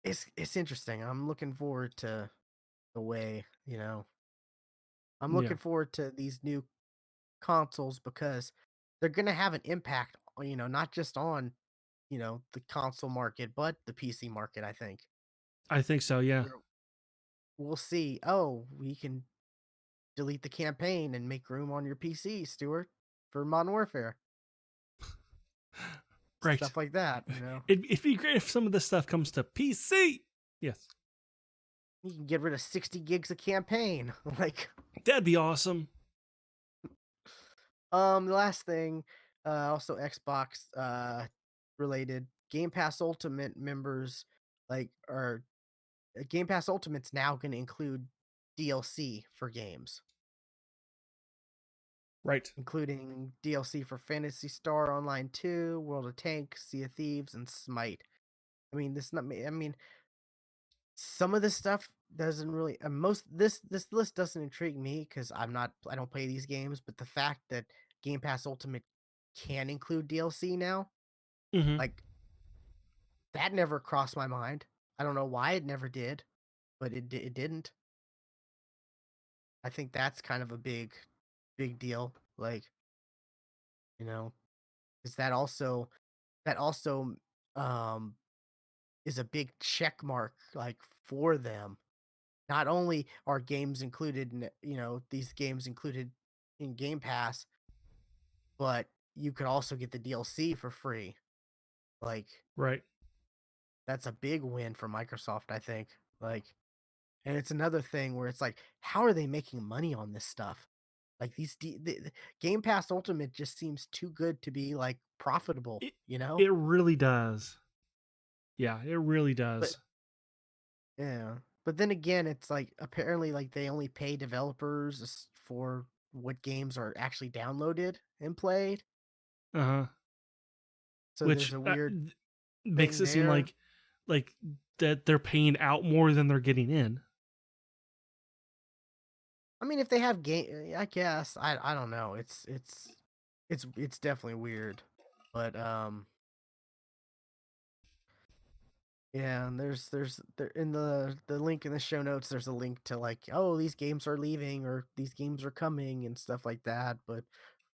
it's interesting. I'm looking forward to the way, I'm Yeah, looking forward to these new consoles because they're gonna have an impact, not just on, the console market, but the PC market. I think I think so. Yeah. where we'll see. Oh, we can delete the campaign and make room on your PC, Stuart, for Modern Warfare. Right. Stuff like that, It'd be great if some of this stuff comes to PC. Yes, You can get rid of 60 gigs of campaign. Like, that'd be awesome. the last thing, also Xbox related, Game Pass Ultimate members are Game Pass Ultimate's now going to include DLC for games, Right. including DLC for Fantasy Star Online 2, World of Tanks, Sea of Thieves, and Smite. I mean, this not I mean, some of this stuff doesn't really most this list doesn't intrigue me because I don't play these games, but the fact that Game Pass Ultimate can include DLC now, Hmm. like that never crossed my mind. I don't know why it never did, but it didn't. I think that's kind of a big deal. Like, you know, is that also um is a big check mark like for them. Not only are games included in these games included in Game Pass, but you could also get the DLC for free. Like, Right. that's a big win for Microsoft, I think. Like, and it's another thing where it's like, how are they making money on this stuff? Like the Game Pass Ultimate just seems too good to be like profitable, It you know? it really does. Yeah, it really But does. yeah. But then again, it's like apparently like they only pay developers for what games are actually downloaded and played. Uh huh. So there's Which a weird makes thing it seem there. like that they're paying out more than they're getting in. I mean, if they have game, I guess I don't know. It's definitely weird, but yeah. And there's there in the link in the show notes. There's a link to like, oh, these games are leaving or these games are coming and stuff like that. But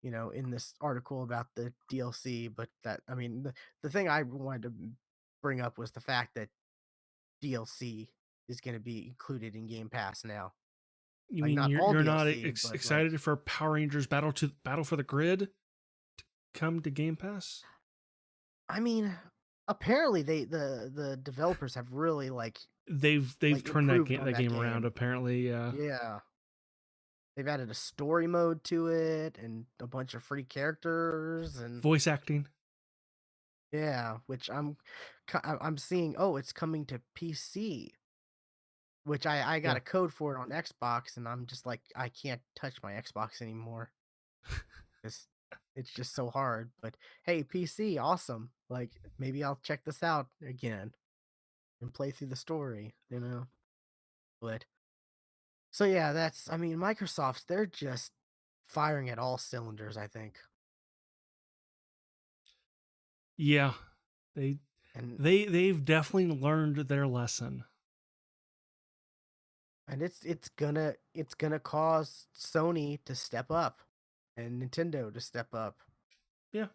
in this article about the DLC, but that I mean, the thing I wanted to bring up was the fact that DLC is going to be included in Game Pass now. You Like mean not all you're not DLC, but like excited for Power Rangers Battle for the Grid come to Game Pass? I mean, apparently the developers have really They've like turned improved on that that game around. game. Apparently, Yeah. They've added a story mode to it and a bunch of free characters and voice acting. yeah, which I'm seeing, oh, it's coming to PC, which I got Yeah, a code for it on Xbox and I'm just like I can't touch my Xbox anymore. It's it's just so hard. But hey, PC, awesome. Like maybe I'll check this out again and play through the story. But so yeah, I mean, Microsoft's they're just firing at all cylinders, I think. yeah. They And they've definitely learned their lesson. and it's gonna cause Sony to step up and Nintendo to step up. Yeah,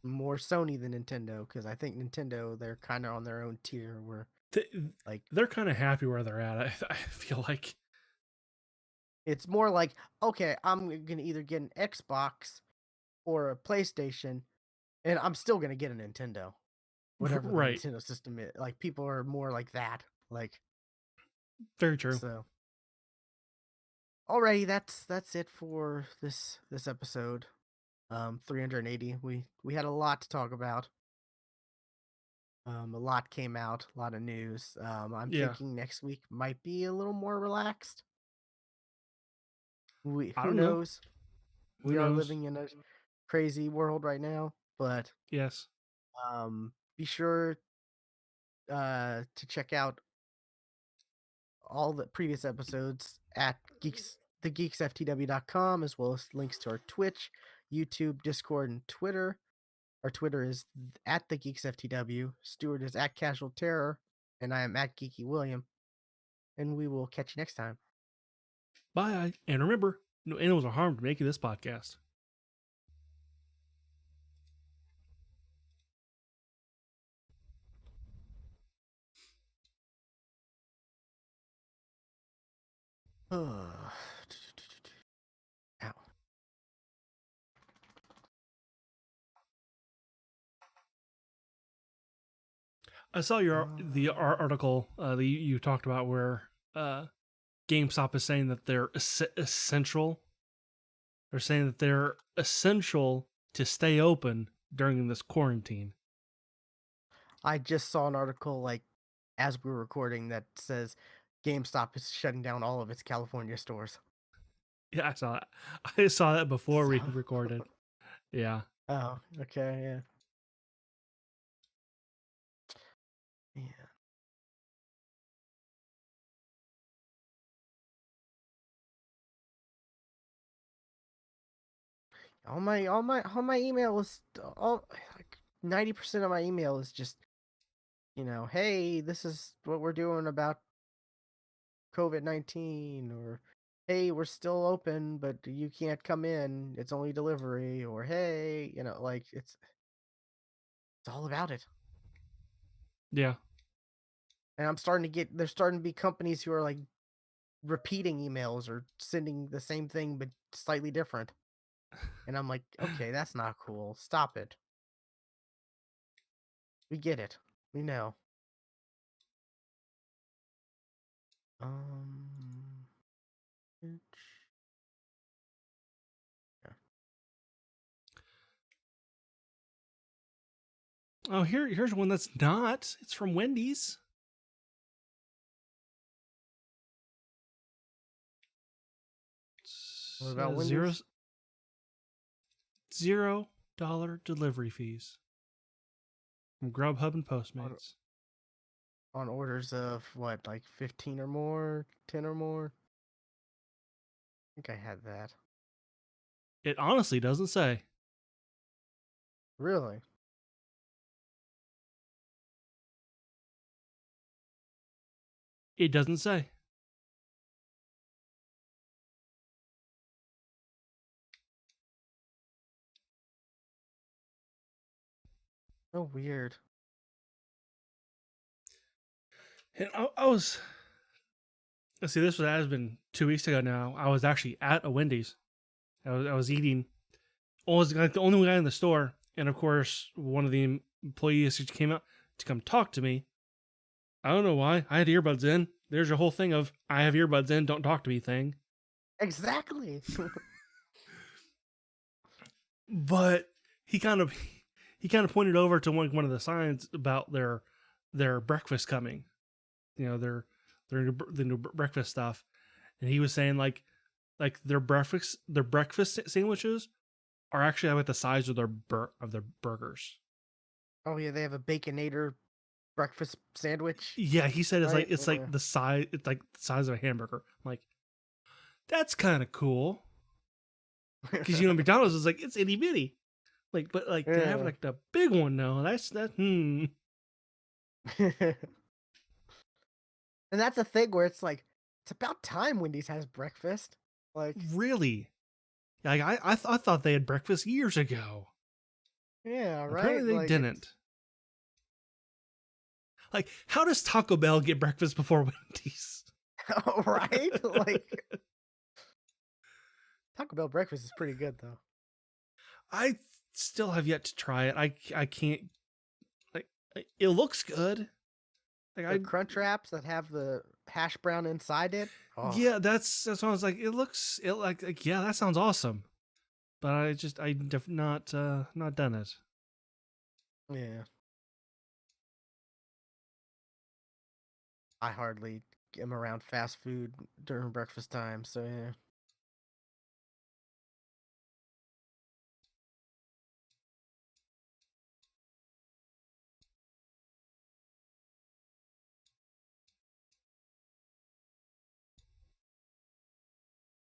More Sony than Nintendo, because I think Nintendo they're kind of on their own tier where they, like they're kind of happy where they're at. I feel like. It's more like, okay, I'm gonna either get an Xbox or a PlayStation, and I'm still gonna get a Nintendo, whatever the Right. Nintendo system is. Like people are more like that. Like Very true. so. Alrighty, that's it for this episode. 380. We had a lot to talk about. A lot came out, a lot of news. I'm Yeah. thinking next week might be a little more relaxed. I Who don't know. knows? Who We are knows? living in a crazy world right now, but Yes. be sure to check out all the previous episodes at thegeeksftw.com, as well as links to our Twitch, YouTube, Discord, and Twitter. Our Twitter is at thegeeksftw. Stuart is at Casual Terror, and I am at Geeky William. And we will catch you next time. Bye. And remember, no animals are harmed making this podcast. Ow. I saw the article that you talked about where GameStop is saying that they're essential. They're saying that they're essential to stay open during this quarantine. I just saw an article like as we were recording that says GameStop is shutting down all of its California stores. Yeah, I saw that. I saw that before So, we recorded. Yeah. oh, okay, yeah. Yeah. All my email is all like 90% of my email is just, hey, this is what we're doing about COVID-19, or hey, we're still open, but you can't come in. It's only delivery, or hey, like it's all about it. Yeah. And there's starting to be companies who are like repeating emails or sending the same thing but slightly different. And I'm like, okay, that's not cool. Stop it. We get it. We know. Um, yeah. Oh, here's one that's not. It's from Wendy's. What about Zero Wendy's? $0 delivery fees from Grubhub and On, Postmates. on orders of what, like 15 or more, 10 or more? I think I had that. It honestly doesn't say. Really? It doesn't say. Oh, weird. And I was. Let's see, has been 2 weeks ago now. I was actually at a Wendy's. I was eating. I was like the only guy in the store, and of course, one of the employees came out to come talk to me. I don't know why. I had earbuds in. There's your whole thing of I have earbuds in, don't talk to me thing. Exactly. But he kind of pointed over to one of the signs about their breakfast coming. You know, the new breakfast stuff, and he was saying like their breakfast sandwiches are actually about the size of their burgers. Oh yeah, they have a Baconator breakfast sandwich, Yeah, he said right? it's like the size of a hamburger. I'm like, that's kind of cool because McDonald's is like it's itty bitty, like but like to have Yeah. like the big one now. And that's a thing where it's like, it's about time Wendy's has breakfast. Like, really. Like I thought they had breakfast years ago. yeah, right? Apparently they Like it's didn't. Like, how does Taco Bell get breakfast before Wendy's? right? Like Taco Bell breakfast is pretty good though. I still have yet to try it. I can't like it looks good. Like The I crunch wraps that have the hash brown inside it. Oh, yeah, that's what I was like. It like yeah, that sounds awesome. But I not done it. yeah. I hardly am around fast food during breakfast time, so yeah.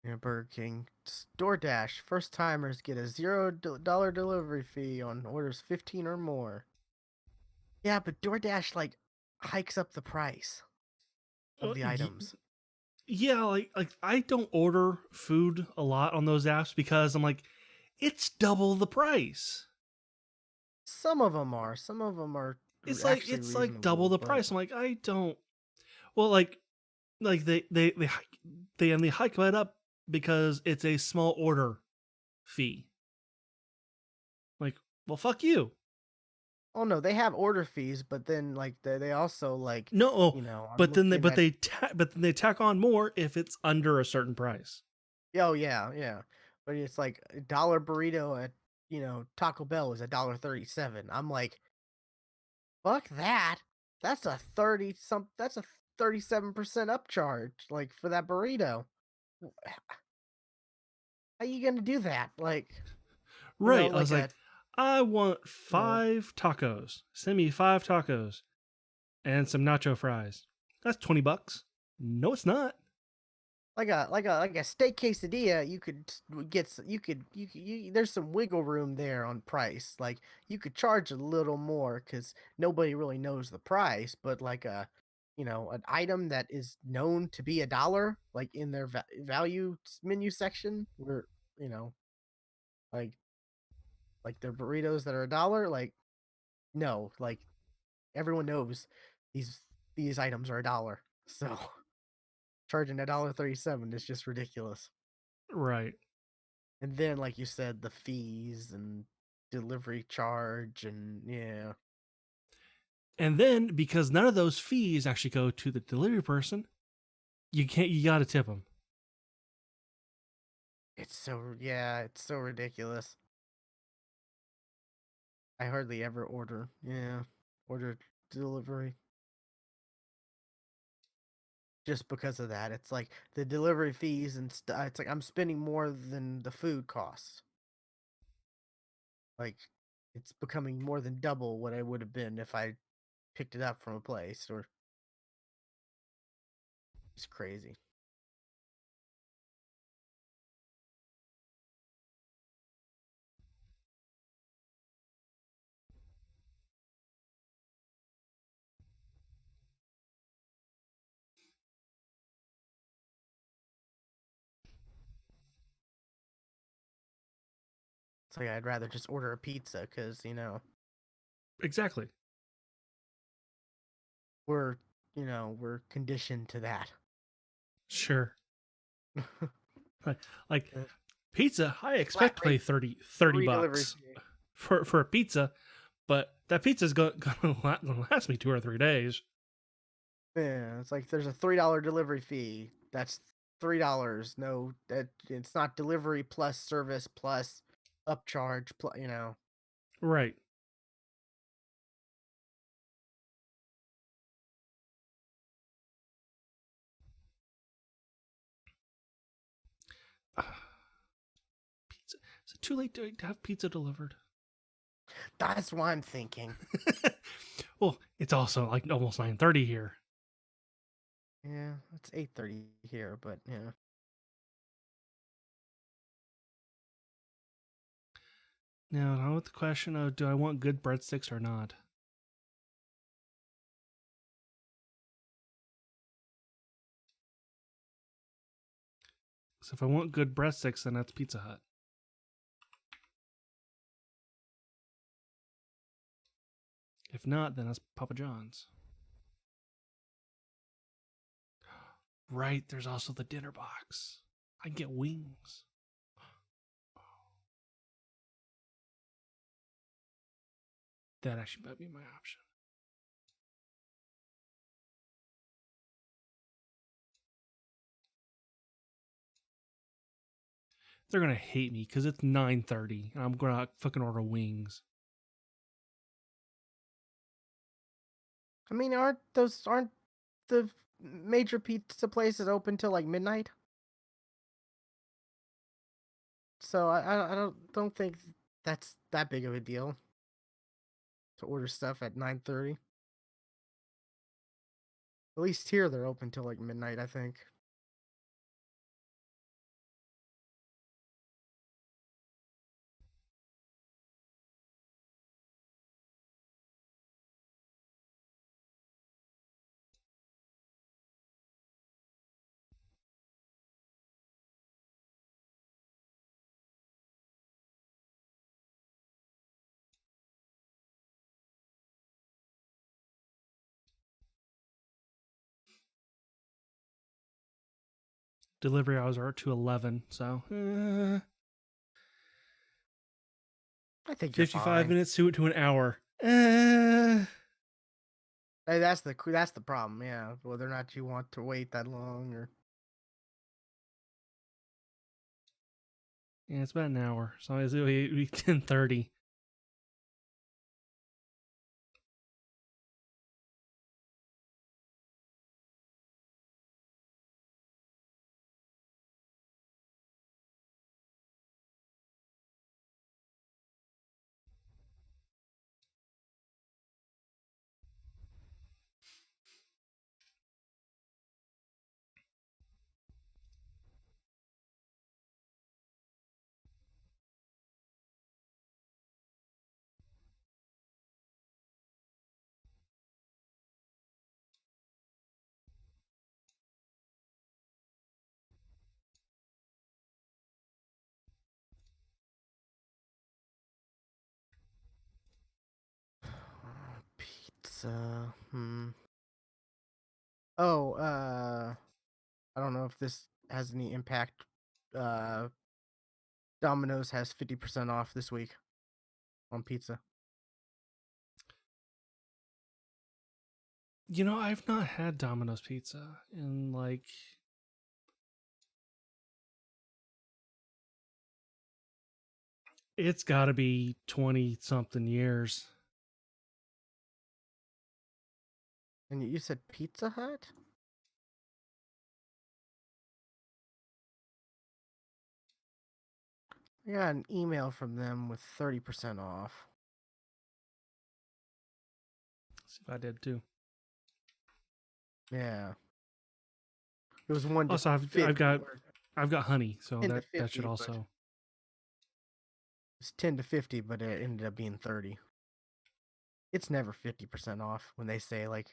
Yeah, Burger King. DoorDash. First timers get a $0 delivery fee on orders 15 or more. Yeah, but DoorDash like hikes up the price of the items. Yeah, like I don't order food a lot on those apps because I'm like, it's double the price. Some of them are. Some of them are actually It's like double reasonable, the but price. I'm like, I don't. Well, like they hike that up because it's a small order fee. Like, well, fuck you. oh no, they have order fees, but then like they also like, No, oh, I'm looking at but then they tack on more if it's under a certain price. oh yeah, yeah. But it's like a dollar burrito at, Taco Bell is $1.37. I'm like, fuck that. That's a 37% upcharge, like for that burrito. How you gonna do that? Like, Right. I was like like, a I want you know, 5 tacos. Send me 5 tacos and some nacho fries. That's $20. No, it's not. like a steak quesadilla, you could there's some wiggle room there on price. Like you could charge a little more because nobody really knows the price, but like an item that is known to be $1, like in their value menu section, where you know like their burritos that are $1, like no, like everyone knows these these items are $1, so charging $1.37 is just ridiculous. Right. And then, like you said, the fees and delivery charge, and yeah, And then because none of those fees actually go to the delivery person, you got to tip them. it's so ridiculous. I hardly ever order delivery just because of that. It's like the delivery fees and stuff. It's like I'm spending more than the food costs. Like it's becoming more than double what I would have been if I picked it up from a place. Or it's crazy. It's like I'd rather just order a pizza because Exactly. we're we're conditioned to that. Sure. Like pizza, I Flat expect to pay rate 30 free delivery bucks fee. for a pizza, but that pizza's gonna last me 2 or 3 days. Yeah, it's like there's a $3 delivery fee. That's $3. No, that it's not delivery plus service plus upcharge. Plus. Right. Pizza. Is it too late to have pizza delivered? That's what I'm thinking. Well, it's also like almost 9:30 here. Yeah, it's 8:30 here, but yeah. Now with the question of do I want good breadsticks or not? So if I want good breadsticks, then that's Pizza Hut. If not, then that's Papa John's. Right, there's also the dinner box. I can get wings. That actually might be my option. They're gonna hate me because it's 9:30 and I'm gonna fucking order wings. I mean, aren't the major pizza places open till like midnight? So I don't think that's that big of a deal to order stuff at 9:30. At least here they're open till like midnight, I think. Delivery hours are to 11, so I think you're 55 fine. minutes to an hour. Hey, that's the problem. Yeah, whether or not you want to wait that long or Yeah, it's about an hour, so it'll be 10:30. pizza. Oh, I don't know if this has any impact. Uh, Domino's has 50% off this week on pizza. I've not had Domino's pizza in like it's got to be 20 something years. And you said Pizza Hut? I got an email from them with 30% off. Let's see if I did too. Yeah. It was 1 to Also, I've 50 got or I've got honey, so 10 to that should 50, but also. it's 10 to 50, but it ended up being 30. It's never 50% off when they say like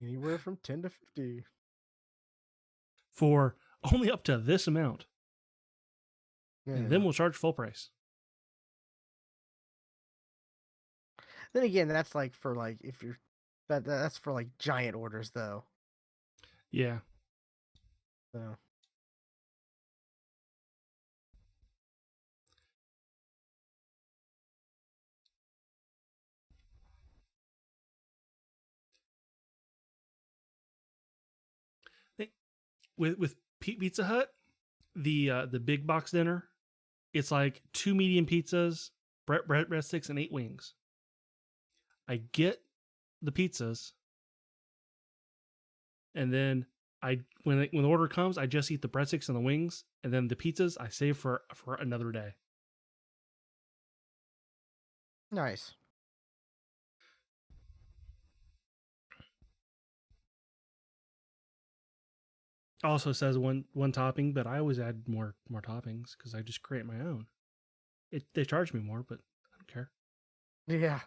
anywhere from 10 to 50. For only up to this amount, and then Yeah. we'll charge full price. Then again, that's like for like if you're that's for like giant orders though. Yeah. So With Pizza Hut, the big box dinner, it's like 2 medium pizzas, breadsticks, and 8 wings. I get the pizzas, and then when the order comes, I just eat the breadsticks and the wings, and then the pizzas I save for another day. nice. Also says one topping, but I always add more toppings because I just create my own. They charge me more, but I don't care. Yeah.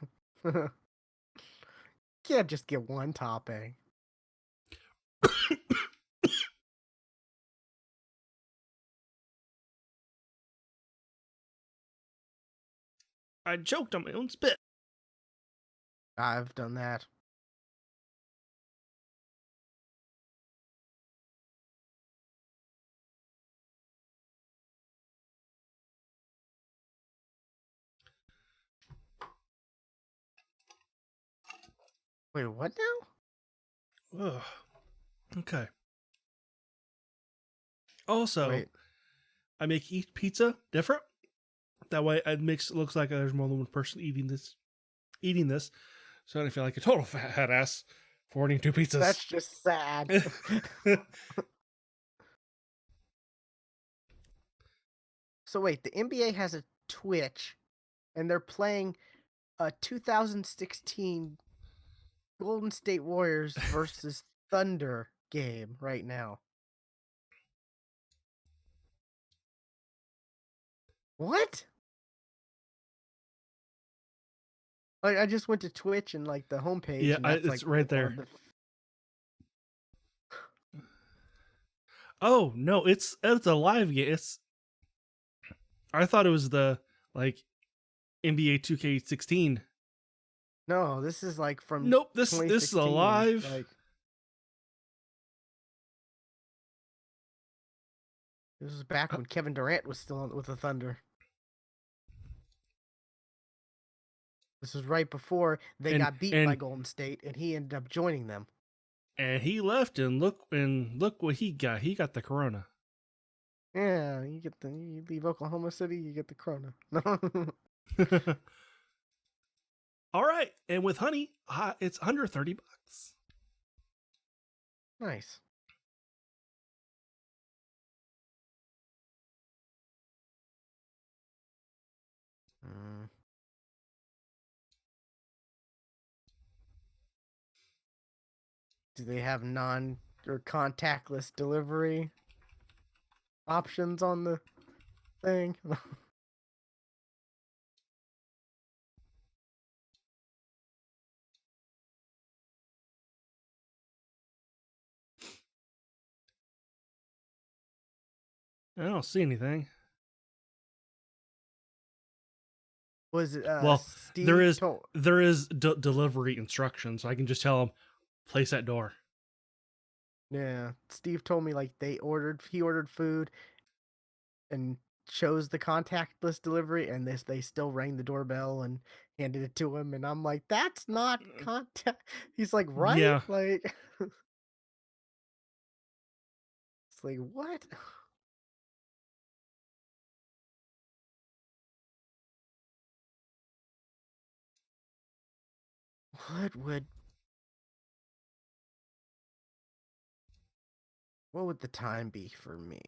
Can't just get one topping. I choked on my own spit. I've done that. Wait, what now? Ugh. Okay. Also, Wait. I make each pizza different. That way, it looks like there's more than one person eating this. So I don't feel like a total fat ass for ordering 2 pizzas. That's just sad. So wait, the NBA has a Twitch, and they're playing a 2016 Golden State Warriors versus Thunder game right now. What? Like, I just went to Twitch and like the homepage, Yeah, and that's it's like right one of there. the. Oh no, it's a live game. I thought it was the like NBA 2K16. No, this is like from Nope, this is a 2016. live. Like, this was back Uh, when Kevin Durant was still with the Thunder. This was right before they and got beat by and Golden State, and he ended up joining them. and he left, and look what he got. He got the corona. Yeah, you leave Oklahoma City, you get the Corona. All right, and with honey, it's under $30. Nice. Mm. Do they have non or contactless delivery options on the thing? I don't see anything. Was it Well, there Steve is told? delivery instructions, so I can just tell him place that door. Yeah, Steve told me like he ordered food and chose the contactless delivery, and they still rang the doorbell and handed it to him, and I'm like, that's not contact. He's like, right? Yeah, Like, it's like what? What would the time be for me?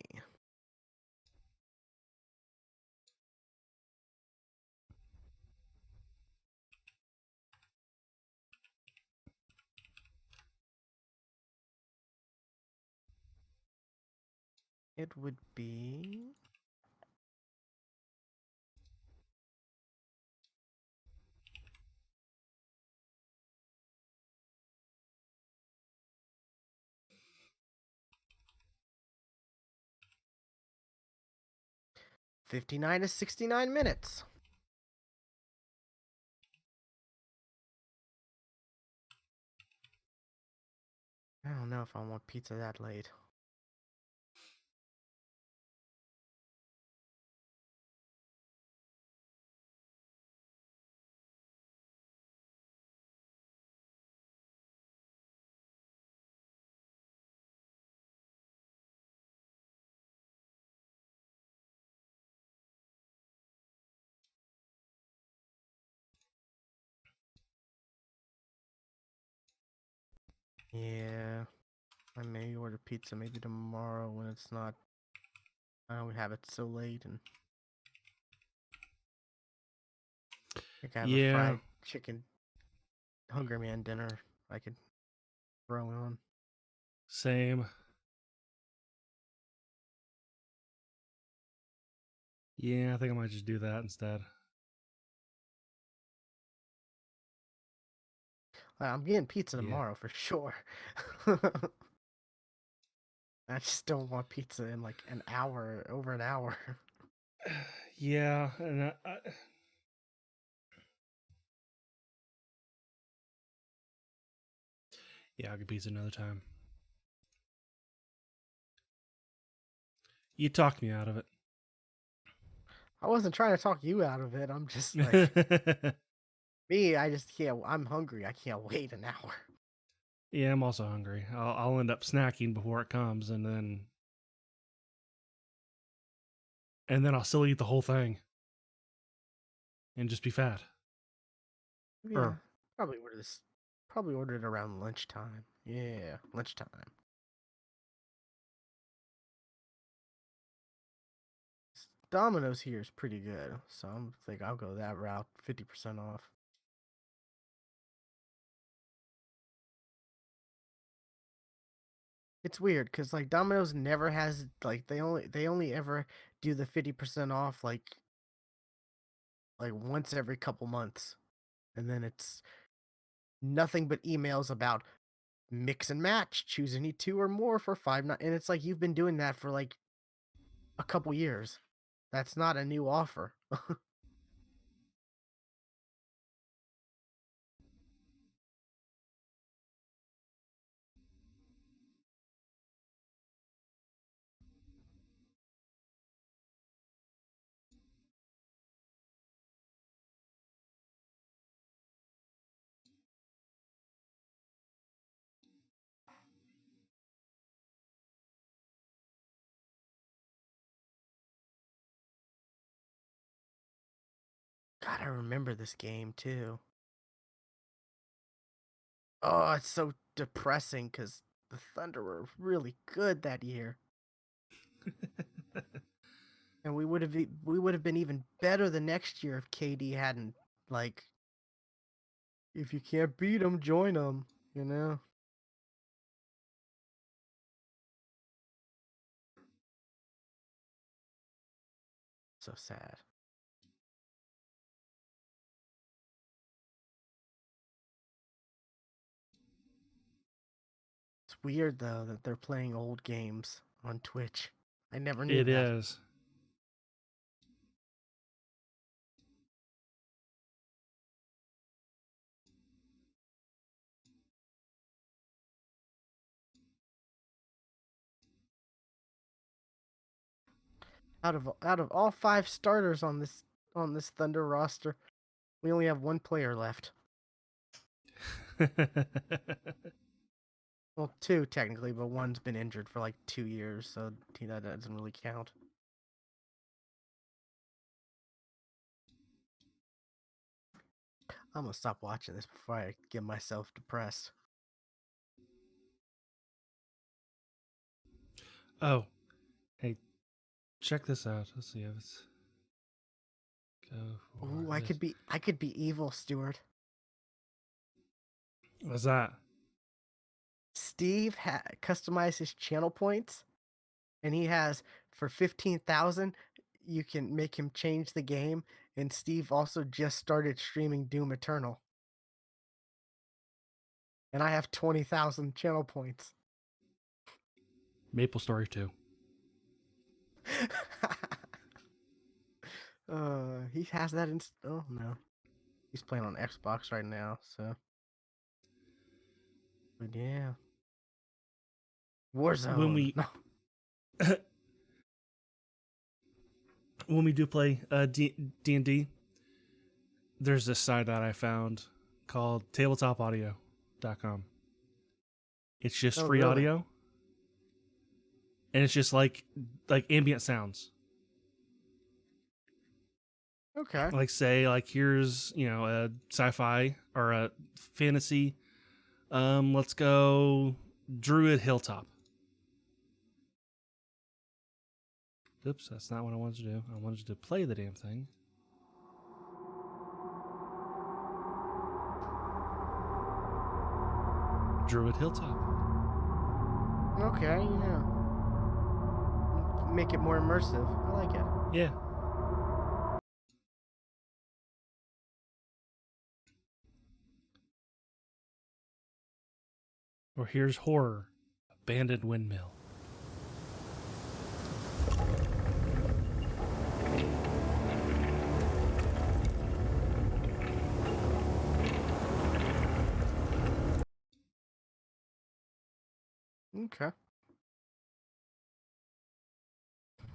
It would be 59 to 69 minutes. I don't know if I want pizza that late. Yeah, I may order pizza maybe tomorrow when it's not. I don't have it so late, and I think I have a yeah, fried chicken Hungry Man dinner I could throw on. same. Yeah, I think I might just do that instead. I'm getting pizza Yeah. tomorrow for sure. I just don't want pizza in like an hour, over an hour. Yeah, and yeah, I'll get pizza another time. You talked me out of I wasn't trying to talk you out of it. I'm just like, it. Me, I just can't. I'm hungry. I can't wait an hour. Yeah, I'm also hungry. I'll end up snacking before it comes, and then I'll still eat the whole thing and just be fat. Yeah, Or probably order this. Probably order it around lunchtime. Yeah, lunchtime. Domino's here is pretty good, so I'm think I'll go that route. 50% off. It's weird because like Domino's never has like they only ever do the 50% off like once every couple months, and then it's nothing but emails about mix and match, choose any two or more for 5 and it's like you've been doing that for like a couple years. That's not a new offer. God, I remember this game too. Oh, it's so depressing because the Thunder were really good that year, and we would have been even better the next year if KD hadn't like if you can't beat them, join them. You know, so sad. It's weird though that they're playing old games on Twitch. I never knew it that. is. Out of all 5 starters on this Thunder roster, we only have one player left. Well, two technically, but one's been injured for like 2 years, so that doesn't really count. I'm gonna stop watching this before I get myself depressed. Oh, hey, check this out. Let's see if it's go Ooh, for this. I could be evil, Stuart. What's that? Steve customized his channel points, and he has for 15,000. You can make him change the game, and Steve also just started streaming Doom Eternal, and I have 20,000 channel points. Maple Story 2. He has that in. Oh no, he's playing on Xbox right now. So, but yeah, When Warzone. we No, when we do play D&D, there's this site that I found called tabletopaudio.com. It's just oh free really? audio, and it's just like ambient sounds. Okay. Like say like here's a sci-fi or a fantasy. Let's go Druid Hilltop. Oops, that's not what I wanted to do. I wanted to play the damn thing. Druid Hilltop. Okay. Yeah. Make it more immersive. I like it. Yeah. Or here's horror. Abandoned Windmill. Okay.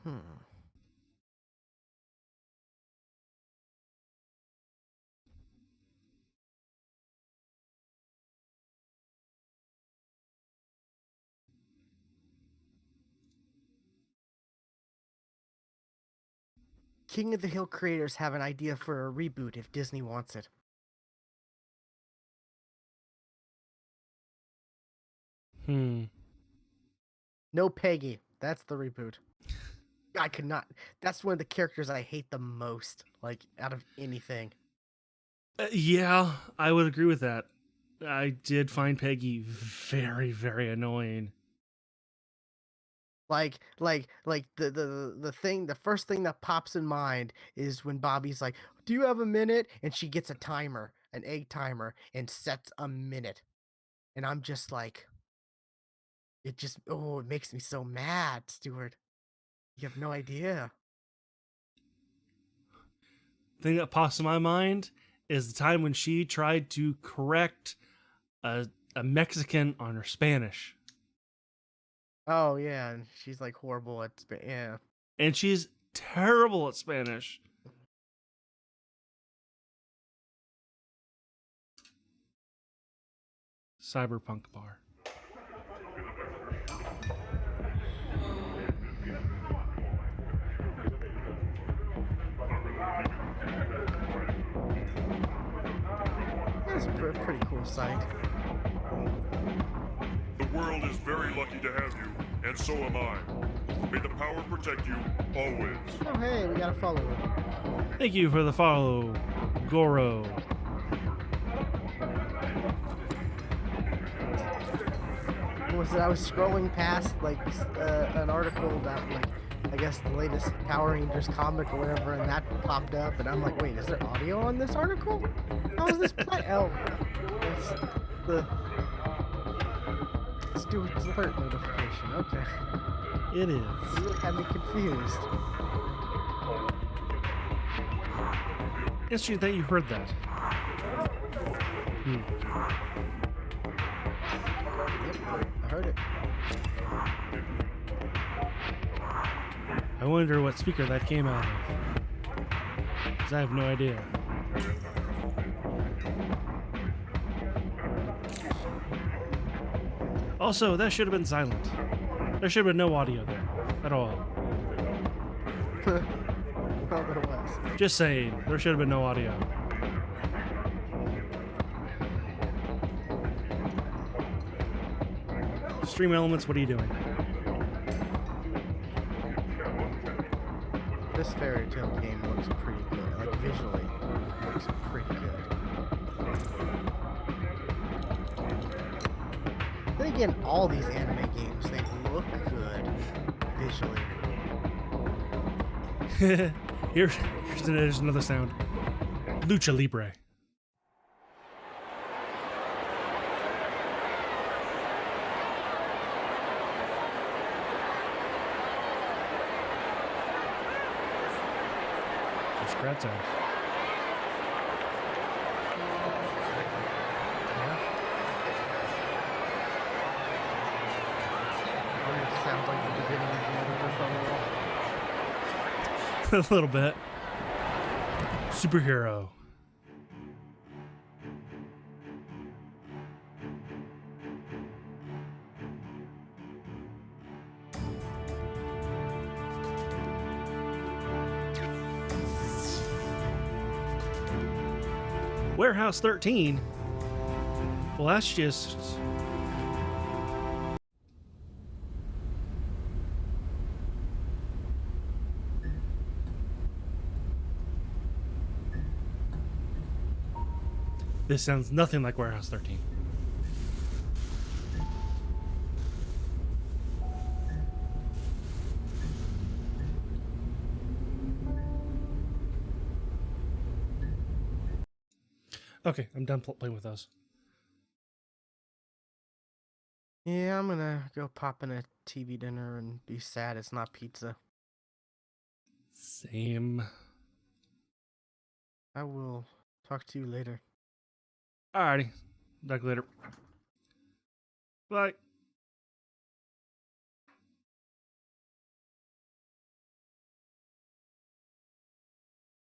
Hmm. King of the Hill creators have an idea for a reboot if Disney wants it. No Peggy. That's the reboot. I could not. That's one of the characters I hate the most, like, out of anything. Yeah, I would agree with that. I did find Peggy very, very annoying. Like the first thing that pops in mind is when Bobby's like, "Do you have a minute?" And she gets a timer, an egg timer, and sets a minute. And I'm just like, it makes me so mad, Stuart. You have no idea. Thing that pops in my mind is the time when she tried to correct a Mexican on her Spanish. Oh yeah, and she's like horrible at yeah. And she's terrible at Spanish. Cyberpunk bar. That's a pretty cool site. The world is very lucky to have you, and so am I. May the power protect you, always. Oh hey, we gotta follow him. Thank you for the follow, Goro. What was it? I was scrolling past like an article about like I guess the latest Power Rangers comic or whatever, and that popped up, and I'm like, wait, is there audio on this article? How is this play? Oh, it's the Stuart's alert notification. Okay, It is. you really had me confused. Interesting that you heard that. Yep, I heard it. I wonder what speaker that came out of. Because I have no idea. Also, that should have been silent. There should have been no audio there at all. Well, but it was. Just saying, there should have been no audio. Stream Elements, what are you doing? This fairy tale game looks pretty good. Like visually, looks pretty good. Then again, all these anime games, they look good visually. Here's another sound. Lucha Libre. Scratch sounds. It sounds like the beginning of the A little bit. Superhero. Warehouse 13? Well, that's just... This sounds nothing like Warehouse 13. Okay, I'm done playing with those. Yeah, I'm gonna go pop in a TV dinner and be sad it's not pizza. Same. I will talk to you later. Alrighty. Talk later. Bye.